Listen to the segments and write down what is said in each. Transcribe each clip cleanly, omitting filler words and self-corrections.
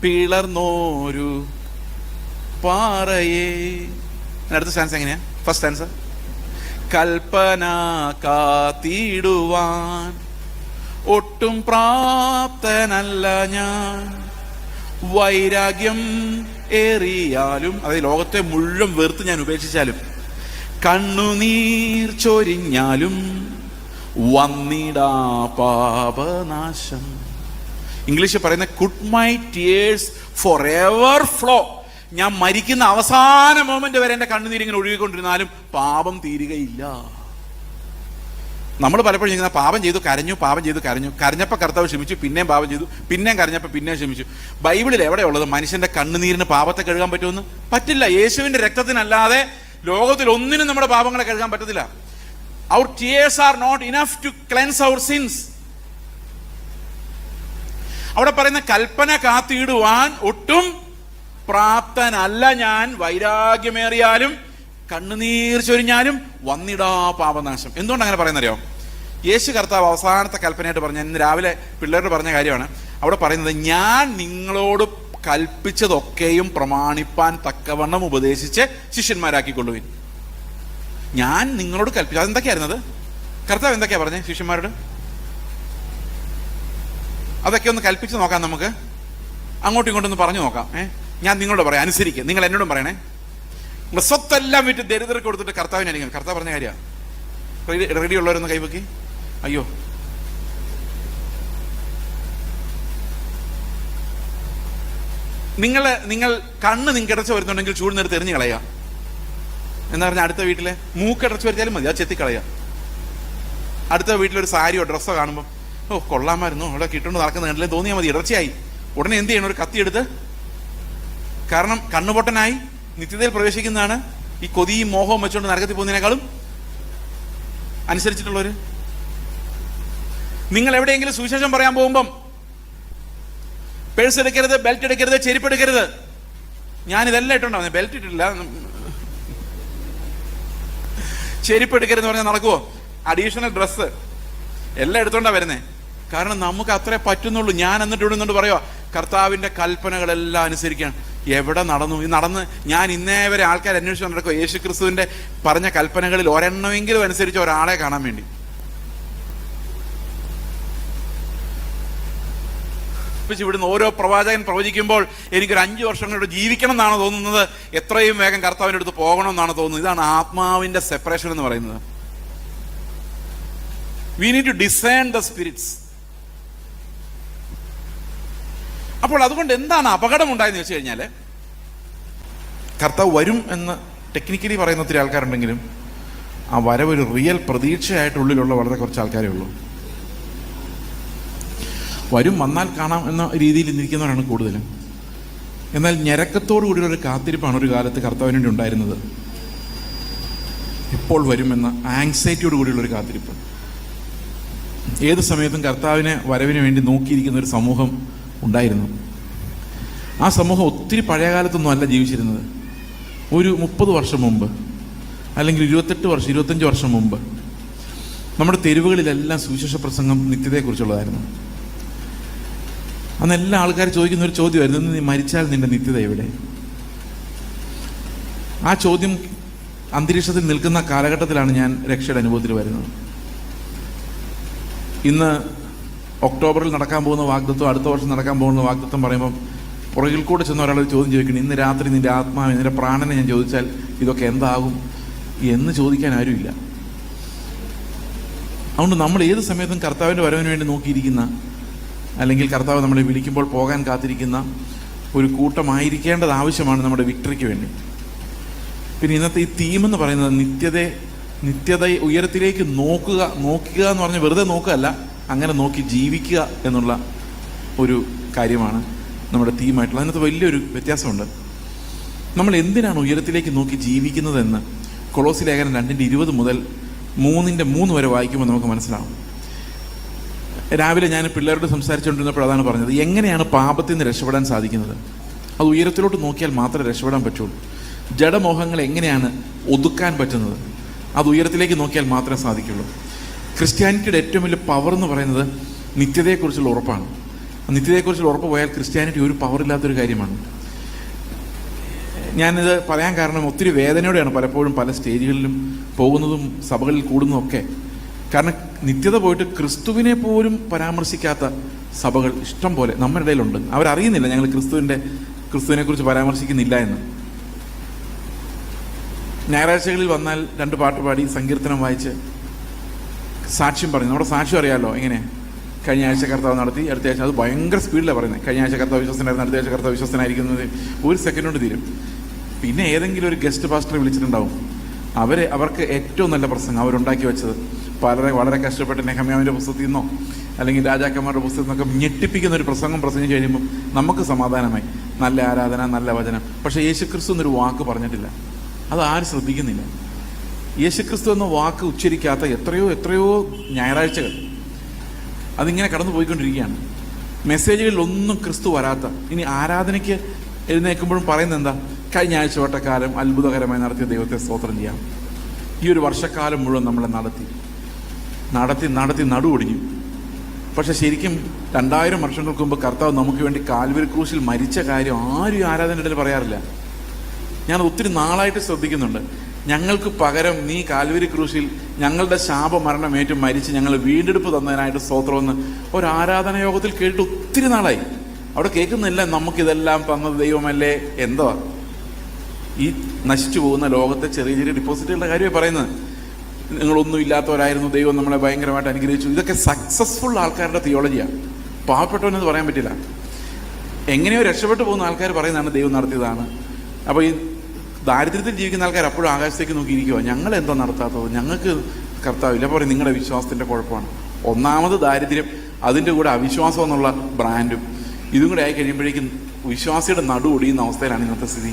പിളർന്നോരു പാറയേ. അടുത്ത സ്റ്റാൻസ് എങ്ങനെയാ? First stance, കൽപ്പന കാത്തിടുവാൻ ഒട്ടും പ്രാപ്തനല്ല ഞാൻ, വൈരാഗ്യം ഏറിയാലും, അതായത് ലോകത്തെ മുഴുവൻ വെറുത്ത് ഞാൻ ഉപേക്ഷിച്ചാലും, കണ്ണുനീർ ചൊരിഞ്ഞാലും വന്നിടാ പാപനാശം. ഇംഗ്ലീഷ് പറയുന്ന could my tears for ever flow. ഞാൻ മരിക്കുന്ന അവസാന മൊമെന്റ് വരെ എൻ്റെ കണ്ണുനീരിങ്ങനെ ഒഴുകിക്കൊണ്ടിരുന്നാലും പാപം തീരുകയില്ല. നമ്മൾ പലപ്പോഴും ഇങ്ങനെ പാപം ചെയ്തു കരഞ്ഞു, പാപം ചെയ്തു കരഞ്ഞു, കരഞ്ഞപ്പോൾ കർത്താവ് ക്ഷമിച്ചു, പിന്നെയും പാപം ചെയ്തു, പിന്നെയും കരഞ്ഞപ്പോൾ പിന്നെയും ക്ഷമിച്ചു. ബൈബിളിൽ എവിടെയുള്ളത് മനുഷ്യന്റെ കണ്ണുനീരിന് പാപത്തെ കഴുകാൻ പറ്റുമെന്ന്? പറ്റില്ല. യേശുവിന്റെ രക്തത്തിനല്ലാതെ ലോകത്തിൽ ഒന്നിനും നമ്മുടെ പാപങ്ങളെ കഴുകാൻ പറ്റത്തില്ല. Our tears are not enough to cleanse our sins. അവിടെ പറയുന്ന കൽപ്പന കാത്തിടുവാൻ ഒട്ടും പ്രാപ്തനല്ല ഞാൻ, വൈരാഗ്യമേറിയാലും കണ്ണുനീർ ചൊരിഞ്ഞാലും വന്നിടാ പാപനാശം. എന്തുകൊണ്ട് അങ്ങനെ പറയുന്നറിയോ? യേശു കർത്താവ് അവസാനത്തെ കൽപ്പനയായിട്ട് പറഞ്ഞ, ഇന്ന് രാവിലെ പിള്ളേരോട് പറഞ്ഞ കാര്യമാണ്. അവിടെ പറയുന്നത്, ഞാൻ നിങ്ങളോട് കൽപ്പിച്ചതൊക്കെയും പ്രമാണിപ്പാൻ തക്കവണ്ണം ഉപദേശിച്ച് ശിഷ്യന്മാരാക്കിക്കൊള്ളുവിൻ. ഞാൻ നിങ്ങളോട് കൽപ്പിച്ചു. അതെന്തൊക്കെയായിരുന്നത്? കർത്താവ് എന്തൊക്കെയാ പറഞ്ഞേ ശിഷ്യന്മാരോട്? അതൊക്കെ ഒന്ന് കൽപ്പിച്ച് നോക്കാം. നമുക്ക് അങ്ങോട്ടും ഇങ്ങോട്ടൊന്ന് പറഞ്ഞു നോക്കാം. ഞാൻ നിങ്ങളോട് പറയാം, അനുസരിക്കുക. നിങ്ങൾ എന്നോടും പറയണേ. നിങ്ങൾ സ്വത്തെല്ലാം വിറ്റ് ദരിദ്രർക്ക് കൊടുത്തിട്ട് കർത്താവിനെ അനുകരിക്കണം. കർത്താവ് പറഞ്ഞ കാര്യമാണ്. റെഡി ഉള്ളവരൊന്ന് കൈവക്കി. അയ്യോ, നിങ്ങൾ കണ്ണ് നിങ്ങൾക്ക് ഇടച്ച് വരുന്നുണ്ടെങ്കിൽ ചൂടുന്നെടുത്ത് എറിഞ്ഞ് കളയുക. എന്താ പറഞ്ഞാൽ അടുത്ത വീട്ടിലെ മൂക്കടച്ച് വരുത്തിയാലും മതി, അത് ചെത്തിക്കളയുക. അടുത്ത വീട്ടിലൊരു സാരിയോ ഡ്രസ്സോ കാണുമ്പോൾ, ഓ കൊള്ളാമായിരുന്നു, അവിടെ കിട്ടുകൊണ്ട് നടക്കുന്ന കണ്ടില്ലേ തോന്നിയാൽ മതി, ഇടർച്ചയായി. ഉടനെ എന്ത് ചെയ്യണം? ഒരു കത്തിയെടുത്ത്, കാരണം കണ്ണുപൊട്ടനായി നിത്യതയിൽ പ്രവേശിക്കുന്നതാണ് ഈ കൊതിയും മോഹവും വെച്ചുകൊണ്ട് നരകത്തിൽ പോകുന്നതിനേക്കാളും. അനുസരിച്ചിട്ടുള്ളവര്, നിങ്ങൾ എവിടെയെങ്കിലും സുവിശേഷം പറയാൻ പോകുമ്പം പേഴ്സ് എടുക്കരുത്, ബെൽറ്റ് എടുക്കരുത്, ചെരുപ്പ് എടുക്കരുത്. ഞാനിതെല്ലാം ഇട്ടുണ്ടാവുന്നത്, ബെൽറ്റ് ഇട്ടിട്ടില്ല, ചെരുപ്പ് എടുക്കരുതെന്ന് പറഞ്ഞാൽ നടക്കുവോ? അഡീഷണൽ ഡ്രസ്സ് എല്ലാം എടുത്തോണ്ടാ വരുന്നേ. കാരണം നമുക്ക് അത്രേ പറ്റുന്നുള്ളൂ. ഞാൻ എന്നിട്ട് ഇടുന്നുണ്ട് പറയുക, കർത്താവിന്റെ കൽപ്പനകളെല്ലാം അനുസരിക്കാൻ. എവിടെ നടന്നു? ഈ നടന്ന് ഞാൻ ഇന്നേ വരെ ആൾക്കാർ അന്വേഷിച്ചു നടക്കുക യേശു ക്രിസ്തുവിന്റെ പറഞ്ഞ കൽപ്പനകളിൽ ഒരെണ്ണമെങ്കിലും അനുസരിച്ച് ഒരാളെ കാണാൻ വേണ്ടി. ഇവിടുന്ന് ഓരോ പ്രവാചകൻ പ്രവചിക്കുമ്പോൾ എനിക്കൊരു 5 വർഷം കൊണ്ട് ജീവിക്കണം എന്നാണ് തോന്നുന്നത്, എത്രയും വേഗം കർത്താവിൻ്റെ അടുത്ത് പോകണം എന്നാണ് തോന്നുന്നത്. ഇതാണ് ആത്മാവിന്റെ സെപ്പറേഷൻ എന്ന് പറയുന്നത്. We need to discern the spirits. അപ്പോൾ അതുകൊണ്ട് എന്താണ് അപകടം ഉണ്ടായെന്ന് വെച്ച് കഴിഞ്ഞാൽ, കർത്താവ് വരും എന്ന് ടെക്നിക്കലി പറയുന്ന ഒത്തിരി ആൾക്കാരുണ്ടെങ്കിലും ആ വരവൊരു റിയൽ പ്രതീക്ഷയായിട്ട് ഉള്ളിലുള്ള വളരെ കുറച്ച് ആൾക്കാരേ ഉള്ളൂ. വരും, വന്നാൽ കാണാം എന്ന രീതിയിൽ ഇരിക്കുന്നവരാണ് കൂടുതലും. എന്നാൽ ഞരക്കത്തോടു കൂടിയൊരു കാത്തിരിപ്പാണ് ഒരു കാലത്ത് കർത്താവിന് വേണ്ടി ഉണ്ടായിരുന്നത്. എപ്പോൾ വരുമെന്ന ആങ്സൈറ്റിയോട് കൂടിയുള്ളൊരു കാത്തിരിപ്പ്. ഏത് സമയത്തും കർത്താവിനെ വരവിന് വേണ്ടി നോക്കിയിരിക്കുന്ന ഒരു സമൂഹം ഉണ്ടായിരുന്നു. ആ സമൂഹം ഒത്തിരി പഴയ കാലത്തൊന്നും അല്ല ജീവിച്ചിരുന്നത്. ഒരു 30 വർഷം മുമ്പ്, അല്ലെങ്കിൽ 28 വർഷം 25 വർഷം മുമ്പ് നമ്മുടെ തെരുവുകളിലെല്ലാം സുവിശേഷ പ്രസംഗം നിത്യതയെക്കുറിച്ചുള്ളതായിരുന്നു. അന്ന് എല്ലാ ആൾക്കാരും ചോദിക്കുന്ന ഒരു ചോദ്യമായിരുന്നു, നീ മരിച്ചാൽ നിന്റെ നിത്യത എവിടെ? ആ ചോദ്യം അന്തരീക്ഷത്തിൽ നിൽക്കുന്ന കാലഘട്ടത്തിലാണ് ഞാൻ രക്ഷയുടെ അനുഭവത്തിൽ വരുന്നത്. ഇന്ന് ഒക്ടോബറിൽ നടക്കാൻ പോകുന്ന വാഗ്ദത്വം, അടുത്ത വർഷം നടക്കാൻ പോകുന്ന വാഗ്ദത്വം പറയുമ്പം പുറകിൽ കൂടെ ചെന്ന ഒരാൾ ചോദ്യം ചോദിക്കണം, ഇന്ന് രാത്രി നിന്റെ ആത്മാവ്, നിന്റെ പ്രാണനെ ഞാൻ ചോദിച്ചാൽ ഇതൊക്കെ എന്താകും എന്ന് ചോദിക്കാൻ ആരുമില്ല. അതുകൊണ്ട് നമ്മൾ ഏത് സമയത്തും കർത്താവിൻ്റെ വരവിന് വേണ്ടി നോക്കിയിരിക്കുന്ന, അല്ലെങ്കിൽ കർത്താവ് നമ്മളെ വിളിക്കുമ്പോൾ പോകാൻ കാത്തിരിക്കുന്ന ഒരു കൂട്ടമായിരിക്കേണ്ടത് ആവശ്യമാണ് നമ്മുടെ വിക്ടറിക്ക് വേണ്ടി. പിന്നെ ഇന്നത്തെ ഈ തീമെന്ന് പറയുന്നത് നിത്യത ഉയരത്തിലേക്ക് നോക്കുക എന്ന് പറഞ്ഞാൽ വെറുതെ നോക്കുകയല്ല, അങ്ങനെ നോക്കി ജീവിക്കുക എന്നുള്ള ഒരു കാര്യമാണ് നമ്മുടെ തീമായിട്ടുള്ളത്. അതിനകത്ത് വലിയൊരു വ്യത്യാസമുണ്ട്. നമ്മൾ എന്തിനാണ് ഉയരത്തിലേക്ക് നോക്കി ജീവിക്കുന്നതെന്ന് കൊളോസി ലേഖനം 2:20 മുതൽ 3:3 വരെ വായിക്കുമ്പോൾ നമുക്ക് മനസ്സിലാവും. രാവിലെ ഞാൻ പിള്ളേരോട് സംസാരിച്ചുകൊണ്ടിരുന്നപ്പോൾ അതാണ് പറഞ്ഞത്, എങ്ങനെയാണ് പാപത്തിൽ നിന്ന് രക്ഷപ്പെടാൻ സാധിക്കുന്നത്? അത് ഉയരത്തിലോട്ട് നോക്കിയാൽ മാത്രമേ രക്ഷപ്പെടാൻ പറ്റുള്ളൂ. ജഡമോഹങ്ങൾ എങ്ങനെയാണ് ഒതുക്കാൻ പറ്റുന്നത്? അത് ഉയരത്തിലേക്ക് നോക്കിയാൽ മാത്രമേ സാധിക്കുള്ളൂ. ക്രിസ്ത്യാനിറ്റിയുടെ ഏറ്റവും വലിയ പവർ എന്ന് പറയുന്നത് നിത്യതയെക്കുറിച്ചുള്ള ഉറപ്പാണ്. നിത്യതയെക്കുറിച്ച് ഉറപ്പ് പോയാൽ ക്രിസ്ത്യാനിറ്റി ഒരു പവറില്ലാത്തൊരു കാര്യമാണ്. ഞാനിത് പറയാൻ കാരണം ഒത്തിരി വേദനയോടെയാണ് പലപ്പോഴും പല സ്റ്റേജുകളിലും പോകുന്നതും സഭകളിൽ കൂടുന്നതും ഒക്കെ. കാരണം നിത്യത പോയിട്ട് ക്രിസ്തുവിനെ പോലും പരാമർശിക്കാത്ത സഭകൾ ഇഷ്ടം പോലെ നമ്മുടെ ഇടയിലുണ്ട്. അവരറിയുന്നില്ല ഞങ്ങൾ ക്രിസ്തുവിനെ കുറിച്ച് പരാമർശിക്കുന്നില്ല എന്ന്. ഞായറാഴ്ചകളിൽ വന്നാൽ 2 പാട്ട് പാടി സങ്കീർത്തനം വായിച്ച് സാക്ഷ്യം പറഞ്ഞു. നമ്മുടെ സാക്ഷ്യം അറിയാമല്ലോ എങ്ങനെ. കഴിഞ്ഞ ആഴ്ച കർത്താവ് നടത്തി, അടുത്ത ആഴ്ച അത് ഭയങ്കര സ്പീഡിലാണ് പറയുന്നത്. കഴിഞ്ഞ ആഴ്ച കർത്താവ് വിശ്വസനായിരുന്നു, അടുത്ത ആഴ്ച കർത്താവ് വിശ്വസനായിരിക്കുന്നത് 1 സെക്കൻഡ് കൊണ്ട് തീരും. പിന്നെ ഏതെങ്കിലും ഒരു ഗസ്റ്റ് പാസ്റ്ററെ വിളിച്ചിട്ടുണ്ടാവും. അവർക്ക് ഏറ്റവും നല്ല പ്രസംഗം അവരുണ്ടാക്കി വെച്ചത് വളരെ കഷ്ടപ്പെട്ട് നെഹമ്യാവിൻ്റെ പുസ്തകത്തിൽ നിന്നോ അല്ലെങ്കിൽ രാജാക്കന്മാരുടെ പുസ്തകത്തിൽ നിന്നൊക്കെ ഞെട്ടിപ്പിക്കുന്ന ഒരു പ്രസംഗം പ്രസംഗിച്ച് കഴിയുമ്പം നമുക്ക് സമാധാനമായി. നല്ല ആരാധന, നല്ല വചനം. പക്ഷേ യേശുക്രിസ്തു എന്നൊരു വാക്ക് പറഞ്ഞിട്ടില്ല. അത് ആരും ശ്രദ്ധിക്കുന്നില്ല. യേശുക്രിസ്തു എന്ന വാക്ക് ഉച്ചരിക്കാത്ത എത്രയോ ഞായറാഴ്ചകൾ അതിങ്ങനെ കടന്നു പോയിക്കൊണ്ടിരിക്കുകയാണ്. മെസ്സേജുകളിലൊന്നും ക്രിസ്തു വരാത്ത. ഇനി ആരാധനയ്ക്ക് എഴുന്നേൽക്കുമ്പോഴും പറയുന്നത് എന്താ? കഴിഞ്ഞ ആഴ്ച വട്ടക്കാലം അത്ഭുതകരമായി നടത്തിയ ദൈവത്തെ സ്തോത്രം ചെയ്യാം. ഈ ഒരു വർഷക്കാലം മുഴുവൻ നമ്മളെ നടത്തി നടുവൊടിഞ്ഞു. പക്ഷെ ശരിക്കും 2000 വർഷങ്ങൾക്ക് മുമ്പ് കർത്താവ് നമുക്ക് വേണ്ടി കാൽവരി ക്രൂശിൽ മരിച്ച കാര്യം ആരും ആരാധനയുടെ പറയാറില്ല. ഞാൻ ഒത്തിരി നാളായിട്ട് ശ്രദ്ധിക്കുന്നുണ്ട്. ഞങ്ങൾക്ക് പകരം നീ കാൽവരി ക്രൂശിൽ ഞങ്ങളുടെ ശാപമരണമേറ്റ് മരിച്ച് ഞങ്ങൾ വീണ്ടെടുപ്പ് തന്നതിനായിട്ട് സ്തോത്രമെന്ന് ഒരു ആരാധന യോഗത്തിൽ കേട്ടിട്ട് ഒത്തിരി നാളായി. അവിടെ കേൾക്കുന്നില്ല നമുക്കിതെല്ലാം തന്നത് ദൈവമല്ലേ. എന്തോ ഈ നശിച്ചു പോകുന്ന ലോകത്തെ ചെറിയ ഡിപ്പോസിറ്റുകളുടെ കാര്യമാണ് പറയുന്നത്. നിങ്ങളൊന്നും ഇല്ലാത്തവരായിരുന്നു, ദൈവം നമ്മളെ ഭയങ്കരമായിട്ട് അനുഗ്രഹിച്ചു. ഇതൊക്കെ സക്സസ്ഫുൾ ആൾക്കാരുടെ തിയോളജിയാണ്. പാവപ്പെട്ടവനെന്ന് പറയാൻ പറ്റില്ല. എങ്ങനെയോ രക്ഷപ്പെട്ടു പോകുന്ന ആൾക്കാർ പറയുന്നതാണ് ദൈവം നടത്തിയതാണ്. അപ്പോൾ ഈ ദാരിദ്ര്യത്തിൽ ജീവിക്കുന്ന ആൾക്കാർ അപ്പോഴും ആകാശത്തേക്ക് നോക്കിയിരിക്കുക, ഞങ്ങൾ എന്തോ നടത്താത്തത്, ഞങ്ങൾക്ക് കർത്താവില്ല. പറയും നിങ്ങളുടെ വിശ്വാസത്തിൻ്റെ കുഴപ്പമാണ്. ഒന്നാമത് ദാരിദ്ര്യം, അതിൻ്റെ കൂടെ അവിശ്വാസം എന്നുള്ള ബ്രാൻഡും ഇതും കൂടെ ആയി കഴിയുമ്പോഴേക്കും വിശ്വാസിയുടെ നടു ഒടിയുന്ന അവസ്ഥയിലാണ് ഇന്നത്തെ സ്ഥിതി.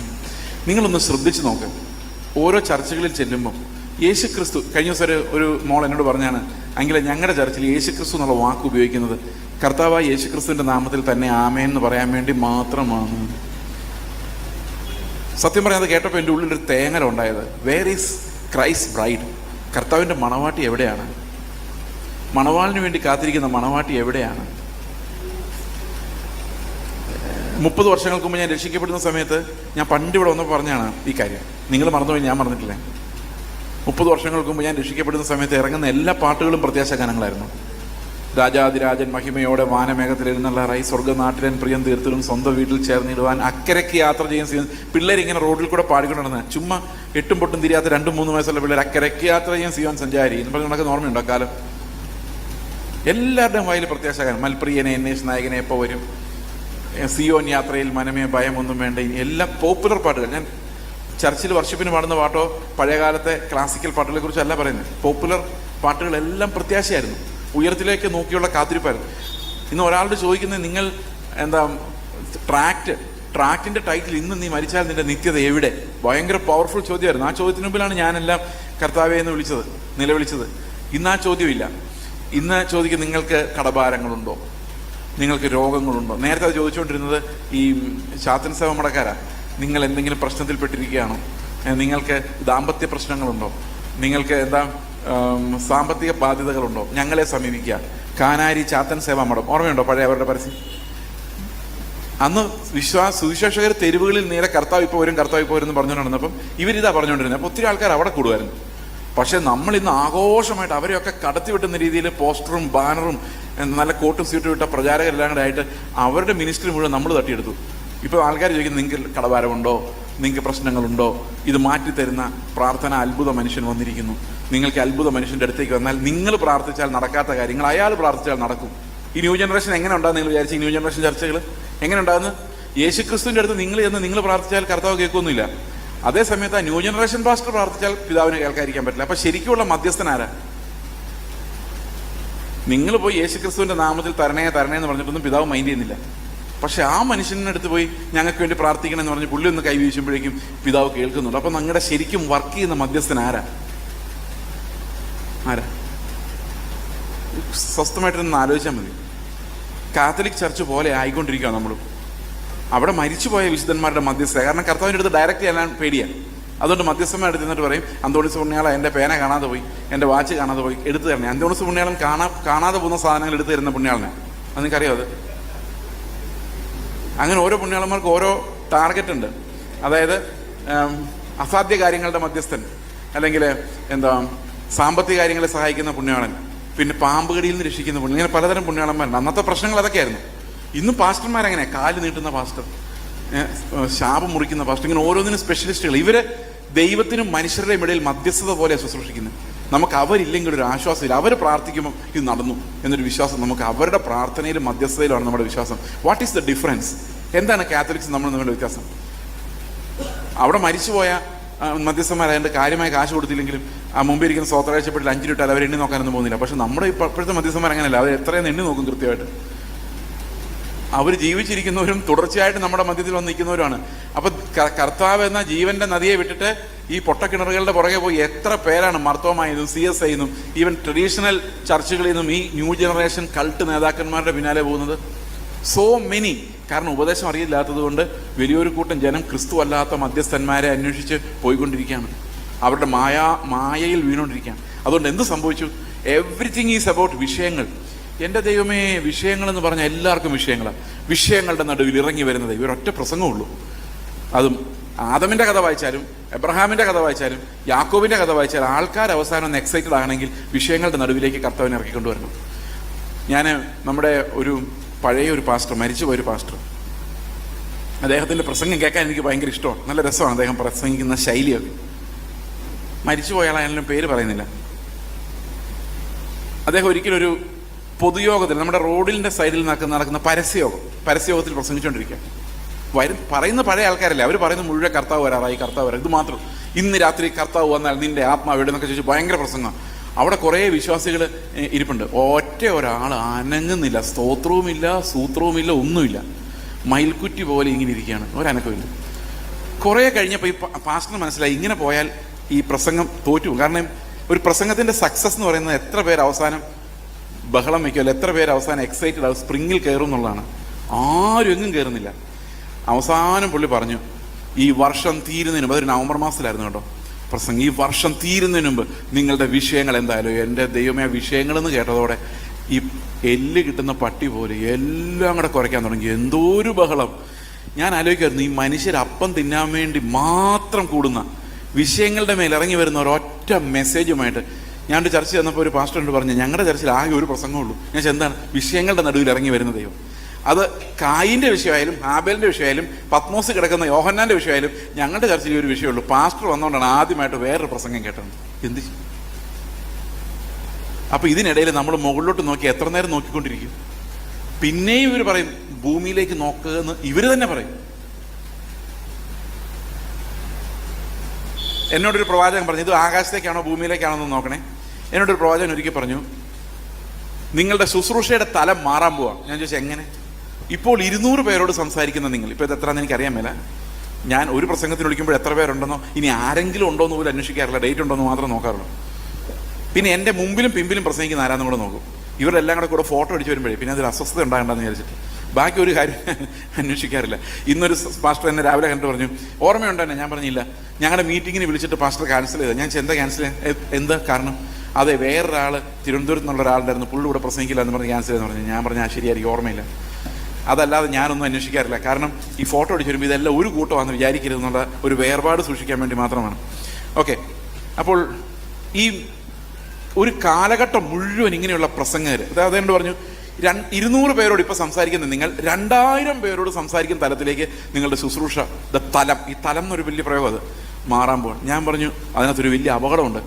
നിങ്ങളൊന്ന് ശ്രദ്ധിച്ച് നോക്ക്. ഓരോ ചർച്ചകളിൽ ചെല്ലുമ്പം യേശുക്രിസ്തു, കഴിഞ്ഞ ദിവസം ഒരു മോൾ എന്നോട് പറഞ്ഞാണ്, എങ്കിൽ ഞങ്ങളുടെ ചർച്ചിൽ യേശുക്രിസ്തു എന്നുള്ള വാക്ക് ഉപയോഗിക്കുന്നത് കർത്താവായ യേശുക്രിസ്തുവിൻ്റെ നാമത്തിൽ തന്നെ ആമേൻ എന്ന് പറയാൻ വേണ്ടി മാത്രമാണ്. സത്യം പറയാതെ കേട്ടപ്പോൾ എൻ്റെ ഉള്ളിലൊരു തേങ്ങല ഉണ്ടായത്. Where is Christ bride? കർത്താവിൻ്റെ മണവാട്ടി എവിടെയാണ്? മണവാളിന് വേണ്ടി കാത്തിരിക്കുന്ന മണവാട്ടി എവിടെയാണ്? 30 വർഷങ്ങൾക്ക് മുമ്പ് ഞാൻ രക്ഷിക്കപ്പെടുന്ന സമയത്ത് ഞാൻ പണ്ട് ഇവിടെ വന്നപ്പോൾ പറഞ്ഞാണ് ഈ കാര്യം. നിങ്ങൾ മറന്നുപോയി, ഞാൻ മറന്നിട്ടില്ലേ. 30 വർഷങ്ങൾക്ക് മുമ്പ് ഞാൻ രക്ഷിക്കപ്പെടുന്ന സമയത്ത് ഇറങ്ങുന്ന എല്ലാ പാട്ടുകളും പ്രത്യാശാഗാനങ്ങളായിരുന്നു. രാജാതിരാജൻ മഹിമയോടെ വാനമേഘത്തിൽ എഴുന്നള്ളാറായി, സ്വർഗ്ഗനാട്ടിലൻ പ്രിയം തീർത്തിലും സ്വന്തം വീട്ടിൽ ചേർന്നിടുവാൻ അക്കരയ്ക്ക് യാത്ര ചെയ്യാൻ പിള്ളേർ ഇങ്ങനെ റോഡിൽ കൂടെ പാടിക്കൊണ്ടിരുന്നത്. ചുമ്മാ 8 പൊട്ടും തിരിയാത്ത 2-3 വയസ്സുള്ള പിള്ളേർ അക്കരയ്ക്ക് യാത്ര ചെയ്യാൻ സിയോൻ സഞ്ചാരി എന്ന് പറഞ്ഞ് നടക്കുന്ന ഓർമ്മയുണ്ടോ കാലം? എല്ലാവരുടെയും വായിൽ പ്രത്യാശാഗാനം. മൽപ്രിയനെ, അന്വേഷണ നായകനെ എപ്പോൾ വരും, സിയോൻ യാത്രയിൽ മനമേ ഭയമൊന്നും വേണ്ട, എല്ലാം പോപ്പുലർ പാട്ടുകൾ. ഞാൻ ചർച്ചിൽ വർഷിപ്പിന് പാടുന്ന പാട്ടോ പഴയകാലത്തെ ക്ലാസിക്കൽ പാട്ടുകളെ കുറിച്ചല്ല പറയുന്നത്. പോപ്പുലർ പാട്ടുകളെല്ലാം പ്രത്യാശയായിരുന്നു, ഉയരത്തിലേക്ക് നോക്കിയുള്ള കാത്തിരിപ്പായിരുന്നു. ഇന്ന് ഒരാളോട് ചോദിക്കുന്നത്, നിങ്ങൾ എന്താ ട്രാക്കിൻ്റെ ടൈറ്റിൽ ഇന്ന് നീ മരിച്ചാൽ നിന്റെ നിത്യത എവിടെ? ഭയങ്കര പവർഫുൾ ചോദ്യമായിരുന്നു. ആ ചോദ്യത്തിന് മുമ്പിലാണ് ഞാനെല്ലാം കർത്താവേ എന്ന് നിലവിളിച്ചത്. ഇന്ന് ആ ചോദ്യമില്ല. ഇന്ന് ചോദിക്കും, നിങ്ങൾക്ക് കടഭാരങ്ങളുണ്ടോ, നിങ്ങൾക്ക് രോഗങ്ങളുണ്ടോ? നേരത്തെ അത് ചോദിച്ചുകൊണ്ടിരുന്നത് ഈ ശാത്തൻ സേവ മടക്കാരാ. നിങ്ങൾ എന്തെങ്കിലും പ്രശ്നത്തിൽപ്പെട്ടിരിക്കുകയാണോ? നിങ്ങൾക്ക് ദാമ്പത്യ പ്രശ്നങ്ങളുണ്ടോ? നിങ്ങൾക്ക് സാമ്പത്തിക ബാധ്യതകളുണ്ടോ? ഞങ്ങളെ സമീപിക്കുക. കാനാരി ചാത്തൻ സേവാ മഠം ഓർമ്മയുണ്ടോ? പഴയ അവരുടെ പരസ്യം. അന്ന് സുവിശേഷകർ തെരുവുകളിൽ നേരെ കർത്താവ് ഇപ്പോൾ വരും എന്ന് പറഞ്ഞുകൊണ്ടിരുന്നപ്പം ഇവരിതാ പറഞ്ഞുകൊണ്ടിരുന്നത്. അപ്പോൾ ഒത്തിരി ആൾക്കാർ അവിടെ കൂടുമായിരുന്നു. പക്ഷെ നമ്മൾ ഇന്ന് ആഘോഷമായിട്ട് അവരെയൊക്കെ കടത്തിവിട്ടുന്ന രീതിയിൽ പോസ്റ്ററും ബാനറും നല്ല കോട്ടും സീറ്റും ഇട്ട പ്രചാരകരെല്ലാം കൂടെ ആയിട്ട് അവരുടെ മിനിസ്ട്രി മുഴുവൻ നമ്മൾ തട്ടിയെടുത്തു. ഇപ്പോൾ ആൾക്കാർ ചോദിക്കുന്നത്, നിങ്ങൾക്ക് കടഭാരമുണ്ടോ, നിങ്ങൾക്ക് പ്രശ്നങ്ങളുണ്ടോ? ഇത് മാറ്റിത്തരുന്ന പ്രാർത്ഥന അത്ഭുത മനുഷ്യൻ വന്നിരിക്കുന്നു. നിങ്ങൾക്ക് അത്ഭുത മനുഷ്യൻ്റെ അടുത്തേക്ക് വന്നാൽ നിങ്ങൾ പ്രാർത്ഥിച്ചാൽ നടക്കാത്ത കാര്യങ്ങൾ അയാൾ പ്രാർത്ഥിച്ചാൽ നടക്കും. ഈ ന്യൂ ജനറേഷൻ എങ്ങനെ ഉണ്ടാകും? നിങ്ങൾ വിചാരിച്ചു ഈ ന്യൂ ജനറേഷൻ ചർച്ചകൾ എങ്ങനെ ഉണ്ടാകുന്നു? യേശുക്രിസ്തുവിൻ്റെ അടുത്ത് നിങ്ങൾ പ്രാർത്ഥിച്ചാൽ കർത്താവ് കേൾക്കൊന്നുമില്ല. അതേ സമയത്ത് ആ ന്യൂ ജനറേഷൻ പാസ്റ്റർ പ്രാർത്ഥിച്ചാൽ പിതാവിനെ കേൾക്കാതിരിക്കാൻ പറ്റില്ല. അപ്പം ശരിക്കുള്ള മധ്യസ്ഥൻ ആരാ? നിങ്ങൾ പോയി യേശുക്രിസ്തുവിൻ്റെ നാമത്തിൽ തരണേ എന്ന് പറഞ്ഞിട്ടൊന്നും പിതാവ് മൈൻഡ് ചെയ്യുന്നില്ല. പക്ഷെ ആ മനുഷ്യനടുത്ത് പോയി ഞങ്ങൾക്ക് വേണ്ടി പ്രാർത്ഥിക്കണമെന്ന് പറഞ്ഞ് പുള്ളി ഒന്ന് കൈവീശുമ്പോഴേക്കും പിതാവ് കേൾക്കുന്നുണ്ട്. അപ്പം നിങ്ങളുടെ ശരിക്കും വർക്ക് ചെയ്യുന്ന മധ്യസ്ഥൻ ആരാ? സ്വസ്ഥമായിട്ടൊന്ന് ആലോചിച്ചാൽ മതി. കാത്തലിക് ചർച്ച് പോലെ ആയിക്കൊണ്ടിരിക്കുക നമ്മൾ. അവിടെ മരിച്ചുപോയ വിശുദ്ധന്മാരുടെ മധ്യസ്ഥ. കാരണം കർത്താവിൻ്റെ അടുത്ത് ഡയറക്റ്റ് ചെല്ലാൻ പേടിയാണ്. അതുകൊണ്ട് മധ്യസ്ഥന്മാർ എടുത്ത് നിന്നിട്ട് പറയും, അന്തോണിസ് പുണ്യാള എൻ്റെ പേന കാണാതെ പോയി, എൻ്റെ വാച്ച് കാണാതെ പോയി, എടുത്തു തരണേ. അന്തോണിസ് പുണ്യാളൻ കാണാതെ പോകുന്ന സാധനങ്ങൾ എടുത്തു തരുന്ന പുണ്യാളനെ. അത് നിങ്ങൾക്കറിയാം. അത് അങ്ങനെ ഓരോ പുണ്യാളന്മാർക്ക് ഓരോ ടാർഗറ്റ് ഉണ്ട്. അതായത് അസാധ്യ കാര്യങ്ങളുടെ മധ്യസ്ഥൻ, അല്ലെങ്കിൽ സാമ്പത്തിക കാര്യങ്ങളെ സഹായിക്കുന്ന പുണ്യാളൻ, പിന്നെ പാമ്പ് കടിയിൽ നിന്ന് രക്ഷിക്കുന്ന പുണ്യം, ഇങ്ങനെ പലതരം പുണ്യാളന്മാരുണ്ട്. അന്നത്തെ പ്രശ്നങ്ങൾ അതൊക്കെയായിരുന്നു. ഇന്നും പാസ്റ്റർമാരെങ്ങനെ, കാല് നീട്ടുന്ന പാസ്റ്റർ, ശാപം മുറിക്കുന്ന പാസ്റ്റർ, ഇങ്ങനെ ഓരോന്നിനും സ്പെഷ്യലിസ്റ്റുകൾ. ഇവര് ദൈവത്തിനും മനുഷ്യരുടെയും ഇടയിൽ മധ്യസ്ഥത പോലെ ശുശ്രൂഷിക്കുന്നത്. നമുക്ക് അവരില്ലെങ്കിൽ ഒരു ആശ്വാസമില്ല. അവർ പ്രാർത്ഥിക്കുമ്പോൾ ഇത് നടന്നു എന്നൊരു വിശ്വാസം നമുക്ക് അവരുടെ പ്രാർത്ഥനയിലും മധ്യസ്ഥതയിലാണ് നമ്മുടെ വിശ്വാസം. What is the difference? എന്താണ് കാത്തലിക്സ് നമ്മൾ തമ്മിലുള്ള വ്യത്യാസം? അവിടെ മരിച്ചുപോയ മധ്യസ്ഥന്മാരായതുകൊണ്ട് കാര്യമായ കാശ് കൊടുത്തില്ലെങ്കിലും ആ മുമ്പിൽ ഇരിക്കുന്ന സ്വോത്രകാഴ്ചപ്പെട്ടിൽ 5 രൂപ അവർ എണ്ണി നോക്കാനൊന്നും പോകുന്നില്ല. പക്ഷെ നമ്മുടെ ഇപ്പോഴത്തെ മധ്യസ്ഥന്മാർ അങ്ങനെയല്ല. അവർ എത്രയും എണ്ണി നോക്കും കൃത്യമായിട്ട്. അവർ ജീവിച്ചിരിക്കുന്നവരും തുടർച്ചയായിട്ട് നമ്മുടെ മധ്യത്തിൽ വന്ന് നിൽക്കുന്നവരുമാണ്. അപ്പൊ കർത്താവ് എന്ന ജീവന്റെ നദിയെ വിട്ടിട്ട് ഈ പൊട്ടക്കിണറുകളുടെ പുറകെ പോയി എത്ര പേരാണ് മർത്തോമായതും CSI ന്നും ഈവൻ ട്രഡീഷണൽ ചർച്ചുകളിൽ നിന്നും ഈ ന്യൂ ജനറേഷൻ കൾട്ട് നേതാക്കന്മാരുടെ പിന്നാലെ പോകുന്നത്? So many. കാരണം ഉപദേശം അറിയില്ലാത്തത് കൊണ്ട് വലിയൊരു കൂട്ടം ജനം ക്രിസ്തു അല്ലാത്ത മധ്യസ്ഥന്മാരെ അന്വേഷിച്ച് പോയിക്കൊണ്ടിരിക്കുകയാണ്. അവരുടെ മായയിൽ വീണുകൊണ്ടിരിക്കുകയാണ്. അതുകൊണ്ട് എന്ത് സംഭവിച്ചു? എവ്രിതിങ് ഈസ് അബൌട്ട് വിഷയങ്ങൾ. എൻ്റെ ദൈവമേ, വിഷയങ്ങളെന്ന് പറഞ്ഞാൽ എല്ലാവർക്കും വിഷയങ്ങളാണ്. വിഷയങ്ങളുടെ നടുവിൽ ഇറങ്ങി വരുന്നത് ഇവരൊറ്റ പ്രസംഗമുള്ളൂ. അതും ആദമിൻ്റെ കഥ വായിച്ചാലും എബ്രഹാമിൻ്റെ കഥ വായിച്ചാലും യാക്കോബിൻ്റെ കഥ വായിച്ചാലും ആൾക്കാർ അവസാനം ഒന്ന് എക്സൈറ്റഡ് ആണെങ്കിൽ വിഷയങ്ങളുടെ നടുവിലേക്ക് കർത്താവിനെ ഇറക്കിക്കൊണ്ടുവരണം. ഞാൻ നമ്മുടെ പഴയ ഒരു പാസ്റ്റർ, മരിച്ചുപോയൊരു പാസ്റ്റർ, അദ്ദേഹത്തിൻ്റെ പ്രസംഗം കേൾക്കാൻ എനിക്ക് ഭയങ്കര ഇഷ്ടമാണ്. നല്ല രസമാണ് അദ്ദേഹം പ്രസംഗിക്കുന്ന ശൈലിയൊക്കെ. മരിച്ചുപോയ ആളായാലും പേര് പറയുന്നില്ല. അദ്ദേഹം ഒരിക്കലൊരു പൊതുയോഗത്തിൽ, നമ്മുടെ റോഡിൻ്റെ സൈഡിൽ നടക്കുന്ന പരസ്യയോഗത്തിൽ പ്രസംഗിച്ചുകൊണ്ടിരിക്കുക. പറയുന്ന പഴയ ആൾക്കാരല്ലേ, അവർ പറയുന്ന മുഴുവൻ കർത്താവ് വരാറായി, കർത്താവ് വരാം, ഇത് മാത്രം. ഇന്ന് രാത്രി കർത്താവ് വന്നാൽ നിന്റെ ആത്മാവ് എവിടെന്നൊക്കെ ചോദിച്ചു ഭയങ്കര പ്രസംഗം. അവിടെ കുറേ വിശ്വാസികൾ ഇരിപ്പുണ്ട്. ഒറ്റ ഒരാൾ അനങ്ങുന്നില്ല. സ്തോത്രവുമില്ല, സൂത്രവുമില്ല, ഒന്നുമില്ല. മയിൽക്കുറ്റി പോലെ ഇങ്ങനെ ഇരിക്കുകയാണ്, ഒരനക്കമില്ല. കുറേ കഴിഞ്ഞപ്പോൾ ഈ പാസ്റ്ററിന് മനസ്സിലായി ഇങ്ങനെ പോയാൽ ഈ പ്രസംഗം തോറ്റുപോകും. കാരണം ഒരു പ്രസംഗത്തിൻ്റെ സക്സസ് എന്ന് പറയുന്നത് എത്ര പേര് അവസാനം ബഹളം വയ്ക്കുമല്ലോ, എത്ര പേര് അവസാനം എക്സൈറ്റഡ് ആവും, സ്പ്രിങ്ങിൽ കയറും എന്നുള്ളതാണ്. ആരും എങ്ങും കയറുന്നില്ല. അവസാനം പുള്ളി പറഞ്ഞു, ഈ വർഷം തീരുന്നതിന് മുമ്പ്, അതൊരു നവംബർ മാസത്തിലായിരുന്നു കേട്ടോ പ്രസംഗം, ഈ വർഷം തീരുന്നതിന് മുമ്പ് നിങ്ങളുടെ വിഷയങ്ങൾ എന്തായാലും, എൻ്റെ ദൈവമേ ആ വിഷയങ്ങളെന്ന് കേട്ടതോടെ ഈ എല്ല് കിട്ടുന്ന പട്ടി പോലെ എല്ലാം കൂടെ കുറയ്ക്കാൻ തുടങ്ങി. എന്തോ ഒരു ബഹളം. ഞാൻ ആലോചിക്കായിരുന്നു, ഈ മനുഷ്യർ അപ്പം തിന്നാൻ വേണ്ടി മാത്രം കൂടുന്ന വിഷയങ്ങളുടെ മേൽ ഇറങ്ങി വരുന്ന ഒരൊറ്റ മെസ്സേജുമായിട്ട്. ഞാനൊരു ചർച്ച ചെന്നപ്പോൾ ഒരു പാസ്റ്ററിനോട് പറഞ്ഞു, ഞങ്ങളുടെ ചർച്ചിൽ ആകെ ഒരു പ്രസംഗമുള്ളൂ. ഞാൻ എന്താണ്? വിഷയങ്ങളുടെ നടുവിൽ ഇറങ്ങി വരുന്ന ദൈവം. അത് കായിൻ്റെ വിഷയമായാലും ഹാബേലിൻ്റെ വിഷയമായാലും പത്മോസ് കിടക്കുന്ന യോഹന്നാൻ്റെ വിഷയമായാലും ഞങ്ങളുടെ ചർച്ചയിൽ ഒരു വിഷയമുള്ളൂ. പാസ്റ്റർ വന്നുകൊണ്ടാണ് ആദ്യമായിട്ട് വേറൊരു പ്രസംഗം കേട്ടത്. എന്ത് ചെയ്യും? അപ്പം ഇതിനിടയിൽ നമ്മൾ മുകളിലോട്ട് നോക്കി എത്ര നേരം നോക്കിക്കൊണ്ടിരിക്കും? പിന്നെയും ഇവർ പറയും ഭൂമിയിലേക്ക് നോക്കുക എന്ന് ഇവർ തന്നെ പറയും. എന്നോടൊരു പ്രവാചകൻ പറഞ്ഞു, ഇത് ആകാശത്തേക്കാണോ ഭൂമിയിലേക്കാണോ എന്ന് നോക്കണേ. എന്നോടൊരു പ്രവാചകൻ ഒരിക്കൽ പറഞ്ഞു, നിങ്ങളുടെ ശുശ്രൂഷയുടെ തലം മാറാൻ പോവാം. ഞാൻ ചോദിച്ചാൽ എങ്ങനെ? ഇപ്പോൾ 200 പേരോട് സംസാരിക്കുന്ന നിങ്ങൾ, ഇപ്പോൾ ഇത് എത്രയാണെന്ന് എനിക്കറിയാൻ മേല. ഞാൻ ഒരു പ്രസംഗത്തിന് വിളിക്കുമ്പോൾ എത്ര പേരുണ്ടെന്നോ ഇനി ആരെങ്കിലും ഉണ്ടോ എന്ന് പോലും അന്വേഷിക്കാറില്ല. ഡേറ്റ് ഉണ്ടോ എന്ന് മാത്രം നോക്കാറുള്ളൂ. പിന്നെ എൻ്റെ മുമ്പിലും പിമ്പിലും പ്രസംഗിക്കുന്ന ആരാന്നും കൂടെ നോക്കും. ഇവരെല്ലാം കൂടെ ഫോട്ടോ അടിച്ച് വരുമ്പോഴേ പിന്നെ അതിൽ അസ്വസ്ഥത ഉണ്ടാകണ്ടെന്ന് വിചാരിച്ചിട്ട് ബാക്കി ഒരു കാര്യം അന്വേഷിക്കാറില്ല. ഇന്നൊരു പാസ്റ്റർ എന്നെ രാവിലെ കണ്ടിട്ട് പറഞ്ഞു, ഓർമ്മയുണ്ടോ എന്നെ? ഞാൻ പറഞ്ഞില്ല. ഞങ്ങളുടെ മീറ്റിങ്ങിന് വിളിച്ചിട്ട് പാസ്റ്റർ ക്യാൻസൽ ചെയ്തത്. ഞാൻ എന്താ ക്യാൻസൽ ചെയ്ത്? എന്താ കാരണം? അതെ, വേറൊരാൾ തിരുവനന്തപുരത്ത് നിന്നുള്ള ഒരാളുണ്ടായിരുന്നു, പുള്ളി ഇവിടെ പ്രസംഗിക്കില്ല എന്ന് പറഞ്ഞ് ക്യാൻസൽ ചെയ്തെന്ന് പറഞ്ഞു. ഞാൻ പറഞ്ഞാൽ ശരിയായിരിക്കും, ഓർമ്മയില്ല. അതല്ലാതെ ഞാനൊന്നും അന്വേഷിക്കാറില്ല. കാരണം ഈ ഫോട്ടോ അടിച്ച് വരുമ്പോൾ ഇതെല്ലാം ഒരു കൂട്ടമാണെന്ന് വിചാരിക്കരുതെന്നുള്ള ഒരു വേർപാട് സൂക്ഷിക്കാൻ വേണ്ടി മാത്രമാണ്. ഓക്കെ, അപ്പോൾ ഈ ഒരു കാലഘട്ടം മുഴുവൻ ഇങ്ങനെയുള്ള പ്രസംഗകർ, അതുകൊണ്ട് പറഞ്ഞു 200 പേരോട് ഇപ്പോൾ സംസാരിക്കുന്ന നിങ്ങൾ 2000 പേരോട് സംസാരിക്കുന്ന തലത്തിലേക്ക് നിങ്ങളുടെ ശുശ്രൂഷ തലം, ഈ തലം എന്നൊരു വലിയ പ്രയോഗം, അത് മാറാൻ പോകണം. ഞാൻ പറഞ്ഞു അതിനകത്തൊരു വലിയ അപകടമുണ്ട്.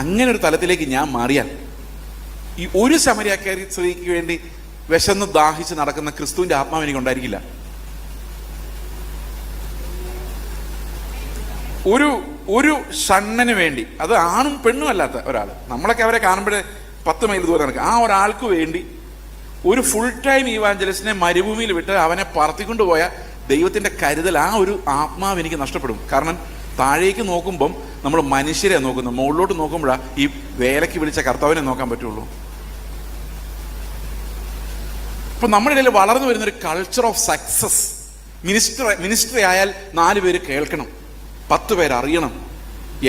അങ്ങനെ ഒരു തലത്തിലേക്ക് ഞാൻ മാറിയാൽ ഈ ഒരു ശമരിയാക്കാരി സ്ത്രീക്ക് വേണ്ടി വിശന്ന് ദാഹിച്ച് നടക്കുന്ന ക്രിസ്തുവിൻ്റെ ആത്മാവ് എനിക്ക് ഉണ്ടായിരിക്കില്ല. ഒരു ഷണ്ണന് വേണ്ടി, അത് ആണും പെണ്ണും അല്ലാത്ത ഒരാൾ, നമ്മളൊക്കെ അവരെ കാണുമ്പോഴേ 10 മൈൽ ദൂരം നടക്കുക, ആ ഒരാൾക്ക് വേണ്ടി ഒരു ഫുൾ ടൈം ഈവാഞ്ചലിസ്റ്റിനെ മരുഭൂമിയിൽ വിട്ട് അവനെ പറത്തിക്കൊണ്ട് പോയ ദൈവത്തിൻ്റെ കരുതൽ, ആ ഒരു ആത്മാവ് എനിക്ക് നഷ്ടപ്പെടും. കാരണം താഴേക്ക് നോക്കുമ്പം നമ്മൾ മനുഷ്യരെ നോക്കുന്നു, മുകളിലോട്ട് നോക്കുമ്പോഴാണ് ഈ വേലയ്ക്ക് വിളിച്ച കർത്താവിനെ നോക്കാൻ പറ്റുള്ളൂ. ഇപ്പം നമ്മുടെ ഇടയിൽ വളർന്നു വരുന്നൊരു കൾച്ചർ ഓഫ് സക്സസ്. മിനിസ്റ്ററി ആയാൽ 4 പേര് കേൾക്കണം, 10 പേര് അറിയണം.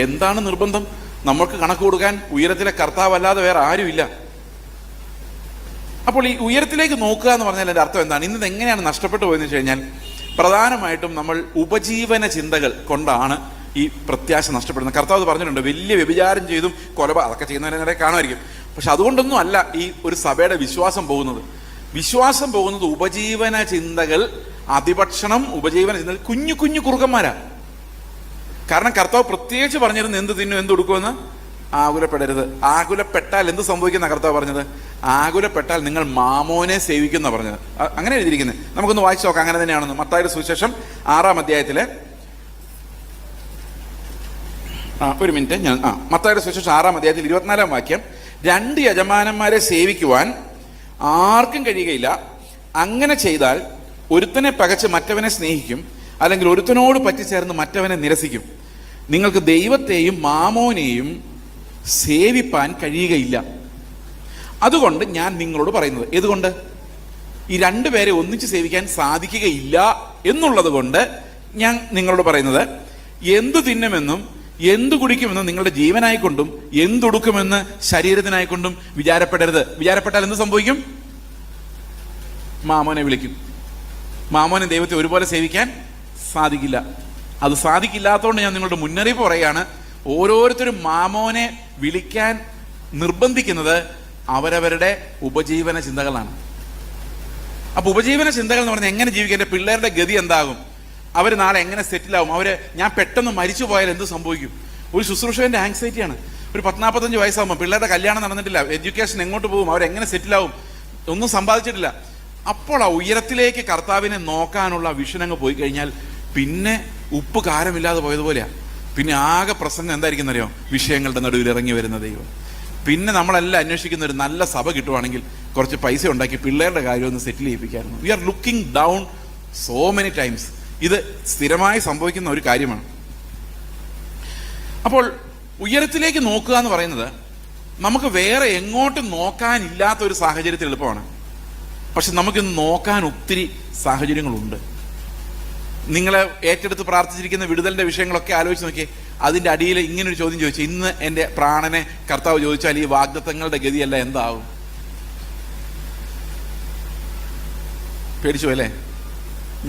എന്താണ് നിർബന്ധം? നമുക്ക് കണക്ക് കൊടുക്കാൻ ഉയരത്തിലെ കർത്താവ് അല്ലാതെ വേറെ ആരുമില്ല. അപ്പോൾ ഈ ഉയരത്തിലേക്ക് നോക്കുക എന്ന് പറഞ്ഞാൽ എൻ്റെ അർത്ഥം എന്താണ്? ഇന്നത് എങ്ങനെയാണ് നഷ്ടപ്പെട്ടു പോയെന്ന് വെച്ച് കഴിഞ്ഞാൽ പ്രധാനമായിട്ടും നമ്മൾ ഉപജീവന ചിന്തകൾ കൊണ്ടാണ് ഈ പ്രത്യാശ നഷ്ടപ്പെടുന്നത്. കർത്താവ് പറഞ്ഞിട്ടുണ്ട്, വലിയ വ്യഭിചാരം ചെയ്തും അതൊക്കെ ചെയ്യുന്നവരെ കാണുമായിരിക്കും. പക്ഷെ അതുകൊണ്ടൊന്നും അല്ല ഈ ഒരു സഭയുടെ വിശ്വാസം പോകുന്നത്. വിശ്വാസം പോകുന്നത് ഉപജീവന ചിന്തകൾ, അതിഭക്ഷണം, ഉപജീവന ചിന്തകൾ കുഞ്ഞു കുഞ്ഞു കുറുക്കന്മാരാ. കാരണം കർത്താവ് പ്രത്യേകിച്ച് പറഞ്ഞിരുന്നു എന്ത് തിന്നും എന്ത് കൊടുക്കുമെന്ന്. ആകുലപ്പെടരുത്. ആകുലപ്പെട്ടാൽ എന്ത് സംഭവിക്കുന്ന കർത്താവ് പറഞ്ഞത്? ആകുലപ്പെട്ടാൽ നിങ്ങൾ മാമോനെ സേവിക്കുന്ന പറഞ്ഞത്. അങ്ങനെ എഴുതിയിരിക്കുന്നത്. നമുക്കൊന്ന് വായിച്ചു നോക്കാം അങ്ങനെ തന്നെയാണെന്ന്. മത്തായിയുടെ സുവിശേഷം 6-ാം അധ്യായത്തിലെ മത്തായിയുടെ സുവിശേഷം 6-ാം അധ്യായത്തിൽ 24-ാം വാക്യം. 2 യജമാനന്മാരെ സേവിക്കുവാൻ ആർക്കും കഴിയുകയില്ല. അങ്ങനെ ചെയ്താൽ ഒരുത്തനെ പകച്ച് മറ്റവനെ സ്നേഹിക്കും, അല്ലെങ്കിൽ ഒരുത്തനോട് പറ്റിച്ചേർന്ന് മറ്റവനെ നിരസിക്കും. നിങ്ങൾക്ക് ദൈവത്തെയും മാമോനെയും സേവിപ്പാൻ കഴിയുകയില്ല. അതുകൊണ്ട് ഞാൻ നിങ്ങളോട് പറയുന്നത്, ഏതുകൊണ്ട്? ഈ 2 പേരെ ഒന്നിച്ച് സേവിക്കാൻ സാധിക്കുകയില്ല എന്നുള്ളത് കൊണ്ട് ഞാൻ നിങ്ങളോട് പറയുന്നത്, എന്തു തിന്നുമെന്നും എന്തു കുടിക്കുമെന്നും നിങ്ങളുടെ ജീവനായിക്കൊണ്ടും എന്തൊടുക്കുമെന്ന് ശരീരത്തിനായിക്കൊണ്ടും വിചാരപ്പെടരുത്. വിചാരപ്പെട്ടാൽ എന്ത് സംഭവിക്കും? മാമോനെ വിളിക്കും. മാമോനെ ദൈവത്തെ ഒരുപോലെ സേവിക്കാൻ സാധിക്കില്ല. അത് സാധിക്കില്ലാത്തതുകൊണ്ട് ഞാൻ നിങ്ങളുടെ മുന്നറിയിപ്പ് പറയുകയാണ്. ഓരോരുത്തരും മാമോനെ വിളിക്കാൻ നിർബന്ധിക്കുന്നത് അവരവരുടെ ഉപജീവന ചിന്തകളാണ്. അപ്പൊ ഉപജീവന ചിന്തകൾ എന്ന് പറഞ്ഞാൽ എങ്ങനെ ജീവിക്കുക, എൻ്റെ പിള്ളേരുടെ ഗതി എന്താകും, അവർ നാളെ എങ്ങനെ സെറ്റിലാവും, ഞാൻ പെട്ടെന്ന് മരിച്ചു പോയാൽ എന്ത് സംഭവിക്കും. ഒരു ശുശ്രൂഷകന്റെ ആങ്സൈറ്റിയാണ്. ഒരു 40-45 വയസ്സാകുമ്പോൾ പിള്ളേരുടെ കല്യാണം നടന്നിട്ടില്ല, എഡ്യൂക്കേഷൻ എങ്ങോട്ട് പോകും, അവരെങ്ങനെ സെറ്റിലാവും, ഒന്നും സമ്പാദിച്ചിട്ടില്ല. അപ്പോൾ ആ ഉയരത്തിലേക്ക് കർത്താവിനെ നോക്കാനുള്ള വിഷൻ അങ്ങ് പോയി കഴിഞ്ഞാൽ പിന്നെ ഉപ്പ് കാരമില്ലാതെ പോയതുപോലെയാണ്. പിന്നെ ആകെ പ്രസംഗം എന്തായിരിക്കും അറിയോ? വിഷയങ്ങളുടെ നടുവിൽ ഇറങ്ങി വരുന്ന ദൈവം. പിന്നെ നമ്മളെല്ലാം അന്വേഷിക്കുന്ന ഒരു നല്ല സഭ കിട്ടുവാണെങ്കിൽ കുറച്ച് പൈസ ഉണ്ടാക്കി പിള്ളേരുടെ കാര്യം ഒന്ന് സെറ്റിൽ ചെയ്യിപ്പിക്കായിരുന്നു. We are looking down so many times. ഇത് സ്ഥിരമായി സംഭവിക്കുന്ന ഒരു കാര്യമാണ്. അപ്പോൾ ഉയരത്തിലേക്ക് നോക്കുക എന്ന് പറയുന്നത് നമുക്ക് വേറെ എങ്ങോട്ടും നോക്കാനില്ലാത്ത ഒരു സാഹചര്യത്തിൽ എളുപ്പമാണ്. പക്ഷെ നമുക്കിന്ന് നോക്കാൻ ഒത്തിരി സാഹചര്യങ്ങളുണ്ട്. നിങ്ങളെ ഏറ്റെടുത്ത് പ്രാർത്ഥിച്ചിരിക്കുന്ന വിടുതലിന്റെ വിഷയങ്ങളൊക്കെ ആലോചിച്ച് നോക്കിയേ. അതിൻ്റെ അടിയിൽ ഇങ്ങനൊരു ചോദ്യം ചോദിച്ചു, ഇന്ന് എൻ്റെ പ്രാണനെ കർത്താവ് ചോദിച്ചാൽ ഈ വാഗ്ദത്തങ്ങളുടെ ഗതിയല്ല എന്താവും? പേടിച്ചു അല്ലേ?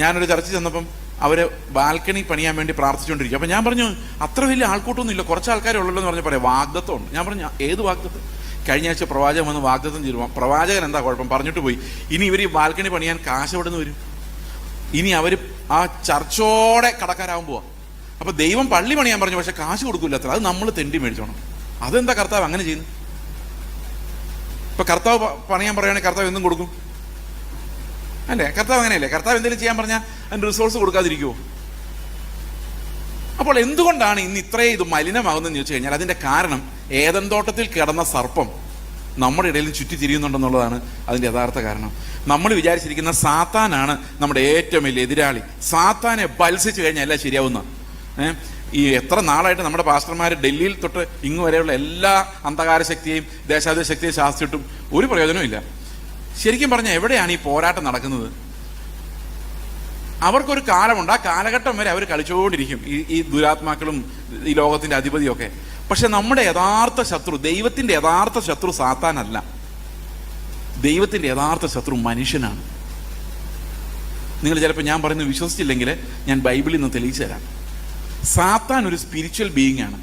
ഞാനൊരു ചർച്ച ചെന്നപ്പം അവര് ബാൽക്കണി പണിയാൻ വേണ്ടി പ്രാർത്ഥിച്ചുകൊണ്ടിരിക്കും. അപ്പൊ ഞാൻ പറഞ്ഞു, അത്ര വലിയ ആൾക്കൂട്ടൊന്നും ഇല്ല, കുറച്ച് ആൾക്കാരെ ഉള്ളല്ലോ എന്ന് പറഞ്ഞ് പറയാം, വാഗ്ദത്തം ഉണ്ട്. ഞാൻ പറഞ്ഞു, ഏത് വാഗ്ദത്തം? കഴിഞ്ഞ ആഴ്ച പ്രവാചകൻ വന്ന് വാഗ്ദത്തം ചെയ്തു. പ്രവാചകൻ എന്താ കുഴപ്പം? പറഞ്ഞിട്ട് പോയി. ഇനി ഇവർ ഈ ബാൽക്കണി പണിയാൻ കാശ് എവിടെ നിന്ന് വരും? ഇനി അവർ ആ ചർച്ചോടെ കടക്കാരാവാൻ പോവാ. അപ്പൊ ദൈവം പള്ളി പണിയാൻ പറഞ്ഞു, പക്ഷെ കാശ് കൊടുക്കില്ല അത്ര, അത് നമ്മൾ തെണ്ടി മേടിച്ചോണം. അതെന്താ കർത്താവ് അങ്ങനെ ചെയ്യുന്നു? ഇപ്പൊ കർത്താവ് പണിയാൻ പറയുകയാണെങ്കിൽ കർത്താവ് എന്തും കൊടുക്കും അല്ലേ? കർത്താവ് അങ്ങനെയല്ലേ? കർത്താവ് എന്തെങ്കിലും ചെയ്യാൻ പറഞ്ഞാൽ അതിന് റിസോഴ്സ് കൊടുക്കാതിരിക്കുമോ? അപ്പോൾ എന്തുകൊണ്ടാണ് ഇന്ന് ഇത്രയും ഇത് മലിനമാകുന്നതെന്ന് ചോദിച്ചു കഴിഞ്ഞാൽ അതിന്റെ കാരണം ഏദൻ തോട്ടത്തിൽ കിടന്ന സർപ്പം നമ്മുടെ ഇടയിൽ ചുറ്റി തിരിയുന്നുണ്ടെന്നുള്ളതാണ് അതിന്റെ യഥാർത്ഥ കാരണം. നമ്മൾ വിചാരിച്ചിരിക്കുന്ന സാത്താനാണ് നമ്മുടെ ഏറ്റവും വലിയ എതിരാളി. സാത്താനെ ബത്സിച്ച് കഴിഞ്ഞാൽ എല്ലാം ശരിയാവുന്ന. ഈ എത്ര നാളായിട്ട് നമ്മുടെ പാസ്റ്റർമാർ ഡൽഹിയിൽ തൊട്ട് ഇങ്ങ് വരെയുള്ള എല്ലാ അന്ധകാര ശക്തിയെയും ദേശാധിപ ശക്തിയെയും ശാസിച്ചിട്ടും ഒരു പ്രയോജനവും ഇല്ല. ശരിക്കും പറഞ്ഞാൽ എവിടെയാണ് ഈ പോരാട്ടം നടക്കുന്നത്? അവർക്കൊരു കാലമുണ്ട്, ആ കാലഘട്ടം വരെ അവർ കളിച്ചുകൊണ്ടിരിക്കും, ഈ ദുരാത്മാക്കളും ഈ ലോകത്തിന്റെ അധിപതിയൊക്കെ. പക്ഷെ നമ്മുടെ യഥാർത്ഥ ശത്രു, ദൈവത്തിന്റെ യഥാർത്ഥ ശത്രു സാത്താനല്ല. ദൈവത്തിന്റെ യഥാർത്ഥ ശത്രു മനുഷ്യനാണ്. നിങ്ങൾ ചിലപ്പോൾ ഞാൻ പറയുന്നത് വിശ്വസിച്ചില്ലെങ്കിൽ ഞാൻ ബൈബിളിൽ നിന്ന് തെളിയിച്ചു തരാം. സാത്താൻ ഒരു സ്പിരിച്വൽ ബീയിങ് ആണ്.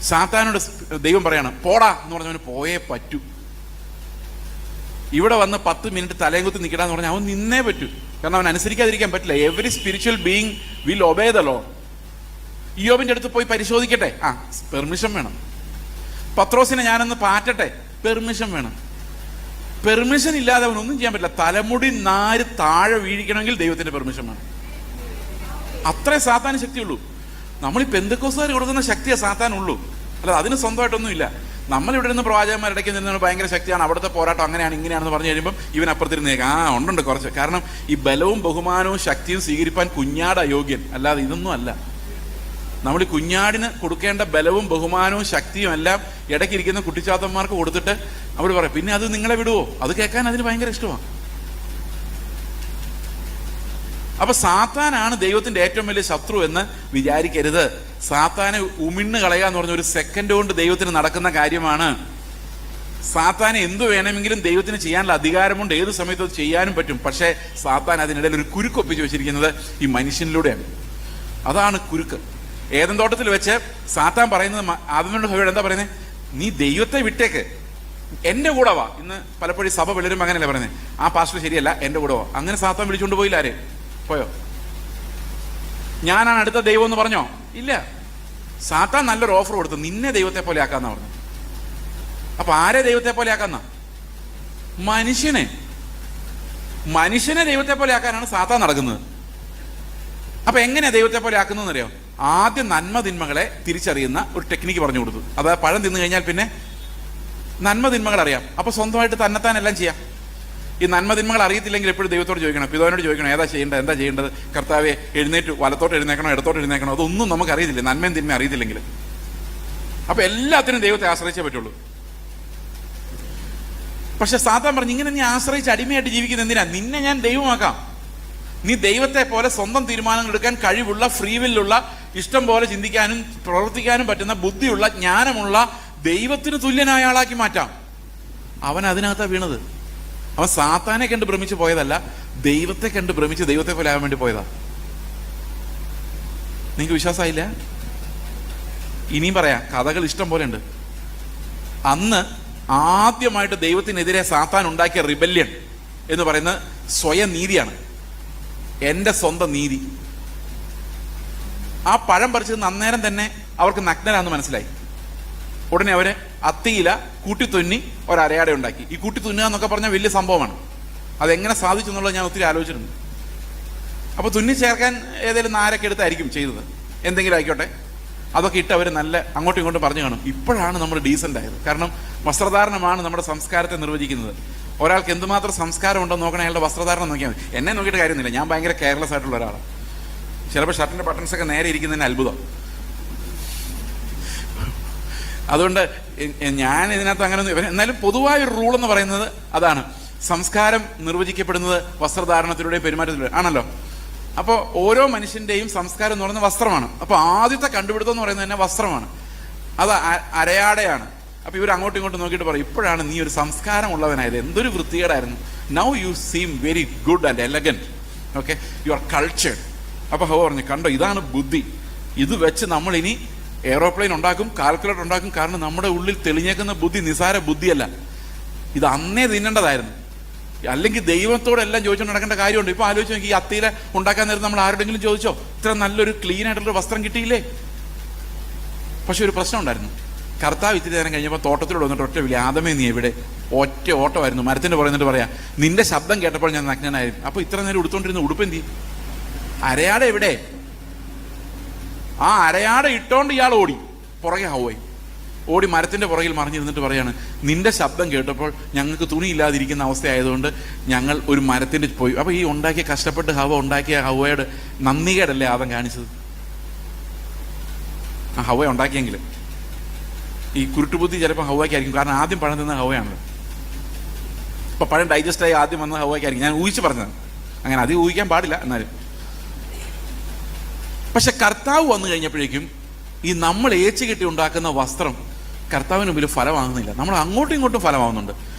സാത്താനോട് ദൈവം പറയാണ് പോടാ എന്ന് പറഞ്ഞവന് പോയേ പറ്റൂ. ഇവിടെ വന്ന് 10 മിനിറ്റ് തലയും കുത്തി നിൽക്കടാന്ന് പറഞ്ഞാൽ അവൻ നിന്നേ പറ്റൂ. കാരണം അവൻ അനുസരിക്കാതിരിക്കാൻ പറ്റില്ല. Every spiritual being will obey the lord. ഇയ്യോബിന്റെ അടുത്ത് പോയി പരിശോധിക്കട്ടെ, പെർമിഷൻ വേണം. പത്രോസിനെ ഞാനൊന്ന് പാറ്റട്ടെ, പെർമിഷൻ വേണം. പെർമിഷൻ ഇല്ലാതെ അവൻ ഒന്നും ചെയ്യാൻ പറ്റില്ല. തലമുടി നാര് താഴെ വീഴിക്കണമെങ്കിൽ ദൈവത്തിന്റെ പെർമിഷൻ വേണം. അത്രേ സാത്താന് ശക്തിയുള്ളൂ. നമ്മൾ ഈ പെന്തക്കോസ്തുകാർ കൊടുക്കുന്ന ശക്തിയെ സാത്താനുള്ളൂ, അല്ല അതിന് സ്വന്തമായിട്ടൊന്നും ഇല്ല. നമ്മളിവിടെ നിന്ന് പ്രവാചകന്മാരിടയ്ക്ക് നിന്ന് ഭയങ്കര ശക്തിയാണ്, അവിടുത്തെ പോരാട്ടം അങ്ങനെയാണ് ഇങ്ങനെയാണെന്ന് പറഞ്ഞു കഴിയുമ്പം ഇവൻ അപ്പുറത്തിരുന്നേക്ക് ഉണ്ട് കുറച്ച്. കാരണം ഈ ബലവും ബഹുമാനവും ശക്തിയും സ്വീകരിപ്പാൻ കുഞ്ഞാട് അയോഗ്യൻ, അല്ലാതെ ഇതൊന്നും അല്ല. നമ്മൾ ഈ കുഞ്ഞാടിന് കൊടുക്കേണ്ട ബലവും ബഹുമാനവും ശക്തിയും എല്ലാം ഇടയ്ക്കിരിക്കുന്ന കുട്ടിച്ചാത്തന്മാർക്ക് കൊടുത്തിട്ട് അവർ പറയും പിന്നെ അത് നിങ്ങളെ വിടുവോ? അത് കേൾക്കാൻ അതിന് ഭയങ്കര ഇഷ്ടമാണ്. അപ്പൊ സാത്താനാണ് ദൈവത്തിന്റെ ഏറ്റവും വലിയ ശത്രു എന്ന് വിചാരിക്കരുത്. സാത്താനെ ഉമിണ്ണ് കളയുക എന്ന് പറഞ്ഞ ഒരു സെക്കൻഡ് കൊണ്ട് ദൈവത്തിന് നടക്കുന്ന കാര്യമാണ്. സാത്താനെ എന്ത് വേണമെങ്കിലും ദൈവത്തിന് ചെയ്യാനുള്ള അധികാരമുണ്ട്, ഏത് സമയത്ത് അത് ചെയ്യാനും പറ്റും. പക്ഷേ സാത്താൻ അതിനിടയിൽ ഒരു കുരുക്കൊപ്പിച്ച് വെച്ചിരിക്കുന്നത് ഈ മനുഷ്യനിലൂടെയാണ്. അതാണ് കുരുക്ക്. ഏദൻ തോട്ടത്തിൽ വെച്ച് സാത്താൻ പറയുന്നത് ആദമിനോട് ഹവ്വയോട് എന്താ പറയുന്നത്? നീ ദൈവത്തെ വിട്ടേക്ക്, എൻ്റെ കൂടെ വാ. ഇന്ന് പലപ്പോഴും സഭ പിള്ളേരും അങ്ങനെയല്ലേ പറയുന്നത്, ആ പാസ്റ്റർ ശരിയല്ല, എൻ്റെ കൂടെ വാ. അങ്ങനെ സാത്താൻ വിളിച്ചുകൊണ്ട് പോയില്ല. ആരെ പോയോ? ഞാനാണ് അടുത്ത ദൈവം എന്ന് പറഞ്ഞോ? ഇല്ല. സാത്താൻ നല്ലൊരു ഓഫർ കൊടുത്തു, നിന്നെ ദൈവത്തെ പോലെ ആക്കാന്നാ പറഞ്ഞു. അപ്പൊ ആരെ ദൈവത്തെ പോലെ ആക്കാന്ന? മനുഷ്യനെ ദൈവത്തെ പോലെ ആക്കാനാണ് സാത്താൻ നടക്കുന്നത്. അപ്പൊ എങ്ങനെയാ ദൈവത്തെ പോലെ ആക്കുന്നതെന്ന് അറിയോ? ആദ്യം നന്മ തിന്മകളെ തിരിച്ചറിയുന്ന ഒരു ടെക്നിക്ക് പറഞ്ഞു കൊടുത്തു. അതായത് പഴം തിന്നു കഴിഞ്ഞാൽ പിന്നെ നന്മ തിന്മകൾ അറിയാം. അപ്പൊ സ്വന്തമായിട്ട് തന്നെത്താൻ എല്ലാം ചെയ്യാം. ഈ നന്മ തിന്മകൾ അറിയത്തില്ലെങ്കിൽ എപ്പോഴും ദൈവത്തോട് ചോദിക്കണം, പിതാവിനോട് ചോദിക്കണം, എന്താ ചെയ്യേണ്ടത്? കർത്താവെ, എഴുന്നേറ്റ് വലത്തോട്ട് എഴുന്നേക്കണോ ഇടത്തോട്ട് എഴുന്നേക്കണോ? അതൊന്നും നമുക്ക് അറിയത്തില്ല, നന്മയും തിന്മയും അറിയത്തില്ലെങ്കിൽ. അപ്പൊ എല്ലാത്തിനും ദൈവത്തെ ആശ്രയിച്ചേ പറ്റുള്ളൂ. പക്ഷെ സാത്താൻ പറഞ്ഞു, ഇങ്ങനെ നീ ആശ്രയിച്ച് അടിമയായിട്ട് ജീവിക്കുന്ന എന്തിനാ? നിന്നെ ഞാൻ ദൈവമാക്കാം. നീ ദൈവത്തെ പോലെ സ്വന്തം തീരുമാനങ്ങൾ എടുക്കാൻ കഴിവുള്ള, ഫ്രീവില്ലുള്ള, ഇഷ്ടം പോലെ ചിന്തിക്കാനും പ്രവർത്തിക്കാനും പറ്റുന്ന ബുദ്ധിയുള്ള, ജ്ഞാനമുള്ള, ദൈവത്തിന് തുല്യനായ ആളാക്കി മാറ്റാം. അവൻ അതിനകത്താ വീണത്. അവൻ സാത്താനെ കണ്ട് ഭ്രമിച്ച് പോയതല്ല, ദൈവത്തെ കണ്ട് ഭ്രമിച്ച് ദൈവത്തെ പോലെ ആവാൻ വേണ്ടി പോയതാ. നിങ്ങൾക്ക് വിശ്വാസമായില്ല? ഇനിയും പറയാം, കഥകൾ ഇഷ്ടം പോലെ ഉണ്ട്. അന്ന് ആദ്യമായിട്ട് ദൈവത്തിനെതിരെ സാത്താൻ ഉണ്ടാക്കിയ റിബല്യൺ എന്ന് പറയുന്നത് സ്വയം നീതിയാണ്. എൻ്റെ സ്വന്തം നീതി. ആ പഴം പറിച്ചത് അന്നേരം തന്നെ അവർക്ക് നഗ്നരാന്ന് മനസ്സിലായി. ഉടനെ അവര് അത്തിയില കൂട്ടിത്തുന്നി ഒരരയാട ഉണ്ടാക്കി. ഈ കൂട്ടിത്തുന്നുക എന്നൊക്കെ പറഞ്ഞാൽ വലിയ സംഭവമാണ്. അതെങ്ങനെ സാധിച്ചു എന്നുള്ളത് ഞാൻ ഒത്തിരി ആലോചിച്ചിട്ടുണ്ട്. അപ്പോൾ തുന്നി ചേർക്കാൻ ഏതെങ്കിലും നാരൊക്കെ എടുത്തായിരിക്കും ചെയ്തത്, എന്തെങ്കിലും ആയിക്കോട്ടെ. അതൊക്കെ ഇട്ട് അവർ നല്ല അങ്ങോട്ടും ഇങ്ങോട്ടും പറഞ്ഞു കാണും. ഇപ്പോഴാണ് നമ്മൾ ഡീസൻ്റ് ആയത്. കാരണം വസ്ത്രധാരണമാണ് നമ്മുടെ സംസ്കാരത്തെ നിർവചിക്കുന്നത്. ഒരാൾക്ക് എന്തുമാത്രം സംസ്കാരം ഉണ്ടെന്ന് നോക്കണേ, അയാളുടെ വസ്ത്രധാരണം നോക്കിയാൽ മതി. എന്നെ നോക്കിയിട്ട് കാര്യമൊന്നുമില്ല, ഞാൻ ഭയങ്കര കെയർലെസ് ആയിട്ടുള്ള ഒരാളാണ്. ചിലപ്പോൾ ഷർട്ടിൻ്റെ ബട്ടൺസൊക്കെ നേരെ ഇരിക്കുന്നതിന് അത്ഭുതം. അതുകൊണ്ട് ഞാൻ ഇതിനകത്ത് അങ്ങനെ ഒന്നും. എന്നാലും പൊതുവായൊരു റൂൾ എന്ന് പറയുന്നത് അതാണ്. സംസ്കാരം നിർവചിക്കപ്പെടുന്നത് വസ്ത്രധാരണത്തിലൂടെ പെരുമാറ്റത്തിലൂടെ ആണല്ലോ. അപ്പോൾ ഓരോ മനുഷ്യൻ്റെയും സംസ്കാരം എന്ന് പറയുന്നത് വസ്ത്രമാണ്. അപ്പോൾ ആദ്യത്തെ കണ്ടുപിടുത്തം എന്ന് പറയുന്നത് തന്നെ വസ്ത്രമാണ്. അത് അരയാടയാണ്. അപ്പോൾ ഇവർ അങ്ങോട്ടും ഇങ്ങോട്ടും നോക്കിയിട്ട് പറയും, ഇപ്പോഴാണ് നീ ഒരു സംസ്കാരം ഉള്ളവനായത്. എന്തൊരു വൃത്തികേടായിരുന്നു. Now you seem very good and elegant. Okay, you are cultured. അപ്പോൾ ഹോ പറഞ്ഞു, കണ്ടോ, ഇതാണ് ബുദ്ധി. ഇത് വെച്ച് നമ്മളിനി എയ്റോപ്ലെയിൻ ഉണ്ടാക്കും, കാൽക്കുലേറ്റർ ഉണ്ടാക്കും. കാരണം നമ്മുടെ ഉള്ളിൽ തെളിഞ്ഞേക്കുന്ന ബുദ്ധി നിസാര ബുദ്ധിയല്ല. ഇത് അന്നേ തിന്നേണ്ടതായിരുന്നു. അല്ലെങ്കിൽ ദൈവത്തോടെല്ലാം ചോദിച്ചുകൊണ്ട് നടക്കേണ്ട കാര്യമുണ്ട്. ഇപ്പോൾ ആലോചിച്ച് നോക്കി, ഈ അത്തിയില ഉണ്ടാക്കാൻ നേരത്തെ നമ്മൾ ആരോടെങ്കിലും ചോദിച്ചോ, ഇത്ര നല്ലൊരു ക്ലീൻ ആയിട്ടുള്ളൊരു വസ്ത്രം കിട്ടിയില്ലേ? പക്ഷെ ഒരു പ്രശ്നം ഉണ്ടായിരുന്നു. കർത്താവ് ഇത്തിരി നേരം കഴിഞ്ഞപ്പോൾ തോട്ടത്തിലൂടെ വന്നിട്ട് ഒറ്റ വിളി, ആദമേ നീ എവിടെ? ഒറ്റ ഓട്ടമായിരുന്നു. മരത്തിൻ്റെ പറയുന്നിട്ട് പറയാം, നിന്റെ ശബ്ദം കേട്ടപ്പോൾ ഞാൻ നഗ്നനായിരുന്നു. അപ്പോൾ ഇത്ര നേരം ഉടുത്തോണ്ടിരുന്ന ഉടുപ്പെന്തി? അരയാട എവിടെ? ആ അരയാട ഇട്ടോണ്ട് ഇയാൾ ഓടി പുറകെ ഹൗവായി ഓടി മരത്തിൻ്റെ പുറകിൽ മറിഞ്ഞിരുന്നിട്ട് പറയാണ്, നിന്റെ ശബ്ദം കേട്ടപ്പോൾ ഞങ്ങൾക്ക് തുണിയില്ലാതിരിക്കുന്ന അവസ്ഥയായതുകൊണ്ട് ഞങ്ങൾ ഒരു മരത്തിൻ്റെ പോയി. അപ്പോൾ ഈ കഷ്ടപ്പെട്ട് ഹവ ഉണ്ടാക്കിയ ഹവയുടെ നന്ദികേടല്ലേ ആദം കാണിച്ചത്? ആ ഹവ ഉണ്ടാക്കിയെങ്കിൽ ഈ കുരുട്ടുബുദ്ധി ചിലപ്പോൾ ഹവയ്ക്കായിരിക്കും. കാരണം ആദ്യം പഴം തിന്ന ഹവയാണല്ലോ. ഇപ്പം പഴം ഡൈജസ്റ്റായി ആദ്യം വന്ന ഹവയ്ക്കായിരിക്കും. ഞാൻ ഊഹിച്ച് പറഞ്ഞത്, അങ്ങനെ അത് ഊഹിക്കാൻ പാടില്ല എന്നാലും. പക്ഷെ കർത്താവ് വന്നു കഴിഞ്ഞപ്പോഴേക്കും ഈ നമ്മൾ ഏച്ചു കെട്ടി ഉണ്ടാക്കുന്ന വസ്ത്രം കർത്താവിന് മുമ്പിൽ ഫലമാകുന്നില്ല. നമ്മൾ അങ്ങോട്ടും ഇങ്ങോട്ടും ഫലമാകുന്നുണ്ട്.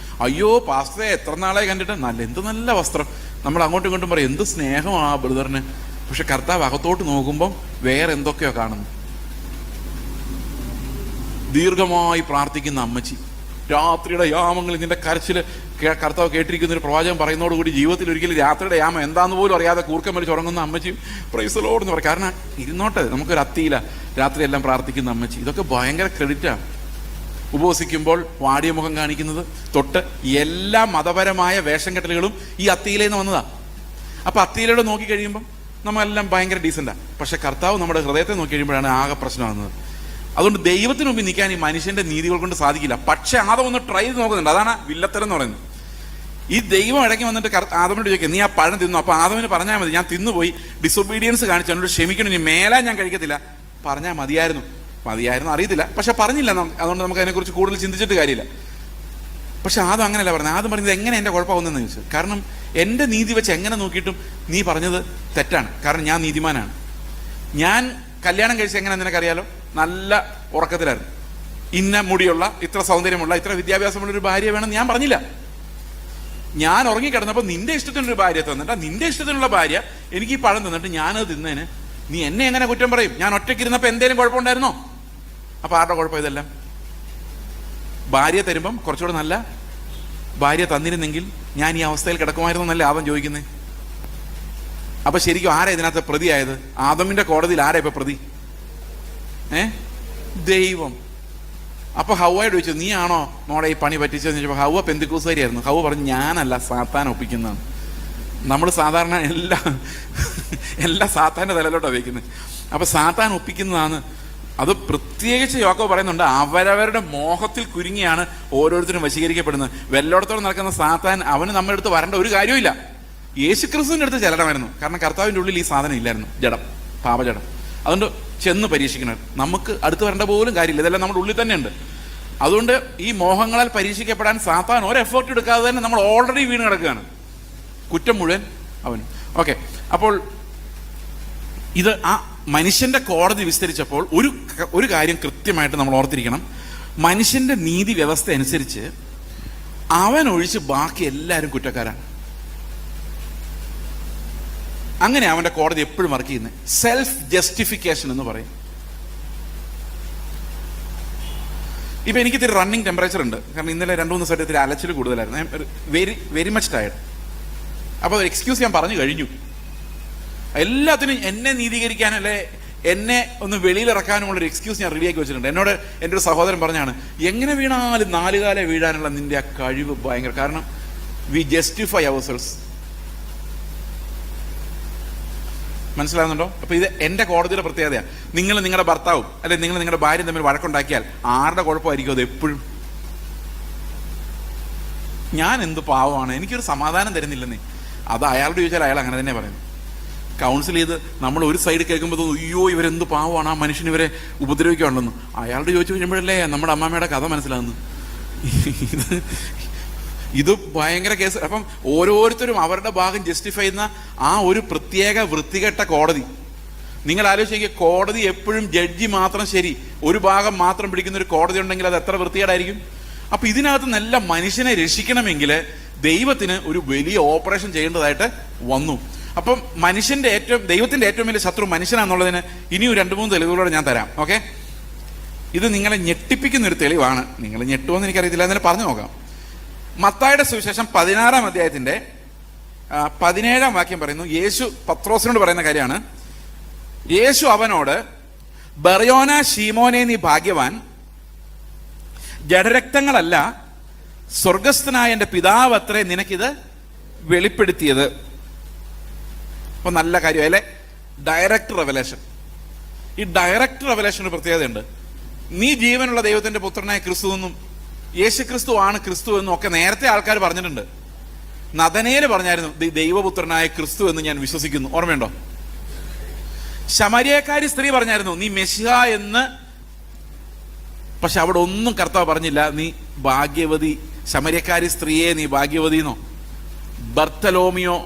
അയ്യോ പാസ്റ്ററെ, എത്ര നാളെ കണ്ടിട്ട് എന്ത് നല്ല വസ്ത്രം. നമ്മൾ അങ്ങോട്ടും ഇങ്ങോട്ടും പറയും, എന്ത് സ്നേഹമാണ് ആ ബ്രദറിന്. പക്ഷെ കർത്താവ് അകത്തോട്ട് നോക്കുമ്പം വേറെ എന്തൊക്കെയോ കാണുന്നു. ദീർഘമായി പ്രാർത്ഥിക്കുന്ന അമ്മച്ചി, രാത്രിയുടെ യാമങ്ങളിൽ നിന്റെ കരച്ചിൽ കർത്താവ് കേട്ടിരിക്കുന്ന ഒരു പ്രവാചകൻ പറയുന്നതോടുകൂടി ജീവിതത്തിൽ ഒരിക്കലും രാത്രിയുടെ യാമം എന്താന്ന് പോലും അറിയാതെ കൂർക്കം വലിച്ച് ഉറങ്ങുന്ന അമ്മച്ചിയും പ്രൈസ് ദി ലോർഡ് എന്ന് പറയും. കാരണം ഇരുന്നോട്ടെ, നമുക്കൊരു അത്തിയില്ല, രാത്രിയെല്ലാം പ്രാർത്ഥിക്കുന്ന അമ്മച്ചി. ഇതൊക്കെ ഭയങ്കര ക്രെഡിറ്റാണ്. ഉപവസിക്കുമ്പോൾ വാടിയ മുഖം കാണിക്കുന്നത് തൊട്ട് എല്ലാ മതപരമായ വേഷം കെട്ടലുകളും ഈ അത്തിയിലേന്ന് വന്നതാണ്. അപ്പം അത്തിയിലൂടെ നോക്കിക്കഴിയുമ്പം നമ്മളെല്ലാം ഭയങ്കര ഡീസൻ്റാണ്. പക്ഷെ കർത്താവ് നമ്മുടെ ഹൃദയത്തെ നോക്കി കഴിയുമ്പോഴാണ് ആകെ പ്രശ്നമാകുന്നത്. അതുകൊണ്ട് ദൈവത്തിന് മുമ്പിൽ നിൽക്കാൻ ഈ മനുഷ്യന്റെ നീതികൾ കൊണ്ട് സാധിക്കില്ല. പക്ഷെ ആദം ഒന്ന് ട്രൈ ചെയ്ത് നോക്കുന്നുണ്ട്. അതാണ് വില്ലത്തരം എന്ന് പറയുന്നത്. ഈ ദൈവം ഇടയ്ക്ക് വന്നിട്ട് ആദമിനോട് ചോദിക്കുക, നീ ആ പഴം തിന്നു. അപ്പോൾ ആദമിന് പറഞ്ഞാൽ മതി, ഞാൻ തിന്നുപോയി, ഡിസൊബീഡിയൻസ് കാണിച്ചു, എന്നോട് ക്ഷമിക്കണം, ഇനി മേലാ ഞാൻ കഴിക്കത്തില്ല. പറഞ്ഞാൽ മതിയായിരുന്നു അറിയത്തില്ല, പക്ഷെ പറഞ്ഞില്ല. അതുകൊണ്ട് നമുക്ക് അതിനെക്കുറിച്ച് കൂടുതൽ ചിന്തിച്ചിട്ട് കാര്യമില്ല. പക്ഷെ ആദം അങ്ങനെയല്ല പറഞ്ഞത്. ആദം പറഞ്ഞത് എങ്ങനെ എൻ്റെ കുഴപ്പമാവുന്നതെന്ന് ചോദിച്ചു. കാരണം എൻ്റെ നീതി വെച്ച് എങ്ങനെ നോക്കിയിട്ടും നീ പറഞ്ഞത് തെറ്റാണ്. കാരണം ഞാൻ നീതിമാനാണ്. ഞാൻ കല്യാണം കഴിച്ച് എങ്ങനെ നിനക്കറിയാലോ, നല്ല ഉറക്കത്തിലായിരുന്നു. ഇന്ന മുടിയുള്ള, ഇത്ര സൗന്ദര്യമുള്ള, ഇത്ര വിദ്യാഭ്യാസമുള്ള ഒരു ഭാര്യ വേണം ഞാൻ പറഞ്ഞില്ല. ഞാൻ ഉറങ്ങിക്കിടന്നപ്പോൾ നിന്റെ ഇഷ്ടത്തിനൊരു ഭാര്യ തന്നിട്ട് നിന്റെ ഇഷ്ടത്തിനുള്ള ഭാര്യ എനിക്ക് ഈ പഴം തന്നിട്ട് ഞാനത് തിന്നേന് നീ എന്നെ എങ്ങനെ കുറ്റം പറയും? ഞാൻ ഒറ്റയ്ക്ക് ഇരുന്നപ്പോൾ എന്തേലും കുഴപ്പമുണ്ടായിരുന്നോ? അപ്പൊ ആരുടെ കുഴപ്പം ഇതെല്ലാം? ഭാര്യ തരുമ്പം കുറച്ചുകൂടെ നല്ല ഭാര്യ തന്നിരുന്നെങ്കിൽ ഞാൻ ഈ അവസ്ഥയിൽ കിടക്കുമായിരുന്നു എന്നല്ലേ ആദം ചോദിക്കുന്നത്. അപ്പൊ ശരിക്കും ആരാ ഇതിനകത്ത് പ്രതിയായത്? ആദമിന്റെ കോടതിയിൽ ആരാ ഇപ്പൊ പ്രതി? ദൈവം. അപ്പൊ ഹവ്വയോട് ചോദിച്ചു, നീ ആണോ മോളെ ഈ പണി പറ്റിച്ചതെന്ന് ചോദിച്ചപ്പോൾ ഹവ്വ പെന്തിക്കൂസുകാരിയായിരുന്നു. ഹവ്വ പറഞ്ഞു, ഞാനല്ല, സാത്താൻ ഒപ്പിക്കുന്നതാണ്. നമ്മൾ സാധാരണ എല്ലാ സാത്താന്റെ തലയിലോട്ടാണ് വയ്ക്കുന്നത്. അപ്പൊ സാത്താൻ ഒപ്പിക്കുന്നതാണ്. അത് പ്രത്യേകിച്ച് യാക്കോബ് പറയുന്നുണ്ട്, അവരവരുടെ മോഹത്തിൽ കുരുങ്ങിയാണ് ഓരോരുത്തരും വശീകരിക്കപ്പെടുന്നത്. വെല്ലോടത്തോളം നടക്കുന്ന സാത്താൻ അവന് നമ്മുടെ അടുത്ത് വരേണ്ട ഒരു കാര്യമില്ല. യേശുക്രിസ്തുവിന്റെ അടുത്ത് ചെല്ലണമായിരുന്നു. കാരണം കർത്താവിന്റെ ഉള്ളിൽ ഈ സാധനം ഇല്ലായിരുന്നു, ജഡം, പാപജഡം. അതുകൊണ്ട് ചെന്ന് പരീക്ഷിക്കണം. നമുക്ക് അടുത്ത് വരേണ്ട പോലും കാര്യമില്ല, ഇതെല്ലാം നമ്മുടെ ഉള്ളിൽ തന്നെ ഉണ്ട്. അതുകൊണ്ട് ഈ മോഹങ്ങളാൽ പരീക്ഷിക്കപ്പെടാൻ സാത്താൻ ഒരു എഫേർട്ട് എടുക്കാതെ തന്നെ നമ്മൾ ഓൾറെഡി വീണ് കിടക്കുകയാണ്. കുറ്റം മുഴുവൻ അവന്. ഓക്കെ, അപ്പോൾ ഇത് ആ മനുഷ്യന്റെ കോടതി വിസ്തരിച്ചപ്പോൾ ഒരു കാര്യം കൃത്യമായിട്ട് നമ്മൾ ഓർത്തിരിക്കണം. മനുഷ്യന്റെ നീതി വ്യവസ്ഥ അനുസരിച്ച് അവൻ ഒഴിച്ച് ബാക്കി എല്ലാവരും കുറ്റക്കാരാണ്. അങ്ങനെ അവന്റെ കോടതി എപ്പോഴും വർക്ക് ചെയ്യുന്നത് സെൽഫ് ജസ്റ്റിഫിക്കേഷൻ എന്ന് പറയും. ഇപ്പൊ എനിക്ക് ഇത്തിരി റണ്ണിങ് ടെമ്പറേച്ചർ ഉണ്ട്. കാരണം ഇന്നലെ 2-3 ദിവസമായിട്ട് ഇത്തിരി അലച്ചിൽ കൂടുതലായിരുന്നു. Very much tired. അപ്പോൾ എക്സ്ക്യൂസ് ഞാൻ പറഞ്ഞു കഴിഞ്ഞു. എല്ലാത്തിനും എന്നെ നീതീകരിക്കാൻ, അല്ലെ എന്നെ ഒന്ന് വെളിയിലിറക്കാനുമുള്ളൊരു എക്സ്ക്യൂസ് ഞാൻ റെഡിയാക്കി വെച്ചിട്ടുണ്ട്. എന്നോട് എൻ്റെ ഒരു സഹോദരൻ പറഞ്ഞാണ്, എങ്ങനെ വീണാലും 4 കാലം വീഴാനുള്ള നിന്റെ ആ കഴിവ് ഭയങ്കര. കാരണം വി ജസ്റ്റിഫൈ അവർസെൽസ്. മനസ്സിലാകുന്നുണ്ടോ? അപ്പൊ ഇത് എന്റെ കോടതിയുടെ പ്രത്യേകതയാണ്. നിങ്ങൾ നിങ്ങളുടെ ഭർത്താവും അല്ലെങ്കിൽ നിങ്ങൾ നിങ്ങളുടെ ഭാര്യയും തമ്മിൽ വഴക്കുണ്ടാക്കിയാൽ ആരുടെ കുഴപ്പമായിരിക്കും അത് എപ്പോഴും? ഞാൻ എന്ത് പാവമാണ്, എനിക്കൊരു സമാധാനം തരുന്നില്ലെന്നേ. അത് അയാളോട് ചോദിച്ചാൽ അയാൾ അങ്ങനെ തന്നെ പറയുന്നു. കൗൺസിൽ ചെയ്ത് നമ്മൾ ഒരു സൈഡ് കേൾക്കുമ്പോൾ തോന്നുന്നു, അയ്യോ ഇവരെന്ത് പാവമാണ്, ആ മനുഷ്യൻ ഇവരെ ഉപദ്രവിക്കുകയാണെന്ന്. അയാളോട് ചോദിച്ചു കഴിയുമ്പോഴല്ലേ നമ്മുടെ അമ്മമ്മയുടെ കഥ മനസ്സിലാകുന്നു. ഇത് ഭയങ്കര കേസ്. അപ്പം ഓരോരുത്തരും അവരുടെ ഭാഗം ജസ്റ്റിഫൈ ചെയ്യുന്ന ആ ഒരു പ്രത്യേക വൃത്തികെട്ട കോടതി. നിങ്ങൾ ആലോചിക്കുക, കോടതി എപ്പോഴും ജഡ്ജി മാത്രം ശരി, ഒരു ഭാഗം മാത്രം പിടിക്കുന്ന ഒരു കോടതി ഉണ്ടെങ്കിൽ അത് എത്ര വൃത്തികേടായിരിക്കും. അപ്പൊ ഇതിനകത്ത് നല്ല മനുഷ്യനെ രക്ഷിക്കണമെങ്കിൽ ദൈവത്തിന് ഒരു വലിയ ഓപ്പറേഷൻ ചെയ്യേണ്ടതായിട്ട് വന്നു. അപ്പം ദൈവത്തിന്റെ ഏറ്റവും വലിയ ശത്രു മനുഷ്യനാന്നുള്ളതിന് ഇനിയും 2-3 തെളിവുകളോടെ ഞാൻ തരാം. ഓക്കെ, ഇത് നിങ്ങളെ ഞെട്ടിപ്പിക്കുന്ന ഒരു തെളിവാണ്. നിങ്ങൾ ഞെട്ടുമെന്ന് എനിക്കറിയത്തില്ല, അതിനെ പറഞ്ഞു നോക്കാം. മത്തായിയുടെ സുവിശേഷം 16-ാം അധ്യായത്തിന്റെ 17-ാം വാക്യം പറയുന്നു. യേശു പത്രോസിനോട് പറയുന്ന കാര്യമാണ്. യേശു അവനോട്, ബർയോന ശീമോനെ നീ ഭാഗ്യവാൻ, ജഡരക്തങ്ങളല്ല സ്വർഗസ്ഥനായ എൻ്റെ പിതാവ് അത്രേ നിനക്കിത് വെളിപ്പെടുത്തിയത്. അപ്പൊ നല്ല കാര്യം അല്ലെ, ഡയറക്റ്റ് റെവലേഷൻ. ഈ ഡയറക്റ്റ് റെവലേഷന് പ്രത്യേകതയുണ്ട്. നീ ജീവനുള്ള ദൈവത്തിന്റെ പുത്രനായ ക്രിസ്തു എന്നും യേശു ക്രിസ്തു ആണ് ക്രിസ്തു എന്നും ഒക്കെ നേരത്തെ ആൾക്കാർ പറഞ്ഞിട്ടുണ്ട്. നഥനയേല് പറഞ്ഞായിരുന്നു, ദൈവപുത്രനായ ക്രിസ്തു എന്ന് ഞാൻ വിശ്വസിക്കുന്നു. ഓർമ്മയുണ്ടോ? ശമരിയക്കാരി സ്ത്രീ പറഞ്ഞായിരുന്നു, നീ മെസ്സിഹ എന്ന്. പക്ഷെ അവിടെ ഒന്നും കർത്താവ് പറഞ്ഞില്ല, നീ ഭാഗ്യവതി. ശമരിയക്കാരി സ്ത്രീയെ നീ ഭാഗ്യവതിന്നോ, ബർത്തലോമിയോ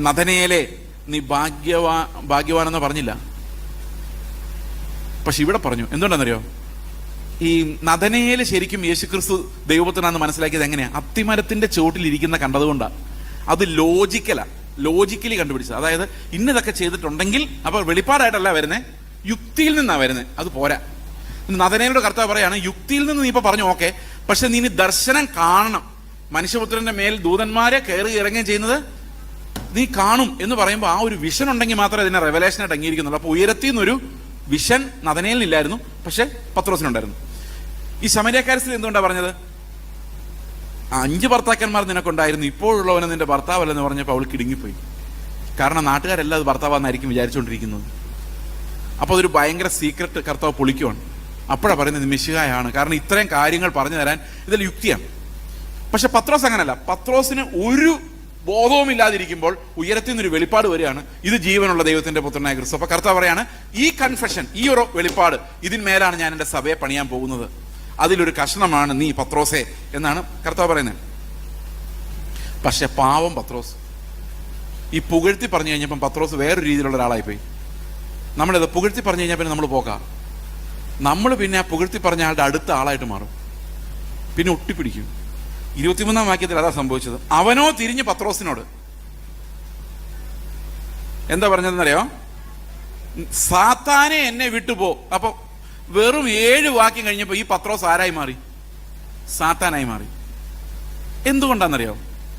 നഥനയേലെ നീ ഭാഗ്യവാനെന്നോ പറഞ്ഞില്ല. പക്ഷെ ഇവിടെ പറഞ്ഞു. എന്തുകൊണ്ടാണെന്നറിയോ? ഈ നഥനയേല് ശരിക്കും യേശുക്രിസ്തു ദൈവപുത്രനാണെന്ന് മനസ്സിലാക്കിയത് എങ്ങനെയാ? അത്തിമരത്തിന്റെ ചുവട്ടിലിരിക്കുന്ന കണ്ടതുകൊണ്ടാണ്. അത് ലോജിക്കലി കണ്ടുപിടിച്ചത്. അതായത് ഇന്നതൊക്കെ ചെയ്തിട്ടുണ്ടെങ്കിൽ, അപ്പൊ വെളിപ്പാടായിട്ടല്ല വരുന്നത്, യുക്തിയിൽ നിന്നാണ് വരുന്നത്. അത് പോരാ. നഥനയേലോട് കർത്താവ് പറയാണ്, യുക്തിയിൽ നിന്ന് നീ ഇപ്പൊ പറഞ്ഞു ഓക്കെ, പക്ഷെ നീ ദർശനം കാണണം. മനുഷ്യപുത്രന്റെ മേൽ ദൂതന്മാരെ കയറി ഇറങ്ങുകയും ചെയ്യുന്നത് നീ കാണും എന്ന് പറയുമ്പോൾ ആ ഒരു വിഷൻ ഉണ്ടെങ്കിൽ മാത്രമേ അതിനെ റെവലേഷനായിട്ട് അംഗീകരിക്കുന്നുള്ളൂ. അപ്പൊ ഉയരത്തിൽ നിന്നൊരു വിഷൻ നഥനയേലിനില്ലായിരുന്നു, പക്ഷെ പത്രോസിനുണ്ടായിരുന്നു. ഈ ശമരിയക്കാരി സ്ത്രീ എന്തുകൊണ്ടാണ് പറഞ്ഞത്? 5 ഭർത്താക്കന്മാർ നിനക്കുണ്ടായിരുന്നു, ഇപ്പോഴുള്ളവന് നിന്റെ ഭർത്താവല്ലെന്ന് പറഞ്ഞപ്പോൾ അവൾ കിടുങ്ങിപ്പോയി. കാരണം നാട്ടുകാരെല്ലാം അത് ഭർത്താവാന്നായിരിക്കും വിചാരിച്ചുകൊണ്ടിരിക്കുന്നത്. അപ്പോൾ അതൊരു ഭയങ്കര സീക്രട്ട് കർത്താവ് പൊളിക്കുവാണ്. അപ്പോഴാണ് പറയുന്നത് മെശിഹായാണ്. കാരണം ഇത്രയും കാര്യങ്ങൾ പറഞ്ഞു തരാൻ ഇതിൽ യുക്തിയാണ്. പക്ഷെ പത്രോസ് അങ്ങനല്ല. പത്രോസിന് ഒരു ബോധവുമില്ലാതിരിക്കുമ്പോൾ ഉയരത്തിൽ നിന്നൊരു വെളിപ്പാട് വരികയാണ്, ഇത് ജീവനുള്ള ദൈവത്തിന്റെ പുത്രനായ ക്രിസ്തു. അപ്പൊ കർത്താവ് പറയാണ്, ഈ കൺഫെഷൻ, ഈ ഒരു വെളിപ്പാട്, ഇതിന്മേലാണ് ഞാൻ എൻ്റെ സഭയെ പണിയാൻ പോകുന്നത്. അതിലൊരു കഷണമാണ് നീ പത്രോസേ എന്നാണ് കർത്താവ് പറയുന്നത്. പക്ഷെ പാവം പത്രോസ് ഈ പുകഴ്ത്തി പറഞ്ഞു കഴിഞ്ഞപ്പം പത്രോസ് വേറൊരു രീതിയിലുള്ള ഒരാളായിപ്പോയി. നമ്മളിത് പുകഴ്ത്തി പറഞ്ഞു കഴിഞ്ഞാൽ പിന്നെ നമ്മൾ പോകാം. നമ്മൾ പിന്നെ ആ പുകഴ്ത്തി പറഞ്ഞ ആളുടെ അടുത്ത ആളായിട്ട് മാറും, പിന്നെ ഒട്ടിപ്പിടിക്കും. 23-ാം വാക്യത്തിൽ അതാ സംഭവിച്ചത്. അവനോ തിരിഞ്ഞ് പത്രോസിനോട് എന്താ പറഞ്ഞതെന്നറിയോ? സാത്താനെ എന്നെ വിട്ടുപോ. അപ്പൊ വെറും 7 വാക്യം കഴിഞ്ഞപ്പോ ഈ പത്രോസ് ആരായി മാറി? സാത്താനായി മാറി. എന്തുകൊണ്ടാണെന്നറിയോ?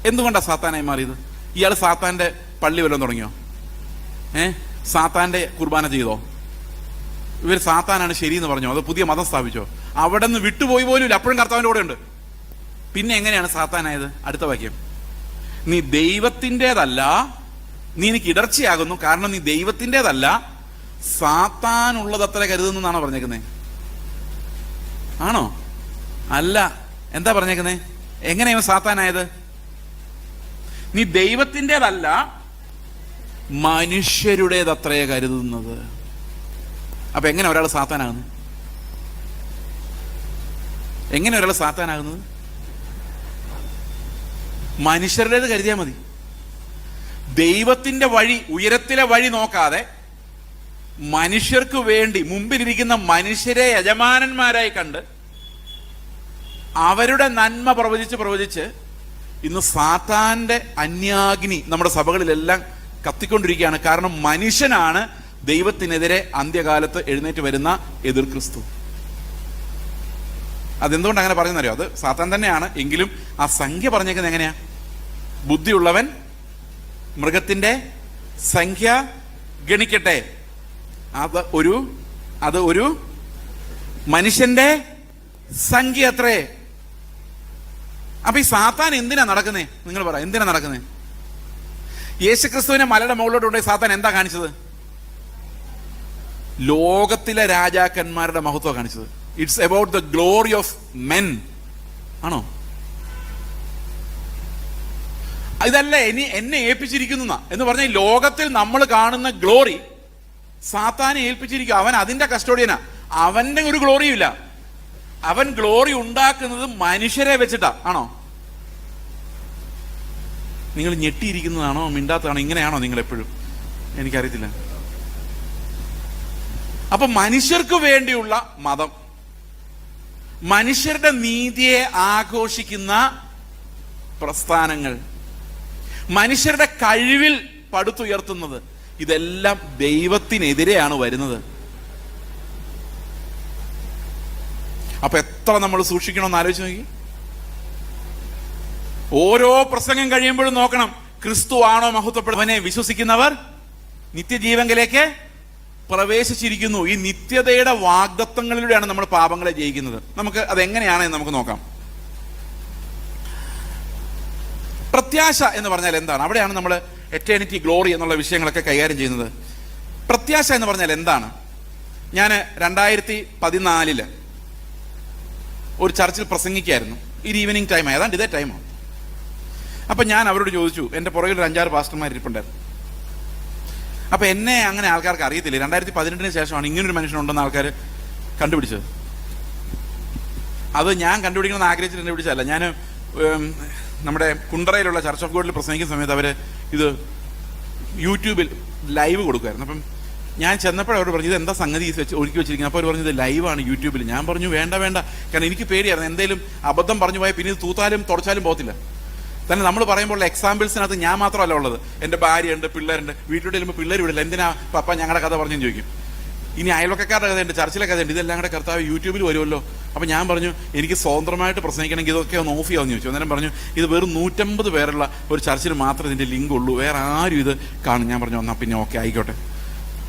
എന്തുകൊണ്ടാ സാത്താനായി മാറിയത്? ഇയാൾ സാത്താന്റെ പള്ളി വല്ലതും തുടങ്ങിയോ? സാത്താന്റെ കുർബാന ചെയ്തോ? ഇവർ സാത്താനാണ് ശരിയെന്ന് പറഞ്ഞോ? അതോ പുതിയ മതം സ്ഥാപിച്ചോ? അവിടെ നിന്ന് വിട്ടുപോയി പോലും ഇല്ല, അപ്പോഴും കർത്താവിന്റെ കൂടെ ഉണ്ട്. പിന്നെ എങ്ങനെയാണ് സാത്താനായത്? അടുത്ത വാക്യം, നീ ദൈവത്തിൻ്റെതല്ല, നീ എനിക്ക് ഇടർച്ചയാകുന്നു, കാരണം നീ ദൈവത്തിൻ്റെതല്ല, സാത്താനുള്ളത് അത്ര കരുതുന്നാണോ പറഞ്ഞേക്കുന്നേ? ആണോ? അല്ല. എന്താ പറഞ്ഞേക്കുന്നേ? എങ്ങനെയാണ് സാത്താനായത്? നീ ദൈവത്തിൻ്റെതല്ല, മനുഷ്യരുടേതത്രേ കരുതുന്നത്. അപ്പൊ എങ്ങനെ ഒരാൾ സാത്താനാകുന്നു? എങ്ങനെ ഒരാൾ സാത്താനാകുന്നത്? മനുഷ്യരുടേത് കരുതിയാൽ മതി. ദൈവത്തിന്റെ വഴി, ഉയരത്തിലെ വഴി നോക്കാതെ മനുഷ്യർക്ക് വേണ്ടി മുമ്പിലിരിക്കുന്ന മനുഷ്യരെ യജമാനന്മാരായി കണ്ട് അവരുടെ നന്മ പ്രവചിച്ച് ഇന്ന് സാത്താന്റെ അന്യാഗ്നി നമ്മുടെ സഭകളിലെല്ലാം കത്തിക്കൊണ്ടിരിക്കുകയാണ്. കാരണം മനുഷ്യനാണ് ദൈവത്തിനെതിരെ അന്ത്യകാലത്ത് എഴുന്നേറ്റ് വരുന്ന എതിർ ക്രിസ്തു. അതെന്തുകൊണ്ട് അങ്ങനെ പറയുന്നറിയോ? അത് സാത്താൻ തന്നെയാണ്. എങ്കിലും ആ സംഖ്യ പറഞ്ഞേക്കുന്നത് എങ്ങനെയാ? ബുദ്ധിയുള്ളവൻ മൃഗത്തിന്റെ സംഖ്യ ഗണിക്കട്ടെ, അത് ഒരു മനുഷ്യന്റെ സംഖ്യ അത്രേ. അപ്പൊ ഈ സാത്താൻ എന്തിനാ നടക്കുന്നേ? നിങ്ങൾ പറ, എന്തിനാ നടക്കുന്നേ? യേശുക്രിസ്തുവിനെ മലയുടെ മുകളിലോട്ട് കൊണ്ടുപോയി സാത്താൻ എന്താ കാണിച്ചത്? ലോകത്തിലെ രാജാക്കന്മാരുടെ മഹത്വം കാണിച്ചത്. It's about the glory of men. ആണോ? ഇതല്ല എന്നെ ഏൽപ്പിച്ചിരിക്കുന്ന എന്ന് പറഞ്ഞ ലോകത്തിൽ നമ്മൾ കാണുന്ന ഗ്ലോറി സാത്താനെ ഏൽപ്പിച്ചിരിക്കുക. അവൻ അതിന്റെ കസ്റ്റോഡിയനാ. അവന്റെ ഒരു ഗ്ലോറിയും ഇല്ല. അവൻ ഗ്ലോറി ഉണ്ടാക്കുന്നത് മനുഷ്യരെ വെച്ചിട്ടാ. ആണോ? നിങ്ങൾ ഞെട്ടിയിരിക്കുന്നതാണോ മിണ്ടാത്തതാണോ? ഇങ്ങനെയാണോ നിങ്ങൾ എപ്പോഴും? എനിക്കറിയത്തില്ല. അപ്പൊ മനുഷ്യർക്ക് വേണ്ടിയുള്ള മതം, മനുഷ്യരുടെ നീതിയെ ആഘോഷിക്കുന്ന പ്രസ്ഥാനങ്ങൾ, മനുഷ്യരുടെ കഴിവിൽ പടുത്തുയർത്തുന്നത്, ഇതെല്ലാം ദൈവത്തിനെതിരെയാണ് വരുന്നത്. അപ്പൊ എത്ര നമ്മൾ സൂക്ഷിക്കണമെന്ന് ആലോചിച്ച് നോക്കി. ഓരോ പ്രസംഗം കഴിയുമ്പോഴും നോക്കണം, ക്രിസ്തു ആണോ മഹത്വപ്പെടുന്നവനെ വിശ്വസിക്കുന്നവർ നിത്യജീവങ്കിലേക്ക് പ്രവേശിച്ചിരിക്കുന്നു. ഈ നിത്യതയുടെ വാഗ്ദത്തങ്ങളിലൂടെയാണ് നമ്മൾ പാപങ്ങളെ ജയിക്കുന്നത്. നമുക്ക് അതെങ്ങനെയാണെന്ന് നമുക്ക് നോക്കാം. പ്രത്യാശ എന്ന് പറഞ്ഞാൽ എന്താണ്? അവിടെയാണ് നമ്മൾ എറ്റേണിറ്റി, ഗ്ലോറി എന്നുള്ള വിഷയങ്ങളൊക്കെ കൈകാര്യം ചെയ്യുന്നത്. പ്രത്യാശ എന്ന് പറഞ്ഞാൽ എന്താണ്? ഞാൻ 2014 ഒരു ചർച്ചിൽ പ്രസംഗിക്കായിരുന്നു. ഒരു ഈവനിങ് ടൈം, ഏതാണ്ട് ഇതേ ടൈമാണ്. അപ്പൊ ഞാൻ അവരോട് ചോദിച്ചു, എന്റെ പുറകിൽ ഒരു 5-6 പാസ്റ്റർമാർ ഇരിപ്പുണ്ടായിരുന്നു. അപ്പൊ എന്നെ അങ്ങനെ ആൾക്കാർക്ക് അറിയത്തില്ല. 2018 ശേഷമാണ് ഇങ്ങനൊരു മനുഷ്യനുണ്ടെന്ന് ആൾക്കാർ കണ്ടുപിടിച്ചത്. അത് ഞാൻ കണ്ടുപിടിക്കണമെന്ന് ആഗ്രഹിച്ചിട്ട് കണ്ടുപിടിച്ചതല്ല. ഞാൻ നമ്മുടെ കുണ്ടറയിലുള്ള ചർച്ച് ഓഫ് ഗോഡിൽ പ്രസംഗിക്കുന്ന സമയത്ത് അവർ ഇത് യൂട്യൂബിൽ ലൈവ് കൊടുക്കുമായിരുന്നു. അപ്പം ഞാൻ ചെന്നപ്പോഴും അവർ പറഞ്ഞു, ഇത് എന്താ സംഗതി ഒരുക്കി വെച്ചിരിക്കുന്നത്? അപ്പോൾ അവർ പറഞ്ഞത് ലൈവാണ് യൂട്യൂബിൽ. ഞാൻ പറഞ്ഞു വേണ്ട, കാരണം എനിക്ക് പേടിയായിരുന്നു. എന്തെങ്കിലും അബദ്ധം പറഞ്ഞു പോയാൽ പിന്നെ ഇത് തൂത്താലും തുടച്ചാലും പോകത്തില്ല. തന്നെ നമ്മൾ പറയുമ്പോൾ എക്സാമ്പിൾസിനകത്ത് ഞാൻ മാത്രമല്ല ഉള്ളത്. എൻ്റെ ഭാര്യയുണ്ട്, പിള്ളേരുണ്ട്. വീട്ടിലോട്ട് ചെല്ലുമ്പോൾ പിള്ളേർ വിടില്ല. എന്തിനാ പപ്പ ഞങ്ങളുടെ കഥ പറഞ്ഞു ചോദിക്കും. ഇനി അയൽവക്കക്കാരുടെ കഥയുണ്ട്, ചർച്ചിലെ കഥയുണ്ട്. ഇതെല്ലാം കൂടെ കർത്താവ് യൂട്യൂബിൽ വരുമല്ലോ. അപ്പം ഞാൻ പറഞ്ഞു, എനിക്ക് സ്വതന്ത്രമായിട്ട് പ്രസംഗിക്കണമെങ്കിൽ ഇതൊക്കെ ഒന്ന് ഓഫ് ചെയ്യാമെന്ന് ചോദിച്ചു. അന്നേരം പറഞ്ഞു, ഇത് വെറും 150 പേരുള്ള ഒരു ചർച്ചിൽ മാത്രമേ ഇതിൻ്റെ ലിങ്ക് ഉള്ളൂ, വേറെ ആരും ഇത് കാണും. ഞാൻ പറഞ്ഞു, എന്നാൽ പിന്നെ ഓക്കെ ആയിക്കോട്ടെ.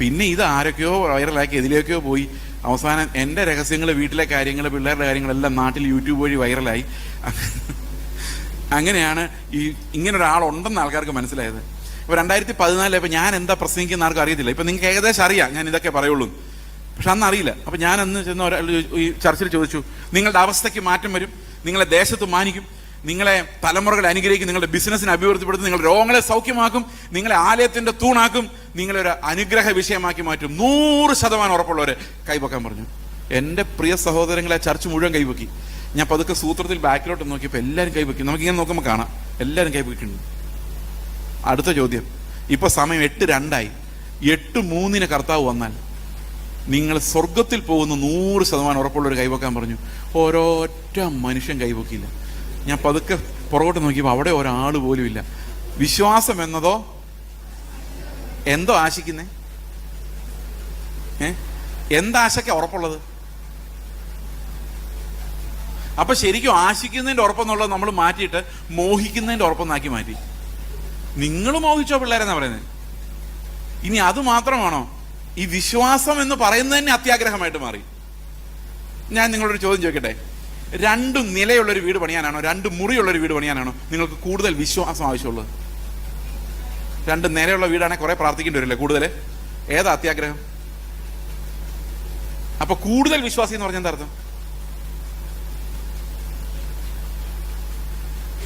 പിന്നെ ഇത് ആരൊക്കെയോ വൈറലാക്കി എതിലേക്കോ പോയി. അവസാനം എൻ്റെ രഹസ്യങ്ങൾ, വീട്ടിലെ കാര്യങ്ങൾ, പിള്ളേരുടെ കാര്യങ്ങളെല്ലാം നാട്ടിൽ യൂട്യൂബ് വഴി വൈറലായി. അങ്ങനെയാണ് ഇങ്ങനൊരാളുണ്ടെന്ന് ആൾക്കാർക്ക് മനസ്സിലായത്. ഇപ്പോൾ 2014 ഇപ്പം ഞാൻ എന്താ പ്രസംഗിക്കുന്ന ആർക്കും അറിയത്തില്ല. ഇപ്പം നിങ്ങൾക്ക് ഏകദേശം അറിയാം ഞാൻ ഇതൊക്കെ പറയുള്ളൂ, പക്ഷെ അന്ന് അറിയില്ല. അപ്പം ഞാൻ അന്ന് ചെന്ന് ഒരാൾ ഈ ചർച്ചിൽ ചോദിച്ചു, നിങ്ങളുടെ അവസ്ഥയ്ക്ക് മാറ്റം വരും, നിങ്ങളെ ദേശത്ത് മാനിക്കും, നിങ്ങളെ തലമുറകളെ അനുഗ്രഹിക്കും, നിങ്ങളുടെ ബിസിനസ്സിനെ അഭിവൃദ്ധിപ്പെടുത്തും, നിങ്ങളുടെ രോഗങ്ങളെ സൗഖ്യമാക്കും, നിങ്ങളെ ആലയത്തിന്റെ തൂണാക്കും, നിങ്ങളൊരു അനുഗ്രഹ വിഷയമാക്കി മാറ്റും. 100% ഉറപ്പുള്ളവരെ കൈവക്കാൻ പറഞ്ഞു. എൻ്റെ പ്രിയ സഹോദരങ്ങളെ ചർച്ച് മുഴുവൻ കൈവക്കി. ഞാൻ പതുക്കെ സൂത്രത്തിൽ ബാക്കിലോട്ട് നോക്കിയപ്പോൾ എല്ലാവരും കൈവക്കി. നമുക്കിങ്ങനെ നോക്കുമ്പോൾ കാണാം എല്ലാവരും കൈവക്കിയിട്ടുണ്ട്. അടുത്ത ചോദ്യം, ഇപ്പൊ സമയം 8:02 8:03 കർത്താവ് വന്നാൽ നിങ്ങൾ സ്വർഗത്തിൽ പോകുന്ന 100% ഉറപ്പുള്ളൊരു കൈവക്കാൻ പറഞ്ഞു. ഓരോറ്റ മനുഷ്യൻ കൈവക്കില്ല. ഞാൻ പതുക്കെ പുറകോട്ട് നോക്കിയപ്പോൾ അവിടെ ഒരാൾ പോലും ഇല്ല. വിശ്വാസം എന്നതോ എന്തോ ആശിക്കുന്നേ? എന്താശയ്ക്കാ ഉറപ്പുള്ളത്? അപ്പൊ ശരിക്കും ആശിക്കുന്നതിന്റെ ഉറപ്പെന്നുള്ളത് നമ്മൾ മാറ്റിയിട്ട് മോഹിക്കുന്നതിന്റെ ഉറപ്പെന്നാക്കി മാറ്റി. നിങ്ങൾ മോഹിച്ചോ പിള്ളേരെന്നാ പറയുന്നത്. ഇനി അത് മാത്രമാണോ? ഈ വിശ്വാസം എന്ന് പറയുന്നത് തന്നെ അത്യാഗ്രഹമായിട്ട് മാറി. ഞാൻ നിങ്ങളോടൊരു ചോദ്യം ചോദിക്കട്ടെ. 2 നിലയുള്ളൊരു വീട് പണിയാനാണോ 2 മുറിയുള്ളൊരു വീട് പണിയാനാണോ നിങ്ങൾക്ക് കൂടുതൽ വിശ്വാസം ആവശ്യമുള്ളത്? 2 നിലയുള്ള വീടാണെങ്കിൽ കുറെ പ്രാർത്ഥിക്കേണ്ടി വരില്ലേ കൂടുതൽ? ഏതാ അത്യാഗ്രഹം? അപ്പൊ കൂടുതൽ വിശ്വാസി എന്ന് പറഞ്ഞാൽ എന്താ അർത്ഥം?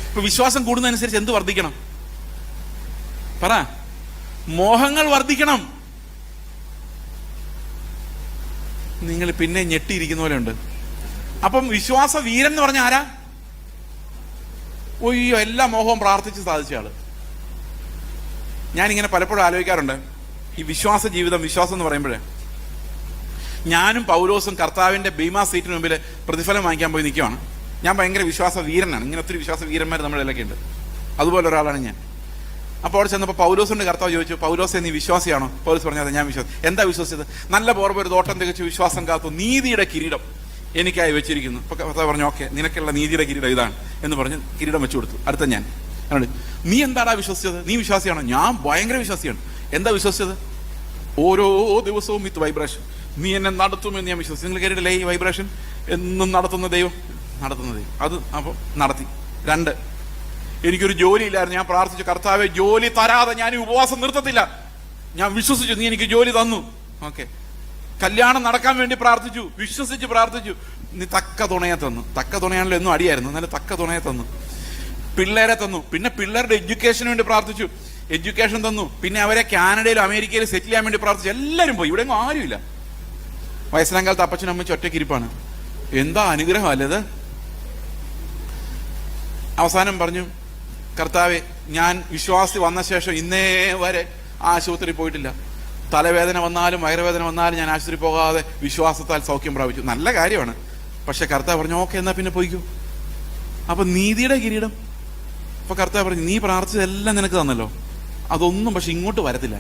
ഇപ്പൊ വിശ്വാസം കൂടുന്നതനുസരിച്ച് എന്ത് വർദ്ധിക്കണം? പറ. മോഹങ്ങൾ വർദ്ധിക്കണം. നിങ്ങൾ പിന്നെ ഞെട്ടിയിരിക്കുന്ന പോലെ ഉണ്ട്. അപ്പം വിശ്വാസ വീരൻ എന്ന് പറഞ്ഞ ആരാ? ഒയ്യോ, എല്ലാ മോഹവും പ്രാർത്ഥിച്ച് സാധിച്ച ആള്. ഞാനിങ്ങനെ പലപ്പോഴും ആലോചിക്കാറുണ്ട്, ഈ വിശ്വാസ ജീവിതം, വിശ്വാസം എന്ന് പറയുമ്പോഴേ, ഞാനും പൗലോസും കർത്താവിന്റെ ബീമാ സീറ്റിന് മുമ്പിൽ പ്രതിഫലം വാങ്ങിക്കാൻ പോയി നിൽക്കുവാണ്. ഞാൻ ഭയങ്കര വിശ്വാസ വീരനാണ്. ഇങ്ങനെ ഒത്തിരി വിശ്വാസ വീരന്മാർ നമ്മുടെ ഇടയിലൊക്കെ ഉണ്ട്. അതുപോലെ ഒരാളാണ് ഞാൻ. അപ്പോൾ അവിടെ ചെന്നപ്പോൾ പൗലോസിന്റെ കർത്താവ് ചോദിച്ചു, പൗലോസെ നീ വിശ്വാസിയാണോ? പൗലോസ് പറഞ്ഞാൽ ഞാൻ വിശ്വാസം. എന്താ വിശ്വസിച്ചത്? നല്ല പോർവ് ഒരു തോട്ടം തികച്ചു വിശ്വാസം കാത്തു നീതിയുടെ കിരീടം എനിക്കായി വെച്ചിരിക്കുന്നു. അപ്പൊ കർത്താവ് പറഞ്ഞു, ഓക്കെ, നിനക്കുള്ള നീതിയുടെ കിരീടം ഇതാണ് എന്ന് പറഞ്ഞ് കിരീടം വെച്ചു കൊടുത്തു. അടുത്ത ഞാൻ, നീ എന്താടാ വിശ്വസിച്ചത്? നീ വിശ്വാസിയാണോ? ഞാൻ ഭയങ്കര വിശ്വാസിയാണ്. എന്താ വിശ്വസിച്ചത്? ഓരോ ദിവസവും വിത്ത് വൈബ്രേഷൻ നീ എന്നെ നടത്തുമെന്ന് ഞാൻ വിശ്വസിച്ചു. നിങ്ങൾ കേട്ടിട്ടില്ലേ ഈ വൈബ്രേഷൻ? എന്നും നടത്തുന്ന ദൈവം. അത് അപ്പോൾ നടത്തി. 2, എനിക്കൊരു ജോലി ഇല്ലായിരുന്നു. ഞാൻ പ്രാർത്ഥിച്ചു, കർത്താവെ ജോലി തരാതെ ഞാൻ ഉപവാസം നിർത്തത്തില്ല. ഞാൻ വിശ്വസിച്ചു, നീ എനിക്ക് ജോലി തന്നു. ഓക്കെ. കല്യാണം നടക്കാൻ വേണ്ടി പ്രാർത്ഥിച്ചു, വിശ്വസിച്ച് പ്രാർത്ഥിച്ചു, നീ തക്ക തുണയെ തന്നു. തക്ക തുണയാണല്ലോ എന്നും അടിയായിരുന്നു, എന്നാലും തക്ക തുണയെ തന്നു. പിള്ളേരെ തന്നു. പിന്നെ പിള്ളേരുടെ എഡ്യൂക്കേഷന് വേണ്ടി പ്രാർത്ഥിച്ചു, എഡ്യൂക്കേഷൻ തന്നു. പിന്നെ അവരെ കാനഡയിലും അമേരിക്കയിലും സെറ്റിൽ ചെയ്യാൻ വേണ്ടി പ്രാർത്ഥിച്ചു. എല്ലാവരും പോയി, ഇവിടെ ആരുമില്ല. വയസ്സനാം കാലത്ത് അപ്പച്ചനും അമ്മച്ചും ഒറ്റയ്ക്കിരിപ്പാണ്. എന്താ അനുഗ്രഹം അല്ലത്? അവസാനം പറഞ്ഞു, കർത്താവെ ഞാൻ വിശ്വാസി വന്ന ശേഷം ഇന്നേ വരെ ആശുപത്രി പോയിട്ടില്ല. തലവേദന വന്നാലും വയറുവേദന വന്നാലും ഞാൻ ആശുപത്രി പോകാതെ വിശ്വാസത്താൽ സൗഖ്യം പ്രാപിച്ചു. നല്ല കാര്യമാണ്. പക്ഷെ കർത്താവ് പറഞ്ഞു, ഓക്കെ, എന്നാ പിന്നെ പോയിക്കോ. അപ്പൊ നീതിയുടെ കിരീടം. അപ്പൊ കർത്താവ് പറഞ്ഞു, നീ പ്രാർത്ഥിച്ചതെല്ലാം നിനക്ക് തന്നല്ലോ, അതൊന്നും പക്ഷെ ഇങ്ങോട്ട് വരത്തില്ല.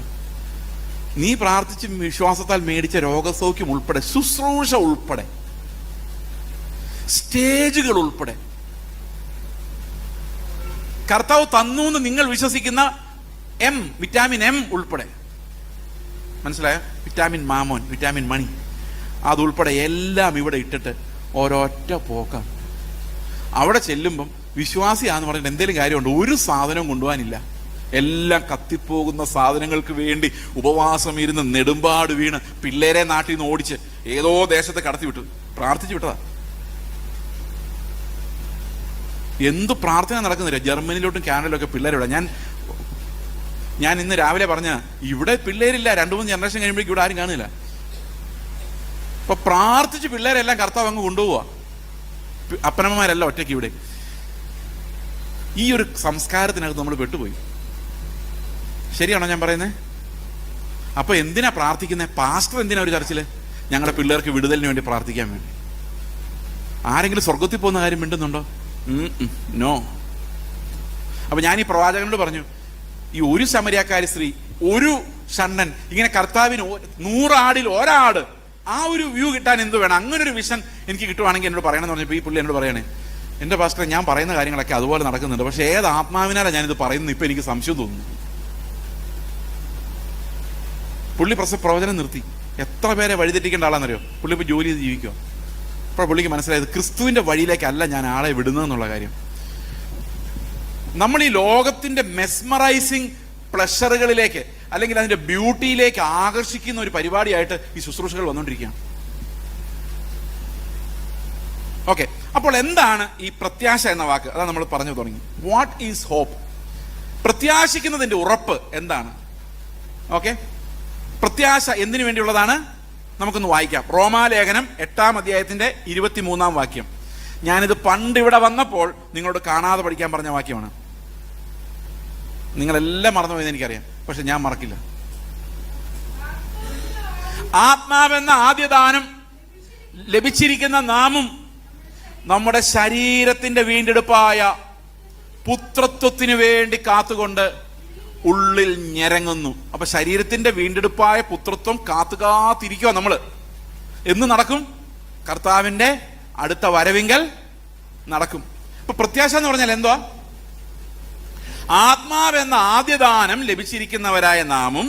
നീ പ്രാർത്ഥിച്ച് വിശ്വാസത്താൽ മേടിച്ച രോഗസൗഖ്യം ഉൾപ്പെടെ, ശുശ്രൂഷ ഉൾപ്പെടെ, സ്റ്റേജുകൾ ഉൾപ്പെടെ കർത്താവ് തന്നു എന്ന് നിങ്ങൾ വിശ്വസിക്കുന്ന വിറ്റാമിൻ എം ഉൾപ്പെടെ, മനസ്സിലായോ? വിറ്റാമിൻ മാമോൻ, വിറ്റാമിൻ മണി, അതുൾപ്പെടെ എല്ലാം ഇവിടെ ഇട്ടിട്ട് ഒരൊറ്റ പോക്കാണ്. അവിടെ ചെല്ലുമ്പം വിശ്വാസിയാന്ന് പറഞ്ഞിട്ട് എന്തെങ്കിലും കാര്യമുണ്ട്? ഒരു സാധനവും കൊണ്ടുപോകാനില്ല. എല്ലാം കത്തിപ്പോകുന്ന സാധനങ്ങൾക്ക് വേണ്ടി ഉപവാസം ഇരുന്ന് നെടുമ്പാട് വീണ് പിള്ളേരെ നാട്ടിൽ നിന്ന് ഓടിച്ച് ഏതോ ദേശത്ത് കടത്തി വിട്ടു, പ്രാർത്ഥിച്ചു വിട്ടതാ. എന്ത് പ്രാർത്ഥന നടക്കുന്നില്ല. ജർമ്മനിയിലോട്ടും കാനഡയിലൊക്കെ പിള്ളേരിവിടെ. ഞാൻ ഇന്ന് രാവിലെ പറഞ്ഞ, ഇവിടെ പിള്ളേരില്ല, 2-3 ജനറേഷൻ കഴിയുമ്പോഴേക്കും ഇവിടെ ആരും കാണില്ല. അപ്പൊ പ്രാർത്ഥിച്ച് പിള്ളേരെല്ലാം കർത്താവ് അങ്ങ് കൊണ്ടുപോവാ. അപ്പനമ്മമാരെല്ലാം ഒറ്റയ്ക്ക് ഇവിടെ. ഈ ഒരു സംസ്കാരത്തിനകത്ത് നമ്മൾ പെട്ടുപോയി. ശരിയാണോ ഞാൻ പറയുന്നത്? അപ്പൊ എന്തിനാ പ്രാർത്ഥിക്കുന്നത്? പാസ്റ്റർ എന്തിനാ ഒരു ചർച്ചില്? ഞങ്ങളുടെ പിള്ളേർക്ക് വിടുതലിന് വേണ്ടി പ്രാർത്ഥിക്കാൻ വേണ്ടി. ആരെങ്കിലും സ്വർഗത്തിൽ പോകുന്ന കാര്യം മിണ്ടുന്നുണ്ടോ? നോ. അപ്പൊ ഞാൻ ഈ പ്രവാചകനോട് പറഞ്ഞു, ഈ ഒരു ശമരിയാക്കാരി സ്ത്രീ, ഒരു ഷണ്ണൻ, ഇങ്ങനെ കർത്താവിന് 100 ആടിൽ ഒരാട്, ആ ഒരു വ്യൂ കിട്ടാൻ എന്ത് വേണം? അങ്ങനെ ഒരു വിഷൻ എനിക്ക് കിട്ടുവാണെങ്കിൽ എന്നോട് പറയണമെന്ന് പറഞ്ഞപ്പോൾ ഈ പുള്ളി എന്നോട് പറയണേ, എൻ്റെ പാസ്റ്റർ ഞാൻ പറയുന്ന കാര്യങ്ങളൊക്കെ അതുപോലെ നടക്കുന്നുണ്ട്, പക്ഷെ ഏത് ആത്മാവിനാലാണ് ഞാനിത് പറയുന്നത് ഇപ്പൊ എനിക്ക് സംശയം തോന്നുന്നു. പുള്ളി പ്രവചനം നിർത്തി. എത്ര പേരെ വഴിതെറ്റിക്കേണ്ട ആളാണെന്നറിയോ? പുള്ളി ഇപ്പോൾ ജോലി ചെയ്ത് ജീവിക്കുക. അപ്പോൾ പുള്ളിക്ക് മനസ്സിലായത് ക്രിസ്തുവിന്റെ വഴിയിലേക്കല്ല ഞാൻ ആളെ വിടുന്നതെന്നുള്ള കാര്യം. നമ്മൾ ഈ ലോകത്തിന്റെ മെസ്മറൈസിങ് പ്ലഷറുകളിലേക്ക് അല്ലെങ്കിൽ അതിന്റെ ബ്യൂട്ടിയിലേക്ക് ആകർഷിക്കുന്ന ഒരു പരിപാടിയായിട്ട് ഈ ശുശ്രൂഷകൾ വന്നുകൊണ്ടിരിക്കുകയാണ്. ഓക്കെ, അപ്പോൾ എന്താണ് ഈ പ്രത്യാശ എന്ന വാക്ക്? അതാണ് നമ്മൾ പറഞ്ഞു തുടങ്ങി. What is hope? പ്രത്യാശിക്കുന്നതിന്റെ ഉറപ്പ് എന്താണ്? ഓക്കെ, പ്രത്യാശ എന്തിനു വേണ്ടിയുള്ളതാണ്? നമുക്കൊന്ന് വായിക്കാം. റോമാലേഖനം 8-ാം അധ്യായത്തിന്റെ 23-ാം വാക്യം. ഞാനിത് പണ്ട് ഇവിടെ വന്നപ്പോൾ നിങ്ങളോട് കാണാതെ പഠിക്കാൻ പറഞ്ഞ വാക്യമാണ്. നിങ്ങളെല്ലാം മറന്നുപോയെന്ന് എനിക്കറിയാം, പക്ഷെ ഞാൻ മറക്കില്ല. ആത്മാവെന്ന ആദ്യദാനം ലഭിച്ചിരിക്കുന്ന നാമും നമ്മുടെ ശരീരത്തിന്റെ വീണ്ടെടുപ്പായ പുത്രത്വത്തിന് വേണ്ടി കാത്തുകൊണ്ട് ഉള്ളിൽ ഞരങ്ങുന്നു. അപ്പൊ ശരീരത്തിന്റെ വീണ്ടെടുപ്പായ പുത്രത്വം കാത്തിരിക്കുക. നമ്മള് എന്ന് നടക്കും? കർത്താവിന്റെ അടുത്ത വരവിങ്കൽ നടക്കും. അപ്പൊ പ്രത്യാശ എന്ന് പറഞ്ഞാൽ എന്തുവാ? ആത്മാവെന്ന ആദ്യദാനം ലഭിച്ചിരിക്കുന്നവരായ നാമും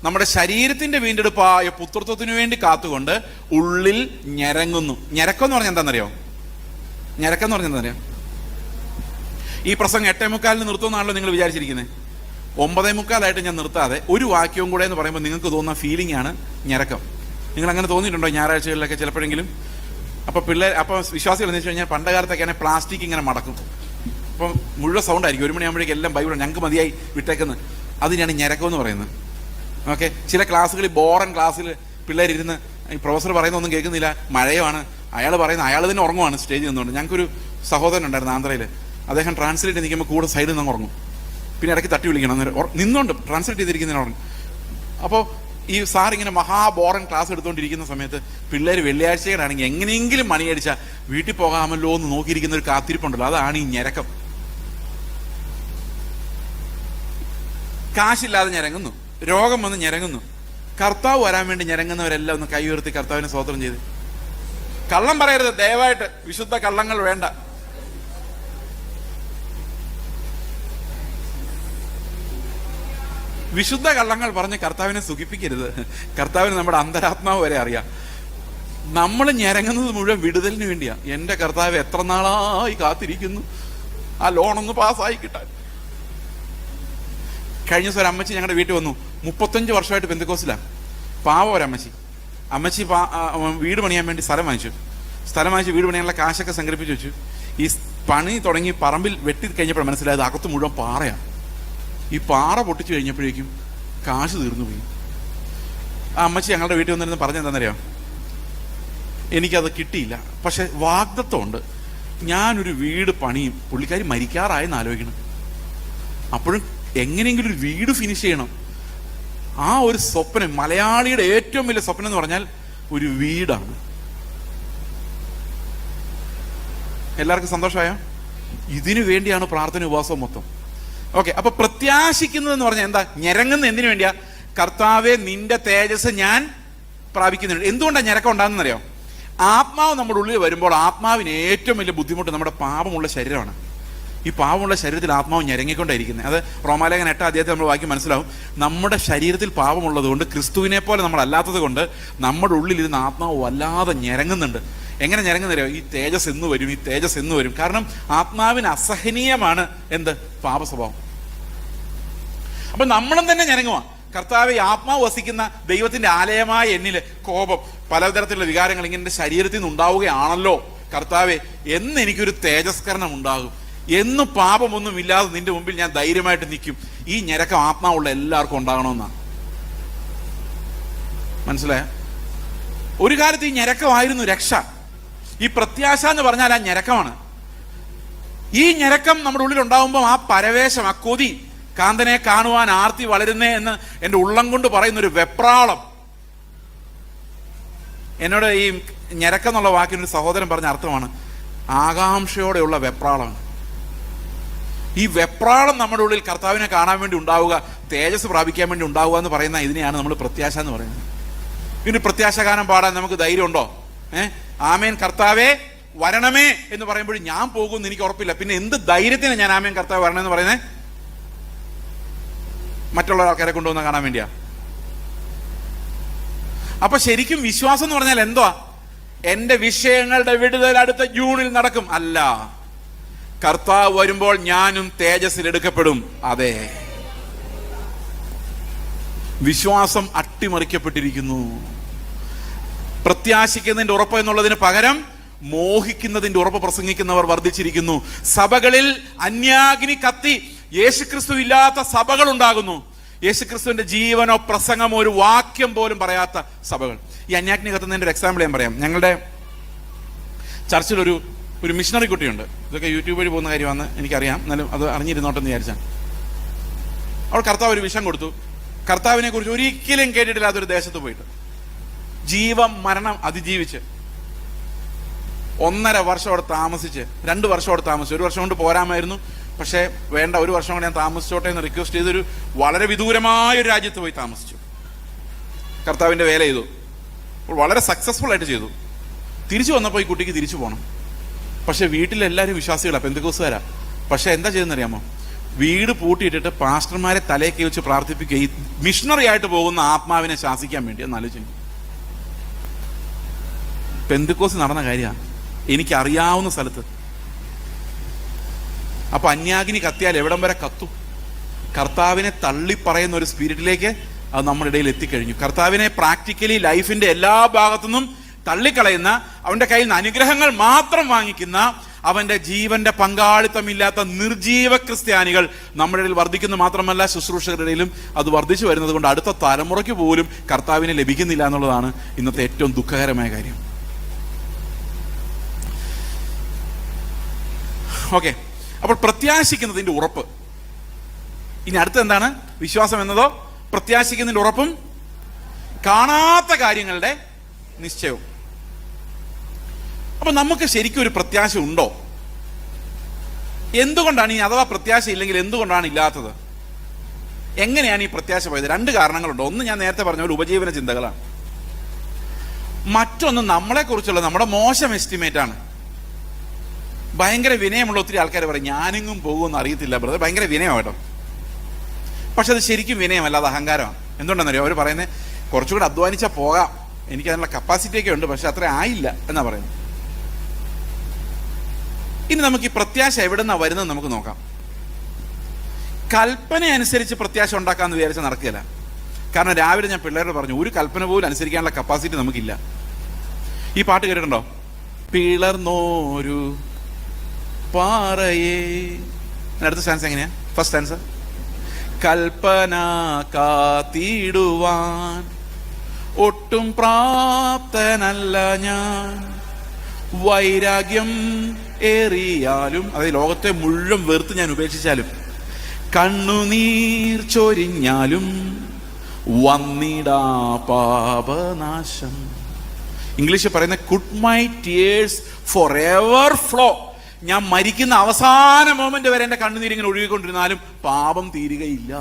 നമ്മുടെ ശരീരത്തിന്റെ വീണ്ടെടുപ്പായ പുത്രത്വത്തിനു വേണ്ടി കാത്തുകൊണ്ട് ഉള്ളിൽ ഞരങ്ങുന്നു. ഞരക്കം എന്ന് പറഞ്ഞാൽ എന്താണെന്നറിയോ? ഞരക്കം എന്ന് പറഞ്ഞാൽ എന്താ? ഈ പ്രസംഗം 8:45 നിർത്തുമെന്നാണല്ലോ നിങ്ങൾ വിചാരിച്ചിരിക്കുന്നത്. 9:45 ഞാൻ നിർത്താതെ ഒരു വാക്യവും കൂടെ എന്ന് പറയുമ്പോൾ നിങ്ങൾക്ക് തോന്നുന്ന ഫീലിംഗ് ആണ് ഞരക്കം. നിങ്ങൾ അങ്ങനെ തോന്നിയിട്ടുണ്ടോ ഞായറാഴ്ചകളിലൊക്കെ ചിലപ്പോഴെങ്കിലും? അപ്പോൾ വിശ്വാസികൾ എന്ന് വെച്ച് കഴിഞ്ഞാൽ പണ്ട് കാലത്തൊക്കെയാണ് പ്ലാസ്റ്റിക് ഇങ്ങനെ മടക്കും. അപ്പം മുഴുവൻ സൗണ്ട് ആയിരിക്കും. 1 മണിയാകുമ്പോഴേക്കും എല്ലാം ബൈബിൾ ഞങ്ങൾക്ക് മതിയായി വിട്ടേക്കുന്നത്. അതിനാണ് ഞരക്കം എന്ന് പറയുന്നത്. ഓക്കെ, ചില ക്ലാസ്സുകളിൽ ബോറൻ ക്ലാസ്സിൽ പിള്ളേരിരുന്ന് ഈ പ്രൊഫസർ പറയുന്ന ഒന്നും കേൾക്കുന്നില്ല, മഴയാണ്, അയാൾ തന്നെ ഉറങ്ങുവാണ് സ്റ്റേജിൽ നിന്നുകൊണ്ട്. ഞങ്ങൾക്കൊരു സഹോദരൻ ഉണ്ടായിരുന്നു ആന്ധ്രയിൽ. അദ്ദേഹം ട്രാൻസ്ലേറ്റ് നിൽക്കുമ്പോൾ കൂടെ സൈഡിൽ നിന്ന് ഉറങ്ങും. പിന്നെ ഇടയ്ക്ക് തട്ടി വിളിക്കണം, അന്നേരം നിന്നുകൊണ്ട് ട്രാൻസ്ലേറ്റ് ചെയ്തിരിക്കുന്നതിന് ഉറങ്ങും. അപ്പോൾ ഈ സാർ ഇങ്ങനെ മഹാബോറൻ ക്ലാസ് എടുത്തുകൊണ്ടിരിക്കുന്ന സമയത്ത് പിള്ളേർ വെള്ളിയാഴ്ചകളാണെങ്കിൽ എങ്ങനെയെങ്കിലും മണിയടിച്ചാൽ വീട്ടിൽ പോകാമല്ലോ എന്ന് നോക്കിയിരിക്കുന്ന ഒരു കാത്തിരിപ്പുണ്ടല്ലോ, അതാണ് ഈ ഞരക്കം. കാശില്ലാതെ ഞരങ്ങുന്നു, രോഗം വന്ന് ഞരങ്ങുന്നു. കർത്താവ് വരാൻ വേണ്ടി ഞരങ്ങുന്നവരെല്ലാം ഒന്ന് കൈ ഉയർത്തി കർത്താവിനെ സ്തോത്രം ചെയ്ത്. കള്ളം പറയരുത് ദയവായിട്ട്, വിശുദ്ധ കള്ളങ്ങൾ വേണ്ട. വിശുദ്ധ കള്ളങ്ങൾ പറഞ്ഞ് കർത്താവിനെ സുഖിപ്പിക്കരുത്. കർത്താവിന് നമ്മുടെ അന്തരാത്മാവ് വരെ അറിയാം. നമ്മൾ ഞരങ്ങുന്നത് മുഴുവൻ വിടുതലിന് വേണ്ടിയാ. എന്റെ കർത്താവ് എത്ര നാളായി കാത്തിരിക്കുന്നു ആ ലോണൊന്ന് പാസ്സായി കിട്ടാൻ. കഴിഞ്ഞ ദിവസം ഒരു അമ്മച്ചി ഞങ്ങളുടെ വീട്ടിൽ വന്നു. 35 വർഷമായിട്ട് പെന്തക്കോസ്തിലാണ്. പാവം ഒരമ്മച്ചി. അമ്മച്ചി വീട് പണിയാൻ വേണ്ടി സ്ഥലം വാങ്ങിച്ചു. വീട് പണിയാനുള്ള കാശൊക്കെ സംഘടിപ്പിച്ച് വെച്ചു. ഈ പണി തുടങ്ങി പറമ്പിൽ വെട്ടി കഴിഞ്ഞപ്പോൾ മനസ്സിലായത് അകത്ത് മുഴുവൻ പാറയാണ്. ഈ പാറ പൊട്ടിച്ചു കഴിഞ്ഞപ്പോഴേക്കും കാശ് തീർന്നു പോയി. ആ അമ്മച്ചി ഞങ്ങളുടെ വീട്ടിൽ വന്നിരുന്ന് പറഞ്ഞെന്താണെന്നറിയോ? എനിക്കത് കിട്ടിയില്ല, പക്ഷെ വാഗ്ദത്വമുണ്ട്, ഞാനൊരു വീട് പണിയും. പുള്ളിക്കാരി മരിക്കാറായെന്ന് ആലോചിക്കണം. അപ്പോഴും എങ്ങനെയെങ്കിലും ഒരു വീട് ഫിനിഷ് ചെയ്യണം. ആ ഒരു സ്വപ്നം, മലയാളിയുടെ ഏറ്റവും വലിയ സ്വപ്നം എന്ന് പറഞ്ഞാൽ ഒരു വീടാണ്. എല്ലാവർക്കും സന്തോഷമായോ? ഇതിനു വേണ്ടിയാണ് പ്രാർത്ഥന ഉപവാസവും മൊത്തം. ഓക്കെ, അപ്പൊ പ്രത്യാശിക്കുന്നത് എന്ന് പറഞ്ഞാൽ എന്താ? ഞരങ്ങുന്ന എന്തിനു വേണ്ടിയാ? കർത്താവെ നിന്റെ തേജസ് ഞാൻ പ്രാപിക്കുന്നുണ്ട്. എന്തുകൊണ്ടാണ് ഞരക്കം ഉണ്ടാകുന്നറിയോ? ആത്മാവ് നമ്മുടെ ഉള്ളിൽ വരുമ്പോൾ ആത്മാവിന് ഏറ്റവും വലിയ ബുദ്ധിമുട്ട് നമ്മുടെ പാപമുള്ള ശരീരമാണ്. ഈ പാപമുള്ള ശരീരത്തിൽ ആത്മാവ് ഞരങ്ങിക്കൊണ്ടായിരിക്കുന്നത്. അത് റോമാലേഖനം 8 അധ്യായത്തിൽ നമ്മൾ വായിക്കും മനസ്സിലാവും. നമ്മുടെ ശരീരത്തിൽ പാപമുള്ളത് കൊണ്ട്, ക്രിസ്തുവിനെ പോലെ നമ്മൾ അല്ലാത്തത് കൊണ്ട് നമ്മുടെ ഉള്ളിലിരുന്ന് ആത്മാവ് വല്ലാതെ ഞരങ്ങുന്നുണ്ട്. എങ്ങനെ ഞരങ്ങുന്നറിയോ? ഈ തേജസ് എന്ന് വരും. കാരണം ആത്മാവിന് അസഹനീയമാണ് എന്ത്? പാപ സ്വഭാവം. അപ്പൊ നമ്മളും തന്നെ ഞരങ്ങുവാ. കർത്താവെ, ആത്മാവ് വസിക്കുന്ന ദൈവത്തിന്റെ ആലയമായ എന്നില് കോപം, പലതരത്തിലുള്ള വികാരങ്ങൾ ഇങ്ങനെ എന്റെ ശരീരത്തിൽ നിന്ന് ഉണ്ടാവുകയാണല്ലോ കർത്താവെ, എന്ന് എനിക്കൊരു തേജസ്കരണം ഉണ്ടാകും. എന്ന് പാപമൊന്നും ഇല്ലാതെ നിന്റെ മുമ്പിൽ ഞാൻ ധൈര്യമായിട്ട് നിൽക്കും. ഈ ഞരക്കം ആത്മാവുള്ള എല്ലാവർക്കും ഉണ്ടാകണമെന്നാണ്. മനസ്സിലായ? ഒരു കാലത്ത് ഈ ഞരക്കമായിരുന്നു രക്ഷ. ഈ പ്രത്യാശ എന്ന് പറഞ്ഞാൽ ആ ഞരക്കമാണ്. ഈ ഞരക്കം നമ്മുടെ ഉള്ളിൽ ഉണ്ടാവുമ്പോൾ ആ പരവേശം, ആ കൊതി, കാന്തനെ കാണുവാൻ ആർത്തി വളരുന്നേ എന്ന് എൻ്റെ ഉള്ളം കൊണ്ട് പറയുന്നൊരു വെപ്രാളം. എന്നോട് ഈ ഞരക്കം എന്നുള്ള വാക്കിനൊരു സഹോദരൻ പറഞ്ഞ അർത്ഥമാണ് ആകാംക്ഷയോടെയുള്ള വെപ്രാളം. ഈ വെപ്രാളം നമ്മുടെ ഉള്ളിൽ കർത്താവിനെ കാണാൻ വേണ്ടി ഉണ്ടാവുക, തേജസ് പ്രാപിക്കാൻ വേണ്ടി ഉണ്ടാവുക എന്ന് പറയുന്ന ഇതിനെയാണ് നമ്മൾ പ്രത്യാശ എന്ന് പറയുന്നത്. പിന്നെ പ്രത്യാശഗാനം പാടാൻ നമുക്ക് ധൈര്യമുണ്ടോ? ആമേൻ കർത്താവേ വരണമേ എന്ന് പറയുമ്പോൾ ഞാൻ പോകുമെന്ന് എനിക്ക് ഉറപ്പില്ല. പിന്നെ എന്ത് ധൈര്യത്തിന് ഞാൻ ആമേൻ കർത്താവ് വരണമെന്ന് പറയുന്നത്? മറ്റുള്ള ആൾക്കാരെ കൊണ്ടുവന്ന് കാണാൻ വേണ്ടിയാ? അപ്പൊ ശരിക്കും വിശ്വാസം എന്ന് പറഞ്ഞാൽ എന്തുവാ? എന്റെ വിഷയങ്ങളുടെ വിടുതൽ അടുത്ത ജൂണിൽ നടക്കും അല്ല, കർത്താവ് വരുമ്പോൾ ഞാനും തേജസ്സിൽ എടുക്കപ്പെടും. അതെ, വിശ്വാസം അട്ടിമറിക്കപ്പെട്ടിരിക്കുന്നു. പ്രത്യാശിക്കുന്നതിന്റെ ഉറപ്പ് എന്നുള്ളതിന് പകരം മോഹിക്കുന്നതിന്റെ ഉറപ്പ് പ്രസംഗിക്കുന്നവർ വർദ്ധിച്ചിരിക്കുന്നു. സഭകളിൽ അന്യാഗ്നി കത്തി യേശുക്രിസ്തു ഇല്ലാത്ത സഭകൾ ഉണ്ടാകുന്നു. യേശുക്രിസ്തുവിന്റെ ജീവനോ പ്രസംഗമോ ഒരു വാക്യം പോലും പറയാത്ത സഭകൾ. ഈ അന്യാഗ്നി കത്തുന്നതിന്റെ ഒരു എക്സാമ്പിൾ ഞാൻ പറയാം. ഞങ്ങളുടെ ചർച്ചിൽ ഒരു മിഷണറി കുട്ടിയുണ്ട്. ഇതൊക്കെ യൂട്യൂബ് വഴി പോകുന്ന കാര്യമാണ് എനിക്കറിയാം, എന്നാലും അത് അറിഞ്ഞിരുന്നോട്ടെന്ന് വിചാരിച്ചാണ്. അവൾ കർത്താവ് ഒരു വിഷം കൊടുത്തു. കർത്താവിനെ കുറിച്ച് ഒരിക്കലും കേട്ടിട്ടില്ലാത്തൊരു ദേശത്ത് പോയിട്ട് ജീവൻ മരണം അതിജീവിച്ച് 1.5 വർഷം അവിടെ താമസിച്ച്, 2 വർഷം അവിടെ താമസിച്ചു. 1 വർഷം കൊണ്ട് പോരാമായിരുന്നു, പക്ഷേ വേണ്ട, 1 വർഷം കൊണ്ട് ഞാൻ താമസിച്ചോട്ടെ എന്ന് റിക്വസ്റ്റ് ചെയ്തൊരു വളരെ വിദൂരമായൊരു രാജ്യത്ത് പോയി താമസിച്ചു. കർത്താവിൻ്റെ വേല ചെയ്തു, വളരെ സക്സസ്ഫുൾ ആയിട്ട് ചെയ്തു. തിരിച്ചു വന്നപ്പോൾ ഈ കുട്ടിക്ക് തിരിച്ചു പോകണം. പക്ഷെ വീട്ടിലെല്ലാവരും വിശ്വാസികളാണ്, പെന്തക്കോസ്തുകാരാ. പക്ഷെ എന്താ ചെയ്തെന്നറിയാമോ? വീട് പൂട്ടിയിട്ടിട്ട് പാസ്റ്റർമാരെ തലയൊക്കെ വെച്ച് പ്രാർത്ഥിപ്പിക്കുക, ഈ മിഷണറി ആയിട്ട് പോകുന്ന ആത്മാവിനെ ശാസിക്കാൻ വേണ്ടി. എന്നാലോചിച്ചു, പെന്തക്കോസ് നടന്ന കാര്യമാണ്, എനിക്കറിയാവുന്ന സ്ഥലത്ത്. അപ്പൊ അന്യാഗ്നി കത്തിയാൽ എവിടം വരെ കത്തും? കർത്താവിനെ തള്ളിപ്പറയുന്ന ഒരു സ്പിരിറ്റിലേക്ക് അത് നമ്മുടെ ഇടയിൽ എത്തിക്കഴിഞ്ഞു. കർത്താവിനെ പ്രാക്ടിക്കലി ലൈഫിന്റെ എല്ലാ ഭാഗത്തുനിന്നും തള്ളിക്കളയുന്ന, അവന്റെ കയ്യിൽ നിന്ന് അനുഗ്രഹങ്ങൾ മാത്രം വാങ്ങിക്കുന്ന, അവന്റെ ജീവന്റെ പങ്കാളിത്തമില്ലാത്ത നിർജീവ ക്രിസ്ത്യാനികൾ നമ്മുടെ ഇടയിൽ വർദ്ധിക്കുന്നു. മാത്രമല്ല, ശുശ്രൂഷകരുടെ ഇടയിലും അത് വർദ്ധിച്ചു വരുന്നത് കൊണ്ട് അടുത്ത തലമുറയ്ക്ക് പോലും കർത്താവിനെ ലഭിക്കുന്നില്ല എന്നുള്ളതാണ് ഇന്നത്തെ ഏറ്റവും ദുഃഖകരമായ കാര്യം. ഓക്കെ, അപ്പോൾ പ്രത്യാശിക്കുന്നതിന്റെ ഉറപ്പ്. ഇനി അടുത്ത എന്താണ്? വിശ്വാസം എന്നതോ പ്രത്യാശിക്കുന്നതിന്റെ ഉറപ്പും കാണാത്ത കാര്യങ്ങളുടെ നിശ്ചയവും. അപ്പൊ നമുക്ക് ശരിക്കും ഒരു പ്രത്യാശ ഉണ്ടോ? എന്തുകൊണ്ടാണ് ഈ, അഥവാ പ്രത്യാശ ഇല്ലെങ്കിൽ എന്തുകൊണ്ടാണ് ഇല്ലാത്തത്? എങ്ങനെയാണ് ഈ പ്രത്യാശ പോയത്? 2 കാരണങ്ങളുണ്ട്. ഒന്ന്, ഞാൻ നേരത്തെ പറഞ്ഞ പോലെ ഉപജീവന ചിന്തകളാണ്. മറ്റൊന്ന് നമ്മളെ കുറിച്ചുള്ള നമ്മുടെ മോശം എസ്റ്റിമേറ്റ് ആണ്. ഭയങ്കര വിനയമുള്ള ഒത്തിരി ആൾക്കാർ പറയും, ഞാനെങ്ങും പോകുമെന്ന് അറിയത്തില്ല ബ്രദർ. ഭയങ്കര വിനയമാണ് കേട്ടോ, പക്ഷെ അത് ശരിക്കും വിനയമല്ല, അത് അഹങ്കാരമാണ്. എന്തുകൊണ്ടാണെന്നറിയോ? അവർ പറയുന്നത് കുറച്ചുകൂടെ അധ്വാനിച്ചാൽ പോകാം, എനിക്ക് അതിനുള്ള കപ്പാസിറ്റി ഒക്കെ ഉണ്ട്, പക്ഷെ അത്ര ആയില്ല എന്നാ പറയുന്നത്. ഇനി നമുക്ക് ഈ പ്രത്യാശ എവിടെ നിന്നാണ് വരുന്നത് നമുക്ക് നോക്കാം. കൽപ്പന അനുസരിച്ച് പ്രത്യാശ ഉണ്ടാക്കാമെന്ന് വിചാരിച്ചാൽ നടക്കില്ല. കാരണം രാവിലെ ഞാൻ പിള്ളേരോട് പറഞ്ഞു, ഒരു കൽപ്പന പോലും അനുസരിക്കാനുള്ള കപ്പാസിറ്റി നമുക്കില്ല. ഈ പാട്ട് കേട്ടിട്ടുണ്ടോ? പിളർന്നോരു പാറയേ. അടുത്ത സ്റ്റാൻസ് എങ്ങനെയാ? ഫസ്റ്റ് സ്റ്റാൻസ്, കൽപ്പന കാത്തിടുവാൻ ഒട്ടും പ്രാപ്തനല്ല ഞാൻ, വൈരാഗ്യം ഏറിയാലും, അതായത് ലോകത്തെ മുഴുവൻ വെറുത്ത് ഞാൻ ഉപേക്ഷിച്ചാലും, കണ്ണുനീർ ചൊരിഞ്ഞാലും വന്നിടാ പാപനാശം. ഇംഗ്ലീഷിൽ പറയുന്ന could my tears for ever flow. ഞാൻ മരിക്കുന്ന അവസാന മൊമെന്റ് വരെ എൻ്റെ കണ്ണുനീരിങ്ങനെ ഒഴുകിക്കൊണ്ടിരുന്നാലും പാപം തീരുകയില്ല.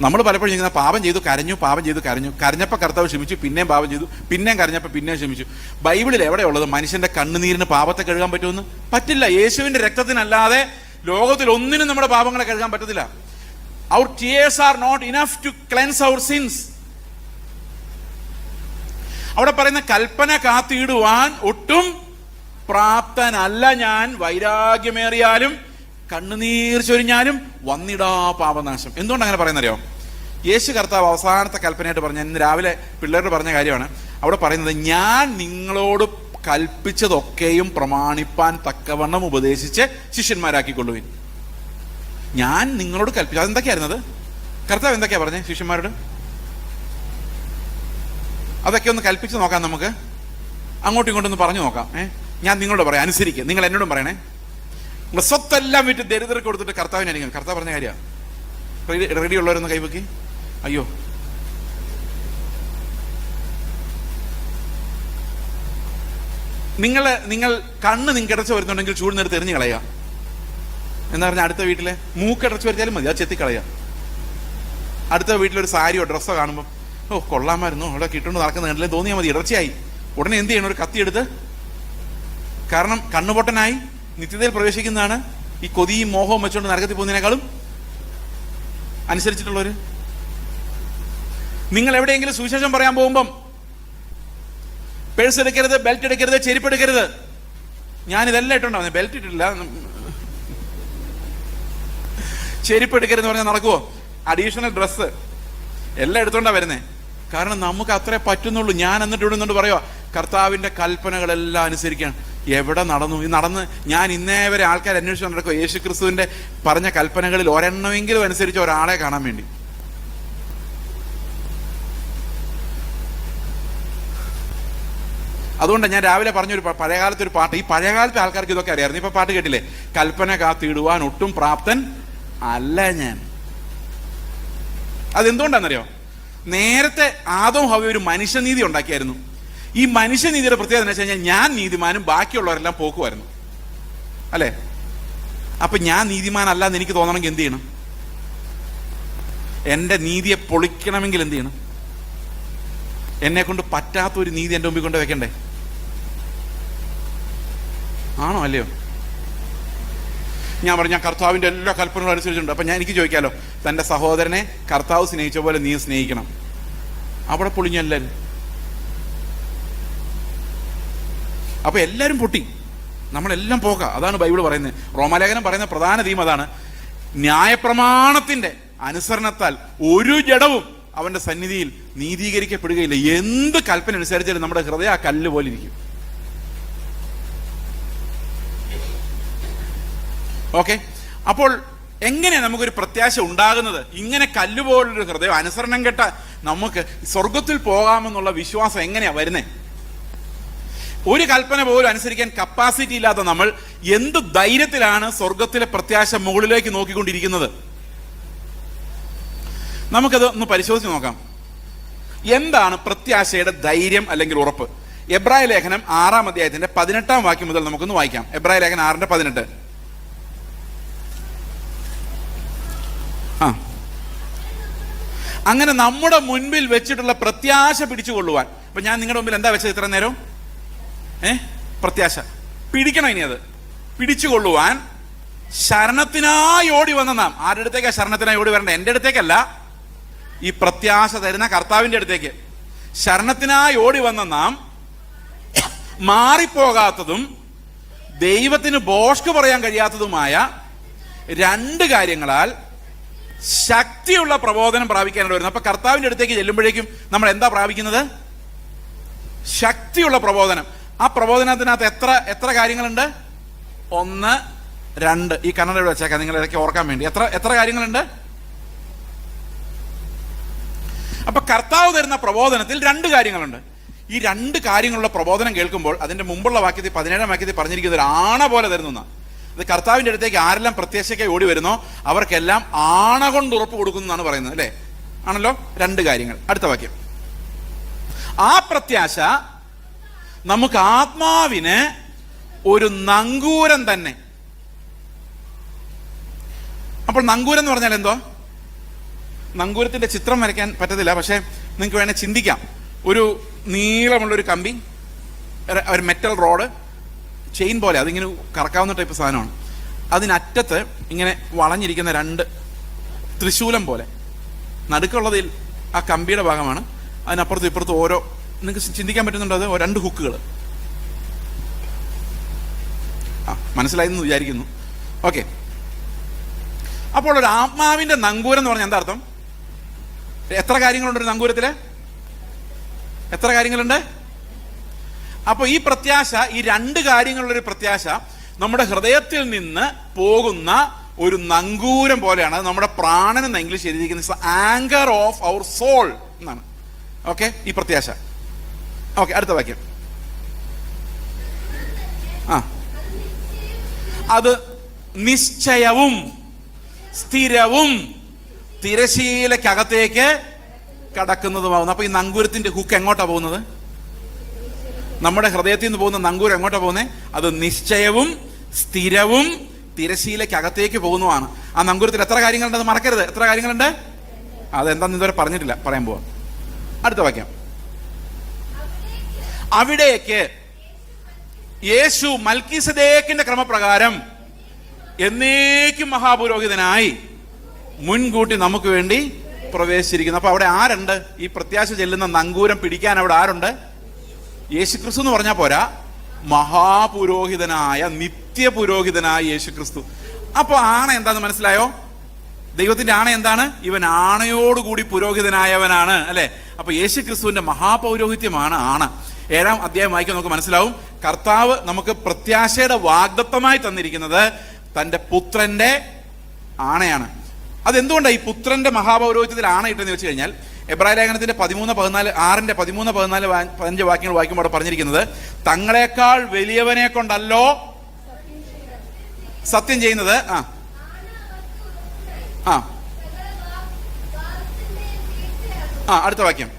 നമ്മൾ പലപ്പോഴും ചെയ്യുന്ന, പാപം ചെയ്തു കരഞ്ഞു, പാപം ചെയ്തു കരഞ്ഞു, കരഞ്ഞപ്പോൾ കർത്താവ് ക്ഷമിച്ചു, പിന്നെയും പാപം ചെയ്തു, പിന്നെയും കരഞ്ഞപ്പോൾ പിന്നെയും ക്ഷമിച്ചു. ബൈബിളിൽ എവിടെയുള്ളത് മനുഷ്യന്റെ കണ്ണുനീരിന് പാപത്തെ കഴുകാൻ പറ്റുമെന്ന്? പറ്റില്ല. യേശുവിന്റെ രക്തത്തിനല്ലാതെ ലോകത്തിൽ ഒന്നിനും നമ്മുടെ പാപങ്ങളെ കഴുകാൻ പറ്റത്തില്ല. Our tears are not enough to cleanse our sins. അവിടെ പറയുന്ന കൽപ്പന കാത്തിടുവാൻ ഒട്ടും പ്രാപ്തനല്ല ഞാൻ, വൈരാഗ്യമേറിയാലും കണ്ണുനീർ ചൊരിഞ്ഞാലും വന്നിടാ പാപനാശം. എന്തുകൊണ്ട് അങ്ങനെ പറയുന്നറിയോ? യേശു കർത്താവ് അവസാനത്തെ കൽപ്പനയായിട്ട് പറഞ്ഞ, ഇന്ന് രാവിലെ പിള്ളേരോട് പറഞ്ഞ കാര്യമാണ്. അവിടെ പറയുന്നത്, ഞാൻ നിങ്ങളോട് കൽപ്പിച്ചതൊക്കെയും പ്രമാണിപ്പാൻ തക്കവണ്ണം ഉപദേശിച്ച് ശിഷ്യന്മാരാക്കിക്കൊള്ളുവിൻ. ഞാൻ നിങ്ങളോട് കൽപ്പിച്ചു. അതെന്തൊക്കെയായിരുന്നത്? കർത്താവ് എന്തൊക്കെയാ പറഞ്ഞേ ശിഷ്യന്മാരോട്? അതൊക്കെ ഒന്ന് കൽപ്പിച്ച് നോക്കാം. നമുക്ക് അങ്ങോട്ടും ഇങ്ങോട്ടൊന്ന് പറഞ്ഞു നോക്കാം. ഞാൻ നിങ്ങളോട് പറയാം, അനുസരിക്കുക. നിങ്ങൾ എന്നോടും പറയണേ. നിങ്ങൾ സ്വത്തെല്ലാം വിറ്റ് ദരിദ്രർക്ക് കൊടുത്തിട്ട് കർത്താവിനെ അനുകരിക്കണം. കർത്താവ് പറഞ്ഞ കാര്യമാണ്. റെഡി ഉള്ളവരൊന്ന് കൈവക്കി. അയ്യോ, നിങ്ങൾ കണ്ണ് നിങ്ങൾക്ക് ഇടച്ച് വരുന്നുണ്ടെങ്കിൽ ചൂടുന്നെടുത്ത് എറിഞ്ഞ് കളയുക. എന്താ പറഞ്ഞാൽ, അടുത്ത വീട്ടിലെ മൂക്കടച്ച് വരുത്തിയാലും മതി, അത് ചെത്തിക്കളയുക. അടുത്ത വീട്ടിലൊരു സാരിയോ ഡ്രസ്സോ കാണുമ്പോൾ, ഓ കൊള്ളാമായിരുന്നു, അവിടെ കിട്ടുകൊണ്ട് നടക്കുന്ന കണ്ടില്ലേ തോന്നിയാൽ മതി, ഇടർച്ചയായി. ഉടനെ എന്ത് ചെയ്യണം? ഒരു കത്തിയെടുത്ത്, കാരണം കണ്ണുപൊട്ടനായി നിത്യതയിൽ പ്രവേശിക്കുന്നതാണ് ഈ കൊതിയും മോഹവും വെച്ചുകൊണ്ട് നരകത്തിൽ പോകുന്നതിനേക്കാളും. അനുസരിച്ചിട്ടുള്ളവര്, നിങ്ങൾ എവിടെയെങ്കിലും സുവിശേഷം പറയാൻ പോകുമ്പം പേഴ്സ് എടുക്കരുത്, ബെൽറ്റ് എടുക്കരുത്, ചെരുപ്പ് എടുക്കരുത്. ഞാനിതെല്ലാം ഇട്ടുണ്ടാവുന്നത്, ബെൽറ്റ് ഇട്ടിട്ടില്ല, ചെരുപ്പ് എടുക്കരുതെന്ന് പറഞ്ഞാൽ നടക്കുവോ? അഡീഷണൽ ഡ്രസ്സ് എല്ലാം എടുത്തോണ്ടാ വരുന്നേ. കാരണം നമുക്ക് അത്രേ പറ്റുന്നുള്ളൂ. ഞാൻ എന്നിട്ട് ഇടുന്നുണ്ട് പറയുക, കർത്താവിന്റെ കൽപ്പനകളെല്ലാം അനുസരിക്കാൻ. എവിടെ നടന്നു? ഈ നടന്ന് ഞാൻ ഇന്നേ വരെ ആൾക്കാർ അന്വേഷിച്ചു നടക്കുക യേശു ക്രിസ്തുവിന്റെ പറഞ്ഞ കൽപ്പനകളിൽ ഒരെണ്ണമെങ്കിലും അനുസരിച്ച് ഒരാളെ കാണാൻ വേണ്ടി. അതുകൊണ്ട് ഞാൻ രാവിലെ പറഞ്ഞൊരു പഴയകാലത്തെ ഒരു പാട്ട്, ഈ പഴയകാലത്തെ ആൾക്കാർക്ക് ഇതൊക്കെ അറിയാമായിരുന്നു. ഇപ്പൊ പാട്ട് കേട്ടില്ലേ? കൽപ്പന കാത്തിടുവാൻ ഒട്ടും പ്രാപ്തൻ അല്ല ഞാൻ. അതെന്തുകൊണ്ടാണെന്നറിയോ? നേരത്തെ ആദവും ഹവ്വയും ഒരു മനുഷ്യനീതി ഉണ്ടാക്കിയായിരുന്നു. ഈ മനുഷ്യനീതിയുടെ പ്രത്യേകത എന്ന് വെച്ച് കഴിഞ്ഞാൽ ഞാൻ നീതിമാനും ബാക്കിയുള്ളവരെല്ലാം പോക്കുമായിരുന്നു, അല്ലേ? അപ്പൊ ഞാൻ നീതിമാനല്ലാന്ന് എനിക്ക് തോന്നണമെങ്കിൽ എന്ത് ചെയ്യണം? എൻ്റെ നീതിയെ പൊളിക്കണമെങ്കിൽ എന്ത് ചെയ്യണം? എന്നെ കൊണ്ട് പറ്റാത്തൊരു നീതി എൻ്റെ മുമ്പിൽ കൊണ്ട് വെക്കണ്ടേ? ആണോ അല്ലയോ? ഞാൻ പറഞ്ഞു, ഞാൻ കർത്താവിൻ്റെ എല്ലാ കൽപ്പനകളും അനുസരിച്ചിട്ടുണ്ട്. അപ്പം എനിക്ക് ചോദിക്കാമല്ലോ, തൻ്റെ സഹോദരനെ കർത്താവ് സ്നേഹിച്ച പോലെ നീ സ്നേഹിക്കണം. അവിടെ പൊളിഞ്ഞു എല്ലാവരും. അപ്പൊ എല്ലാവരും പൊട്ടി, നമ്മളെല്ലാം പോകാം. അതാണ് ബൈബിൾ പറയുന്നത്. റോമാലേഖനം പറയുന്ന പ്രധാന തീം അതാണ്. ന്യായപ്രമാണത്തിന്റെ അനുസരണത്താൽ ഒരു ജഡവും അവന്റെ സന്നിധിയിൽ നീതീകരിക്കപ്പെടുകയില്ല. എന്ത് കൽപ്പന അനുസരിച്ചാലും നമ്മുടെ ഹൃദയം ആ കല്ല് പോലെ ഇരിക്കും. ഓക്കെ, അപ്പോൾ എങ്ങനെയാണ് നമുക്കൊരു പ്രത്യാശ ഉണ്ടാകുന്നത്? ഇങ്ങനെ കല്ലുപോലൊരു ഹൃദയം, അനുസരണം കെട്ട നമുക്ക് സ്വർഗത്തിൽ പോകാമെന്നുള്ള വിശ്വാസം എങ്ങനെയാ വരുന്നത്? ഒരു കൽപ്പന പോലും അനുസരിക്കാൻ കപ്പാസിറ്റി ഇല്ലാത്ത നമ്മൾ എന്ത് ധൈര്യത്തിലാണ് സ്വർഗത്തിലെ പ്രത്യാശ മുകളിലേക്ക് നോക്കിക്കൊണ്ടിരിക്കുന്നത്? നമുക്കത് ഒന്ന് പരിശോധിച്ച് നോക്കാം. എന്താണ് പ്രത്യാശയുടെ ധൈര്യം അല്ലെങ്കിൽ ഉറപ്പ്? എബ്രായ ലേഖനം 6-ാം അധ്യായത്തിന്റെ 18-ാം വാക്യം മുതൽ നമുക്കൊന്ന് വായിക്കാം. എബ്രായ ലേഖനം 6:18. അങ്ങനെ നമ്മുടെ മുൻപിൽ വെച്ചിട്ടുള്ള പ്രത്യാശ പിടിച്ചുകൊള്ളുവാൻ. അപ്പൊ ഞാൻ നിങ്ങളുടെ മുമ്പിൽ എന്താ വെച്ചത് ഇത്ര നേരം? പ്രത്യാശ പിടിക്കണം. ഇനി അത് പിടിച്ചുകൊള്ളുവാൻ ശരണത്തിനായി ഓടി വന്ന നാം. ആരുടെ അടുത്തേക്കാ ശരണത്തിനായി ഓടി വരണ്ട? എൻ്റെ അടുത്തേക്കല്ല, ഈ പ്രത്യാശ തരുന്ന കർത്താവിന്റെ അടുത്തേക്ക്. ശരണത്തിനായി ഓടി വന്ന നാം മാറിപ്പോകാത്തതും ദൈവത്തിന് ഭോഷ്ക് പറയാൻ കഴിയാത്തതുമായ രണ്ട് കാര്യങ്ങളാൽ ശക്തിയുള്ള പ്രബോധനം പ്രാപിക്കാനാണ് വരുന്നത്. അപ്പൊ കർത്താവിന്റെ അടുത്തേക്ക് ചെല്ലുമ്പോഴേക്കും നമ്മൾ എന്താ പ്രാപിക്കുന്നത്? ശക്തിയുള്ള പ്രബോധനം. ആ പ്രബോധനത്തിനകത്ത് എത്ര കാര്യങ്ങളുണ്ട്? 1, 2. ഈ കണ്ണട വെച്ചേക്കാം നിങ്ങൾ ഇടയ്ക്ക് ഓർക്കാൻ വേണ്ടി. എത്ര കാര്യങ്ങളുണ്ട്? അപ്പൊ കർത്താവ് തരുന്ന പ്രബോധനത്തിൽ 2 കാര്യങ്ങളുണ്ട്. ഈ 2 കാര്യങ്ങളുള്ള പ്രബോധനം കേൾക്കുമ്പോൾ അതിന്റെ മുമ്പുള്ള വാക്യത്തിൽ 17-ാം വാക്യത്തിൽ പറഞ്ഞിരിക്കുന്നത് ഒരു ആണ പോലെ തരുന്ന. അത് കർത്താവിന്റെ അടുത്തേക്ക് ആരെല്ലാം പ്രത്യാശയ്ക്കായി ഓടി വരുന്നോ അവർക്കെല്ലാം ആണ കൊണ്ട് ഉറപ്പ് കൊടുക്കുന്നു എന്നാണ് പറയുന്നത്, അല്ലേ? ആണല്ലോ. 2 കാര്യങ്ങൾ. അടുത്ത വാക്യം. ആ പ്രത്യാശ നമുക്ക് ആത്മാവിന് ഒരു നങ്കൂരം തന്നെ. അപ്പോൾ നങ്കൂരം എന്ന് പറഞ്ഞാൽ എന്തോ? നങ്കൂരത്തിന്റെ ചിത്രം വരയ്ക്കാൻ പറ്റത്തില്ല, പക്ഷെ നിങ്ങൾക്ക് വേണേൽ ചിന്തിക്കാം. ഒരു നീളമുള്ളൊരു കമ്പി, ഒരു മെറ്റൽ റോഡ്, ചെയിൻ പോലെ, അതിങ്ങനെ കറക്കാവുന്ന ടൈപ്പ് സാധനമാണ്. അതിനറ്റത്ത് ഇങ്ങനെ വളഞ്ഞിരിക്കുന്ന 2 ത്രിശൂലം പോലെ. നടുക്കുള്ളതിൽ ആ കമ്പിയുടെ ഭാഗമാണ്. അതിനപ്പുറത്തും ഇപ്പുറത്തും ഓരോ, നിങ്ങൾക്ക് ചിന്തിക്കാൻ പറ്റുന്നുണ്ടോ? അത് 2 ഹുക്കുകൾ. മനസ്സിലായെന്ന് വിചാരിക്കുന്നു. ഓക്കെ, അപ്പോൾ ഒരു ആത്മാവിന്റെ നങ്കൂരം എന്ന് പറഞ്ഞാൽ എന്താ അർത്ഥം? എത്ര കാര്യങ്ങളുണ്ട് ഒരു നങ്കൂരത്തില്? എത്ര കാര്യങ്ങളുണ്ട്? അപ്പൊ ഈ പ്രത്യാശ, ഈ 2 കാര്യങ്ങളുള്ളൊരു പ്രത്യാശ നമ്മുടെ ഹൃദയത്തിൽ നിന്ന് പോകുന്ന ഒരു നങ്കൂരം പോലെയാണ്. അത് നമ്മുടെ പ്രാണൻ എന്ന് ഇംഗ്ലീഷ് എഴുതിയിരിക്കുന്നത് ആങ്കർ ഓഫ് അവർ സോൾ എന്നാണ്. ഓക്കെ, ഈ പ്രത്യാശ. ഓക്കെ, അടുത്ത വാക്യം. അത് നിശ്ചയവും സ്ഥിരവും തിരശീലക്കകത്തേക്ക് കടക്കുന്നതുമാവുന്നു. അപ്പൊ ഈ നങ്കൂരത്തിന്റെ ഹുക്ക് എങ്ങോട്ടാ പോകുന്നത്? നമ്മുടെ ഹൃദയത്തിൽ നിന്ന് പോകുന്ന നങ്കൂരം എങ്ങോട്ടാ പോകുന്നത്? അത് നിശ്ചയവും സ്ഥിരവും തിരശീലക്കകത്തേക്ക് പോകുന്നതാണ്. ആ നങ്കൂരത്തിൽ എത്ര കാര്യങ്ങളുണ്ട്? അത് മറക്കരുത്. എത്ര കാര്യങ്ങളുണ്ട്? അതെന്താന്ന് ഇതുവരെ പറഞ്ഞിട്ടില്ല, പറയാൻ പോവാം. അടുത്ത വാക്യം. അവിടേക്ക് യേശു മൽക്കീസദേക്കിന്റെ ക്രമപ്രകാരം എന്നേക്കും മഹാപുരോഹിതനായി മുൻകൂട്ടി നമുക്ക് വേണ്ടി പ്രവേശിച്ചിരിക്കുന്നു. അപ്പൊ അവിടെ ആരുണ്ട്? ഈ പ്രത്യാശ ചെല്ലുന്ന നങ്കൂരം പിടിക്കാൻ അവിടെ ആരുണ്ട്? യേശുക്രിസ്തു എന്ന് പറഞ്ഞാൽ പോരാ, മഹാപുരോഹിതനായ, നിത്യപുരോഹിതനായ യേശുക്രിസ്തു. അപ്പൊ ആണ എന്താന്ന് മനസ്സിലായോ? ദൈവത്തിന്റെ ആണ എന്താണ്? ഇവൻ ആണയോടുകൂടി പുരോഹിതനായവനാണ്, അല്ലെ? അപ്പൊ യേശുക്രിസ്തുവിന്റെ മഹാപൗരോഹിത്യമാണ് ആണ. 7-ാം അധ്യായം വായിക്കാൻ നമുക്ക് മനസ്സിലാവും. കർത്താവ് നമുക്ക് പ്രത്യാശയുടെ വാഗ്ദത്തമായി തന്നിരിക്കുന്നത് തന്റെ പുത്രന്റെ ആണയാണ്. അതെന്തുകൊണ്ടാണ് ഈ പുത്രന്റെ മഹാപൗരോഹിത്യത്തിൽ ആണയിട്ടെന്ന് വെച്ച് കഴിഞ്ഞാൽ, എബ്രായ ലേഖനത്തിന്റെ 13-14 വാക്യങ്ങൾ വായിക്കുമ്പോൾ പറഞ്ഞിരിക്കുന്നത്, തങ്ങളെക്കാൾ വലിയവനെ കൊണ്ടല്ലോ സത്യം ചെയ്യുന്നത്. അടുത്ത വാക്യം.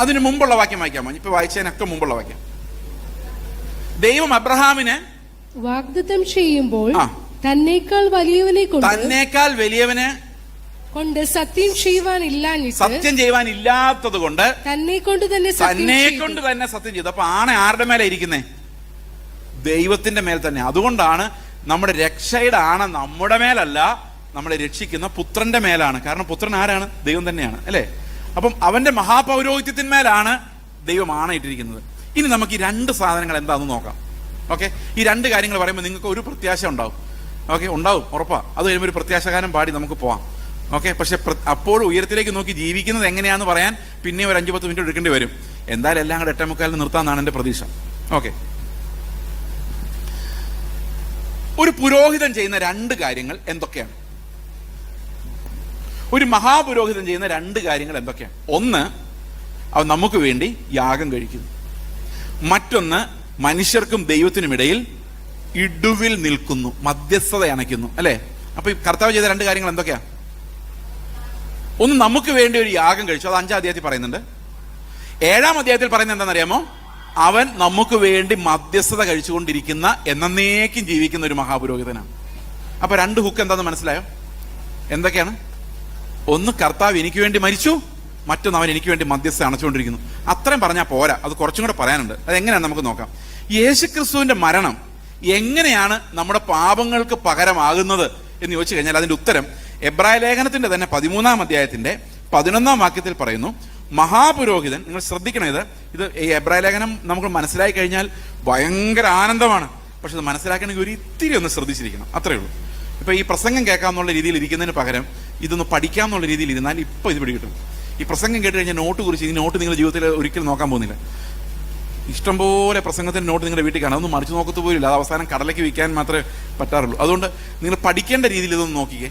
അതിന് മുമ്പുള്ള വാക്യം വായിക്കാമോ? ഇപ്പൊ വായിച്ചതിനൊക്കെ മുമ്പുള്ള വാക്യം. ദൈവം അബ്രഹാമിന് വാഗ്ദത്തം ചെയ്യുമ്പോൾ തന്നേക്കാൾ വലിയവനെ കൊണ്ട് സത്യം ചെയ്യുവാനില്ലാത്തത് കൊണ്ട് തന്നെ കൊണ്ട് തന്നെ സത്യം ചെയ്തു. അപ്പൊ ആണ ആരുടെ മേലെ ഇരിക്കുന്നേ? ദൈവത്തിന്റെ മേൽ തന്നെ. അതുകൊണ്ടാണ് നമ്മുടെ രക്ഷയുടെ ആണ നമ്മുടെ മേലല്ല, നമ്മളെ രക്ഷിക്കുന്ന പുത്രന്റെ മേലാണ്. കാരണം പുത്രൻ ആരാണ്? ദൈവം തന്നെയാണ്, അല്ലേ? അപ്പം അവന്റെ മഹാപൗരോഹിത്യത്തിന്മേലാണ് ദൈവം ആണയിട്ടിരിക്കുന്നത്. ഇനി നമുക്ക് ഈ രണ്ട് സാധനങ്ങൾ എന്താണെന്ന് നോക്കാം. ഓക്കെ, ഈ രണ്ട് കാര്യങ്ങൾ പറയുമ്പോൾ നിങ്ങൾക്ക് ഒരു പ്രത്യാശ ഉണ്ടാവും. ഓക്കെ, ഉണ്ടാവും, ഉറപ്പാ. അത് കഴിയുമ്പോൾ ഒരു പ്രത്യാശകാരം പാടി നമുക്ക് പോവാം. ഓക്കെ, പക്ഷെ അപ്പോഴും ഉയരത്തിലേക്ക് നോക്കി ജീവിക്കുന്നത് എങ്ങനെയാണെന്ന് പറയാൻ പിന്നെ ഒരു 5-10 മിനിറ്റ് എടുക്കേണ്ടി വരും. എന്തായാലും എല്ലാം കൂടെ 8:45 നിർത്താമെന്നാണ് എൻ്റെ പ്രതീക്ഷ. ഓക്കെ, ഒരു പുരോഹിതൻ ചെയ്യുന്ന രണ്ട് കാര്യങ്ങൾ എന്തൊക്കെയാണ്? ഒരു മഹാപുരോഹിതൻ ചെയ്യുന്ന രണ്ട് കാര്യങ്ങൾ എന്തൊക്കെയാണ്? ഒന്ന്, അവൻ നമുക്ക് വേണ്ടി യാഗം കഴിക്കുന്നു. മറ്റൊന്ന്, മനുഷ്യർക്കും ദൈവത്തിനുമിടയിൽ ഇടുവിൽ നിൽക്കുന്നു, മധ്യസ്ഥത അണയ്ക്കുന്നു, അല്ലേ? അപ്പൊ ഈ കർത്താവ് ചെയ്ത രണ്ട് കാര്യങ്ങൾ എന്തൊക്കെയാ? ഒന്ന്, നമുക്ക് വേണ്ടി ഒരു യാഗം കഴിച്ചു. അത് 5-ാം അധ്യായത്തിൽ പറയുന്നുണ്ട്. 7-ാം അധ്യായത്തിൽ പറയുന്നത് എന്താണെന്നറിയാമോ? അവൻ നമുക്ക് വേണ്ടി മധ്യസ്ഥത കഴിച്ചുകൊണ്ടിരിക്കുന്ന, എന്നേക്കും ജീവിക്കുന്ന ഒരു മഹാപുരോഹിതനാണ്. അപ്പൊ രണ്ട് ഹുക്ക് എന്താണെന്ന് മനസ്സിലായോ? എന്തൊക്കെയാണ്? ഒന്ന്, കർത്താവ് എനിക്ക് വേണ്ടി മരിച്ചു. മറ്റൊന്ന്, അവൻ എനിക്ക് വേണ്ടി മധ്യസ്ഥത അണച്ചുകൊണ്ടിരിക്കുന്നു. അത്രയും പറഞ്ഞാൽ പോരാ, അത് കുറച്ചും കൂടെ പറയാനുണ്ട്. അതെങ്ങനെയാണ് നമുക്ക് നോക്കാം. യേശുക്രിസ്തുവിന്റെ മരണം എങ്ങനെയാണ് നമ്മുടെ പാപങ്ങൾക്ക് പകരമാകുന്നത് എന്ന് ചോദിച്ചു കഴിഞ്ഞാൽ അതിന്റെ ഉത്തരം എബ്രായ ലേഖനത്തിന്റെ തന്നെ 13-ാം അധ്യായത്തിന്റെ 11-ാം വാക്യത്തിൽ പറയുന്നു. മഹാപുരോഹിതൻ, നിങ്ങൾ ശ്രദ്ധിക്കണം, ഇത് ഈ എബ്രായ ലേഖനം നമുക്ക് മനസ്സിലായി കഴിഞ്ഞാൽ ഭയങ്കര ആനന്ദമാണ്. പക്ഷെ ഇത് മനസ്സിലാക്കണമെങ്കിൽ ഒരു ഇത്തിരി ഒന്ന് ശ്രദ്ധിച്ചിരിക്കണം, അത്രയേ ഉള്ളൂ. ഇപ്പൊ ഈ പ്രസംഗം കേൾക്കാമെന്നുള്ള രീതിയിൽ ഇരിക്കുന്നതിന് പകരം ഇതൊന്ന് പഠിക്കാമെന്നുള്ള രീതിയിൽ ഇരുന്നാൽ ഇപ്പൊ ഇത് പിടികിട്ടും. ഈ പ്രസംഗം കേട്ട് കഴിഞ്ഞാൽ നോട്ട് കുറിച്ച്, ഈ നോട്ട് നിങ്ങൾ ജീവിതത്തിൽ ഒരിക്കലും നോക്കാൻ പോകുന്നില്ല. ഇഷ്ടംപോലെ പ്രസംഗത്തിന്റെ നോട്ട് നിങ്ങളുടെ വീട്ടിൽ കാണാം, അതൊന്നും മറിച്ച് നോക്കത്ത് പോലില്ല. അത് അവസാനം കടലേക്ക് വിൽക്കാൻ മാത്രമേ പറ്റാറുള്ളൂ. അതുകൊണ്ട് നിങ്ങൾ പഠിക്കേണ്ട രീതിയിൽ ഇതൊന്ന് നോക്കിക്കേ.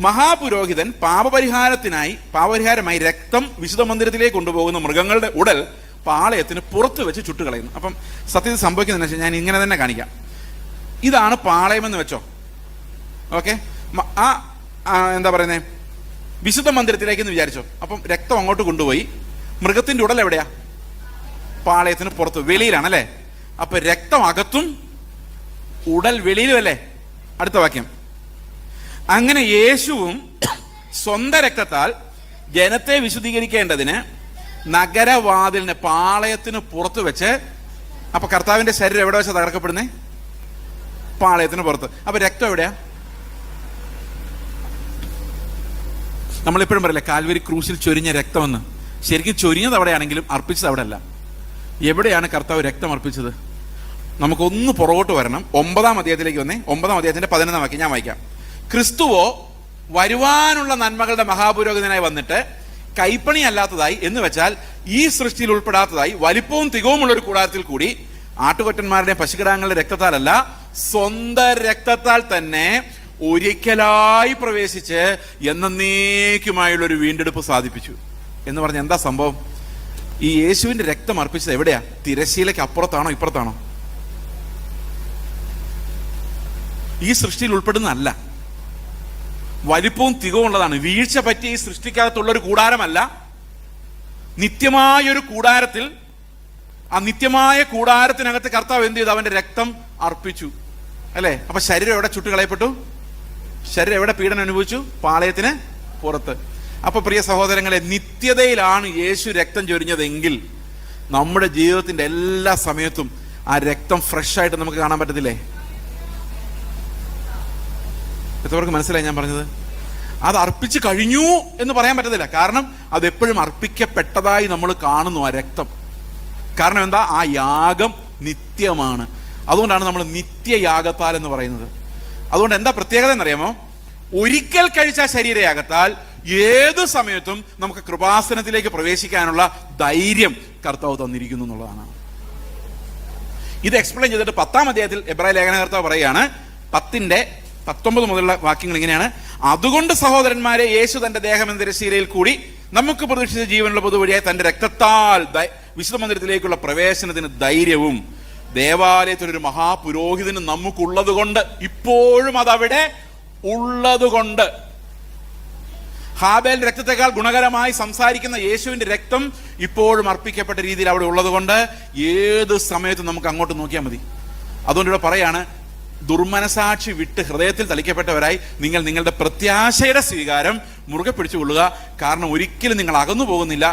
മഹാപുരോഹിതൻ പാപപരിഹാരമായി രക്തം വിശുദ്ധ മന്ദിരത്തിലേക്ക് കൊണ്ടുപോകുന്ന മൃഗങ്ങളുടെ ഉടൽ പാളയത്തിന് പുറത്ത് വെച്ച് ചുട്ടുകളയുന്നു. അപ്പം സത്യത്തിൽ സംഭവിക്കുന്നതെന്ന് വെച്ചാൽ ഞാൻ ഇങ്ങനെ തന്നെ കാണിക്കാം. ഇതാണ് പാളയം എന്ന് വെച്ചോ. ഓക്കെ, എന്താ പറയുന്നത്, വിശുദ്ധ മന്ദിരത്തിലേക്ക് എന്ന് വിചാരിച്ചോ. അപ്പം രക്തം അങ്ങോട്ട് കൊണ്ടുപോയി, മൃഗത്തിന്റെ ഉടൽ എവിടെയാ? പാളയത്തിന് പുറത്ത്, വെളിയിലാണ്, അല്ലേ? അപ്പൊ രക്തം അകത്തും ഉടൽ വെളിയിലും, അല്ലേ? അടുത്ത വാക്യം. അങ്ങനെ യേശുവും സ്വന്തം രക്തത്താൽ ജനത്തെ വിശുദ്ധീകരിക്കേണ്ടതിന് നഗരവാതിലിന്, പാളയത്തിന് പുറത്ത് വെച്ച്, അപ്പൊ കർത്താവിന്റെ ശരീരം എവിടെ വെച്ചാൽ തകർക്കപ്പെടുന്നേ? പാളയത്തിന് പുറത്ത്. അപ്പൊ രക്തം എവിടെയാ? നമ്മളെപ്പോഴും പറയില്ലേ കാൽവരി ക്രൂശിൽ ചൊരിഞ്ഞ രക്തമെന്ന്. ശരിക്കും ചൊരിഞ്ഞത് അവിടെയാണെങ്കിലും അർപ്പിച്ചത് അവിടെ അല്ല. എവിടെയാണ് കർത്താവ് രക്തം അർപ്പിച്ചത്? നമുക്കൊന്ന് പുറകോട്ട് വരണം. 9-ാം അധ്യായത്തിലേക്ക് വന്നേ. 9-ാം അധ്യായത്തിന്റെ 11-ാം വാക്യം ഞാൻ വായിക്കാം. ക്രിസ്തുവോ വരുവാനുള്ള നന്മകളുടെ മഹാപുരോഹിതനായി വന്നിട്ട് കൈപ്പണി അല്ലാത്തതായി, എന്ന് വെച്ചാൽ ഈ സൃഷ്ടിയിൽ ഉൾപ്പെടാത്തതായി, വലിപ്പവും തികവുമുള്ള ഒരു കൂടാരത്തിൽ കൂടി ആട്ടുകൊറ്റന്മാരുടെ പശുകിടാങ്ങളുടെ രക്തത്താലല്ല, സ്വന്തം രക്തത്താൽ തന്നെ ഒരിക്കലായി പ്രവേശിച്ച് എന്നേക്കുമായുള്ളൊരു വീണ്ടെടുപ്പ് സാധിപ്പിച്ചു. എന്ന് പറഞ്ഞ എന്താ സംഭവം? ഈ യേശുവിന്റെ രക്തം അർപ്പിച്ചത് എവിടെയാ? തിരശ്ശീലയ്ക്ക് അപ്പുറത്താണോ ഇപ്പുറത്താണോ? ഈ സൃഷ്ടിയിൽ ഉൾപ്പെടുന്നതല്ല. വലിപ്പവും തികവുള്ളതാണ്. വീഴ്ച പറ്റിയ ഈ സൃഷ്ടിക്കകത്തുള്ളൊരു കൂടാരമല്ല. നിത്യമായൊരു കൂടാരത്തിൽ, ആ നിത്യമായ കൂടാരത്തിനകത്ത് കർത്താവ് എന്ത് ചെയ്തു? അവന്റെ രക്തം അർപ്പിച്ചു, അല്ലേ? അപ്പൊ ശരീരം എവിടെ ചുട്ടുകളയപ്പെട്ടു? ശരീരം എവിടെ പീഡനം അനുഭവിച്ചു? പാളയത്തിന് പുറത്ത്. അപ്പൊ പ്രിയ സഹോദരങ്ങളെ, നിത്യതയിലാണ് യേശു രക്തം ചൊരിഞ്ഞതെങ്കിൽ നമ്മുടെ ജീവിതത്തിന്റെ എല്ലാ സമയത്തും ആ രക്തം ഫ്രഷ് ആയിട്ട് നമുക്ക് കാണാൻ പറ്റത്തില്ലേ? എത്രവർക്ക് മനസ്സിലായി ഞാൻ പറഞ്ഞത്? അത് അർപ്പിച്ച് കഴിഞ്ഞു എന്ന് പറയാൻ പറ്റത്തില്ല. കാരണം അത് എപ്പോഴും അർപ്പിക്കപ്പെട്ടതായി നമ്മൾ കാണുന്നു ആ രക്തം. കാരണം എന്താ? ആ യാഗം നിത്യമാണ്. അതുകൊണ്ടാണ് നമ്മൾ നിത്യയാഗത്താൽ എന്ന് പറയുന്നത്. അതുകൊണ്ട് എന്താ പ്രത്യേകത എന്നറിയാമോ? ഒരിക്കൽ കഴിച്ച ശരീരയാഗത്താൽ ഏത് സമയത്തും നമുക്ക് കൃപാസനത്തിലേക്ക് പ്രവേശിക്കാനുള്ള ധൈര്യം കർത്താവ് തന്നിരിക്കുന്നു എന്നുള്ളതാണ്. ഇത് എക്സ്പ്ലെയിൻ ചെയ്തിട്ട് 10-ാം അധ്യായത്തിൽ എബ്രായ ലേഖനകർത്താവ് പറയുകയാണ്, 10-19 മുതലുള്ള വാക്യങ്ങൾ ഇങ്ങനെയാണ്. അതുകൊണ്ട് സഹോദരന്മാരെ, യേശു തന്റെ ദേഹം എന്ന തിരശ്ശീലയിൽ കൂടി നമുക്ക് പ്രതീക്ഷിച്ച ജീവനുള്ള പൊതുവഴിയായി തന്റെ രക്തത്താൽ വിശുദ്ധ മന്ദിരത്തിലേക്കുള്ള പ്രവേശനത്തിന് ധൈര്യവും ദേവാലയത്തിൽ ഒരു മഹാപുരോഹിതന് നമുക്കുള്ളത് കൊണ്ട്, ഇപ്പോഴും അതവിടെ ഉള്ളത് കൊണ്ട്, ഹാബേൽ രക്തത്തെക്കാൾ ഗുണകരമായി സംസാരിക്കുന്ന യേശുവിന്റെ രക്തം ഇപ്പോഴും അർപ്പിക്കപ്പെട്ട രീതിയിൽ അവിടെ ഉള്ളത് കൊണ്ട് ഏത് സമയത്തും നമുക്ക് അങ്ങോട്ട് നോക്കിയാൽ മതി. അതുകൊണ്ട് ഇവിടെ പറയാണ്, ദുർമനസാക്ഷി വിട്ട് ഹൃദയത്തിൽ തളിക്കപ്പെട്ടവരായി നിങ്ങൾ നിങ്ങളുടെ പ്രത്യാശയുടെ സ്വീകാരം മുറുകെ പിടിച്ചുകൊള്ളുക. കാരണം ഒരിക്കലും നിങ്ങൾ അകന്നു പോകുന്നില്ല.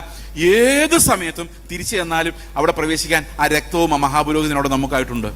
ഏത് സമയത്തും തിരിച്ചു ചെന്നാലും അവിടെ പ്രവേശിക്കാൻ ആ രക്തവും ആ മഹാപുരോഹിതനോട് നമുക്കായിട്ടുണ്ട്.